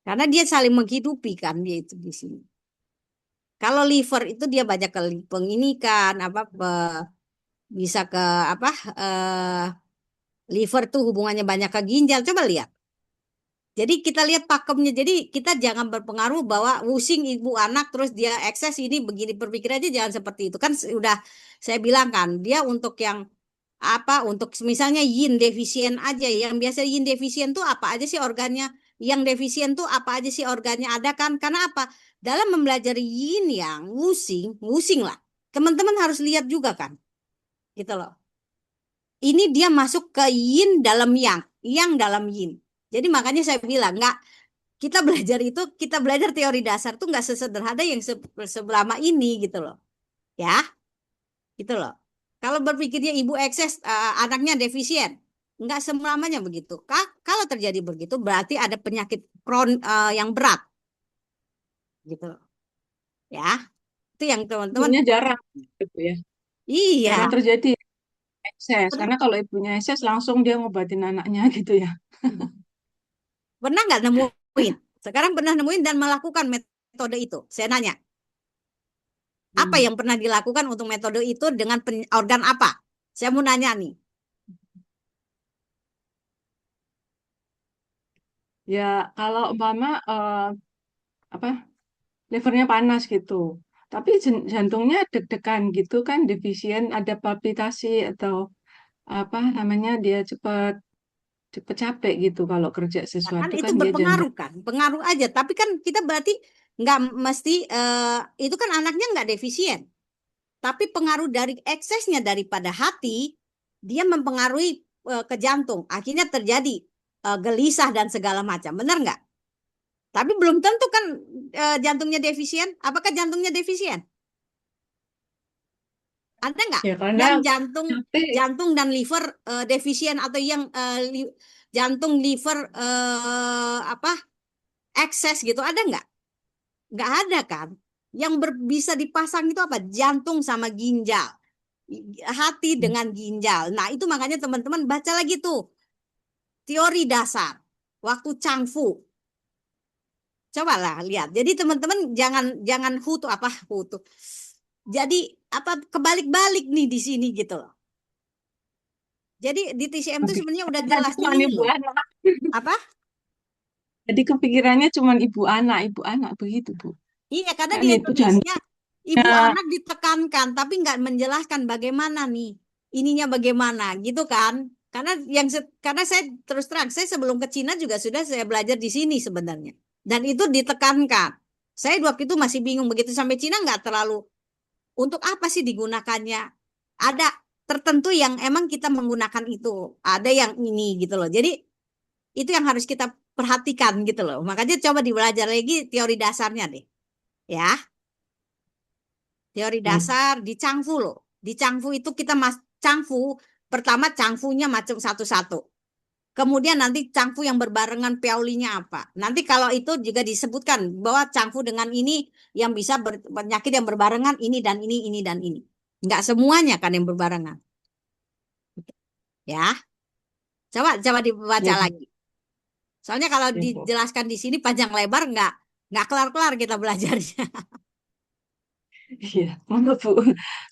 Karena dia saling menghidupi kan dia itu di sini. Kalau liver itu dia banyak ke penginikan apa bisa ke apa liver tuh hubungannya banyak ke ginjal. Coba lihat. Jadi kita lihat pakemnya. Jadi kita jangan berpengaruh bahwa pusing ibu anak terus dia ekses ini begini berpikir aja jangan seperti itu. Kan udah saya bilang kan dia untuk yang apa untuk misalnya yin defisien aja yang biasa yin defisien tuh apa aja sih organnya yang defisien tuh apa aja sih organnya ada kan karena apa dalam mempelajari yin yang wusing lah teman-teman harus lihat juga kan gitu loh ini dia masuk ke yin dalam yang dalam yin jadi makanya saya bilang nggak kita belajar itu kita belajar teori dasar tuh nggak sesederhana yang selama ini gitu loh ya gitu loh. Kalau berpikirnya ibu ekses, anaknya defisien, nggak selamanya begitu. Kalau terjadi begitu, berarti ada penyakit yang berat, gitu loh. Ya, itu yang teman-teman. Sebenarnya jarang gitu ya. Jarang Iya, terjadi ekses. Karena kalau ibunya ekses langsung dia ngobatin anaknya gitu ya. pernah nggak nemuin? Sekarang pernah nemuin dan melakukan metode itu. Saya nanya, apa Hmm. yang pernah dilakukan untuk metode itu dengan organ apa? Saya mau nanya nih. Ya kalau umpama apa livernya panas gitu. Tapi jantungnya deg-degan gitu kan, defisien, ada palpitasi atau apa namanya dia cepet cepet capek gitu kalau kerja Ya kan sesuatu itu kan dia berpengaruh jantung. kan, pengaruh aja. Tapi kan kita berarti nggak mesti itu kan anaknya nggak defisien. Tapi pengaruh dari eksesnya daripada hati, dia mempengaruhi ke jantung. Akhirnya terjadi gelisah dan segala macam. Benar nggak? Tapi belum tentu kan jantungnya defisien. Apakah jantungnya defisien? Ada nggak? Ya karena Yang jantung, capek. jantung dan liver defisien atau yang jantung liver apa ekses gitu? Ada nggak? Nggak ada kan? Yang bisa dipasang itu apa? Jantung sama ginjal. Hati dengan ginjal. Nah, itu makanya teman-teman baca lagi tuh teori dasar waktu Changfu. Cobalah lihat. Jadi teman-teman jangan jangan hutu apa hutu. Jadi apa kebalik-balik nih di sini gitu loh. Jadi di TCM tuh sebenarnya udah Kepikirannya jelas cuma nih ibu loh. anak. Apa? Jadi kepikirannya cuma ibu anak begitu Bu. Iya, karena Kan di itu Indonesia jantungnya ibu anak ditekankan tapi nggak menjelaskan bagaimana nih ininya bagaimana gitu kan. Karena karena saya terus terang saya sebelum ke Cina juga sudah saya belajar di sini sebenarnya. Dan itu ditekankan. Saya waktu itu masih bingung begitu sampai Cina nggak terlalu untuk apa sih digunakannya. Ada tertentu yang emang kita menggunakan itu. Ada yang ini gitu loh. Jadi itu yang harus kita perhatikan gitu loh. Makanya coba dibelajar lagi teori dasarnya deh. Ya. Teori dasar di Changfu loh. Di Changfu itu kita Changfu pertama Changfunya macam satu-satu. Kemudian nanti Changfu yang berbarengan Piaulinya apa. Nanti kalau itu juga disebutkan bahwa Changfu dengan ini yang bisa penyakit yang berbarengan ini dan ini. Enggak semuanya kan yang berbarengan. Ya, coba dibaca ya, lagi. Soalnya kalau ya, Bu. dijelaskan di sini panjang lebar enggak kelar-kelar kita belajarnya. Iya, maaf Bu.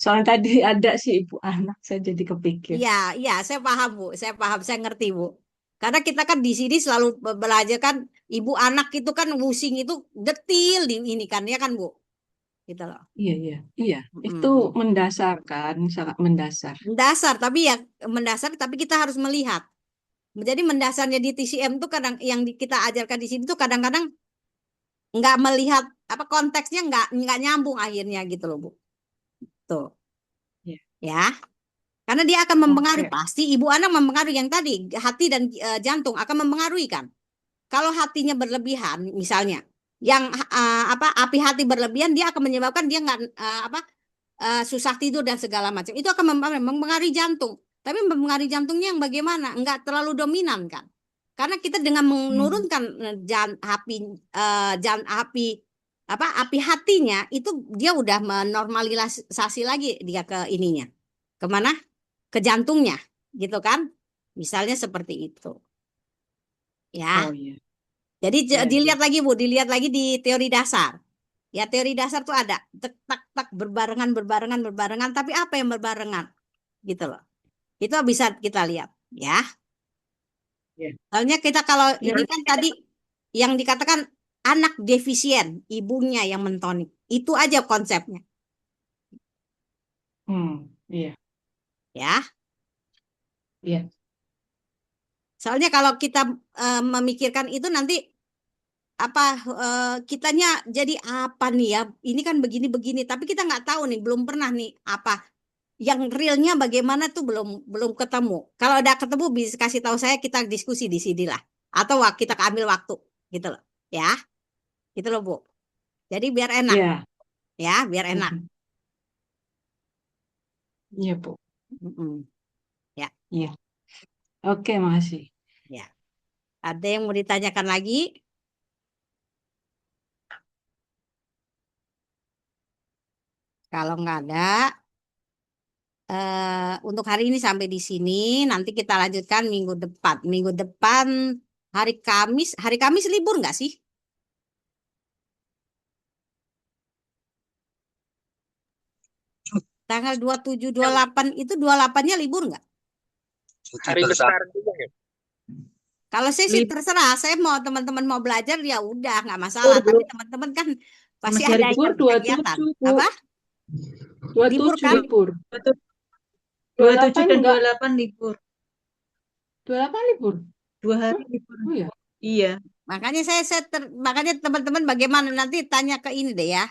Soalnya tadi ada sih ibu anak, saya jadi kepikir. Iya, iya, saya paham, Bu. Saya paham, saya ngerti, Bu. Karena kita kan di sini selalu belajar kan ibu anak itu kan wusing itu detil di ini kan ya kan, Bu. Gitu loh. Iya, iya, iya. Itu Mm. mendasar kan, sangat mendasar. Mendasar, tapi ya mendasar tapi kita harus melihat. Jadi mendasarnya di TCM tuh kadang yang kita ajarkan di sini tuh kadang-kadang nggak melihat apa konteksnya nggak nyambung akhirnya gitu loh, Bu. Tuh, Ya. ya. Karena dia akan mempengaruhi Oke. pasti ibu anak mempengaruhi yang tadi hati dan jantung akan mempengaruhi kan. Kalau hatinya berlebihan, misalnya, yang apa api hati berlebihan, dia akan menyebabkan dia nggak apa susah tidur dan segala macam. Itu akan mempengaruhi jantung. Tapi mempengaruhi jantungnya yang bagaimana? Nggak terlalu dominan kan? Karena kita dengan Hmm. menurunkan api apa api hatinya itu dia udah menormalisasi lagi dia ke ininya. Kemana? Ke jantungnya, gitu kan? Misalnya seperti itu. Ya. Oh iya, Jadi iya, iya. dilihat lagi Bu, dilihat lagi di teori dasar. Ya teori dasar tuh ada. Tek, tak, tak, berbarengan. Tapi apa yang berbarengan? Gitu loh. Itu bisa kita lihat. Ya. Ya. Soalnya kita kalau Ya. ini kan tadi yang dikatakan anak defisien, ibunya yang mentonik. Itu aja konsepnya. Iya, Ya. iya. Soalnya kalau kita memikirkan itu nanti kitanya jadi apa nih ya? Ini kan begini-begini, tapi kita nggak tahu nih, belum pernah nih apa yang realnya bagaimana tuh belum ketemu. Kalau udah ketemu bisa kasih tahu saya, kita diskusi di sini lah, atau kita ambil waktu gitu loh, ya, gitu loh Bu. Jadi biar enak, Iya. ya, biar enak. Iya, Bu. Ya, Iya. Oke, makasih. ya. Ada yang mau ditanyakan lagi? Kalau nggak ada, untuk hari ini sampai di sini. Nanti kita lanjutkan minggu depan. Minggu depan hari Kamis. Hari Kamis libur nggak sih? Tanggal 27, 28 itu 28-nya libur nggak? Hari besar juga ya. Kalau saya sih terserah. Saya mau teman-teman mau belajar ya udah nggak masalah. Tapi teman-teman kan pasti Masih ada libur kegiatan. 27, Bu. Apa? 27 Libur kan? libur. 27 dan enggak. 28 libur. 28 libur. 2 hari libur. Oh ya. Iya. Makanya makanya teman-teman bagaimana nanti tanya ke ini deh ya.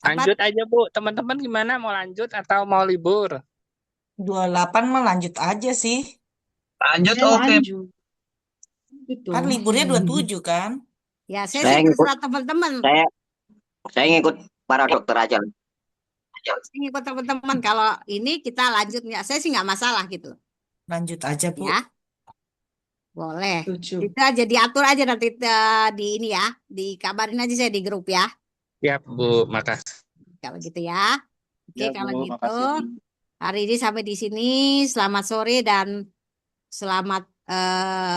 Lanjut aja Bu, teman-teman gimana, mau lanjut atau mau libur? 28 mah lanjut aja sih. Lanjut, Ya, oke. lanjut. Gitu. Kan liburnya 27 kan? Ya saya Saya sih ngikut, terserah teman-teman. saya ngikut para dokter aja. Saya ngikut teman-teman. Kalau ini kita lanjut nggak? Saya sih nggak masalah gitu. Lanjut aja, Bu. Ya, boleh. Setuju. Kita jadi atur aja nanti di ini ya, dikabarin aja saya di grup ya. Siap Bu, makasih. Kalau gitu ya. Oke, Ya, kalau Bu, gitu makasih. hari ini sampai di sini. Selamat sore dan selamat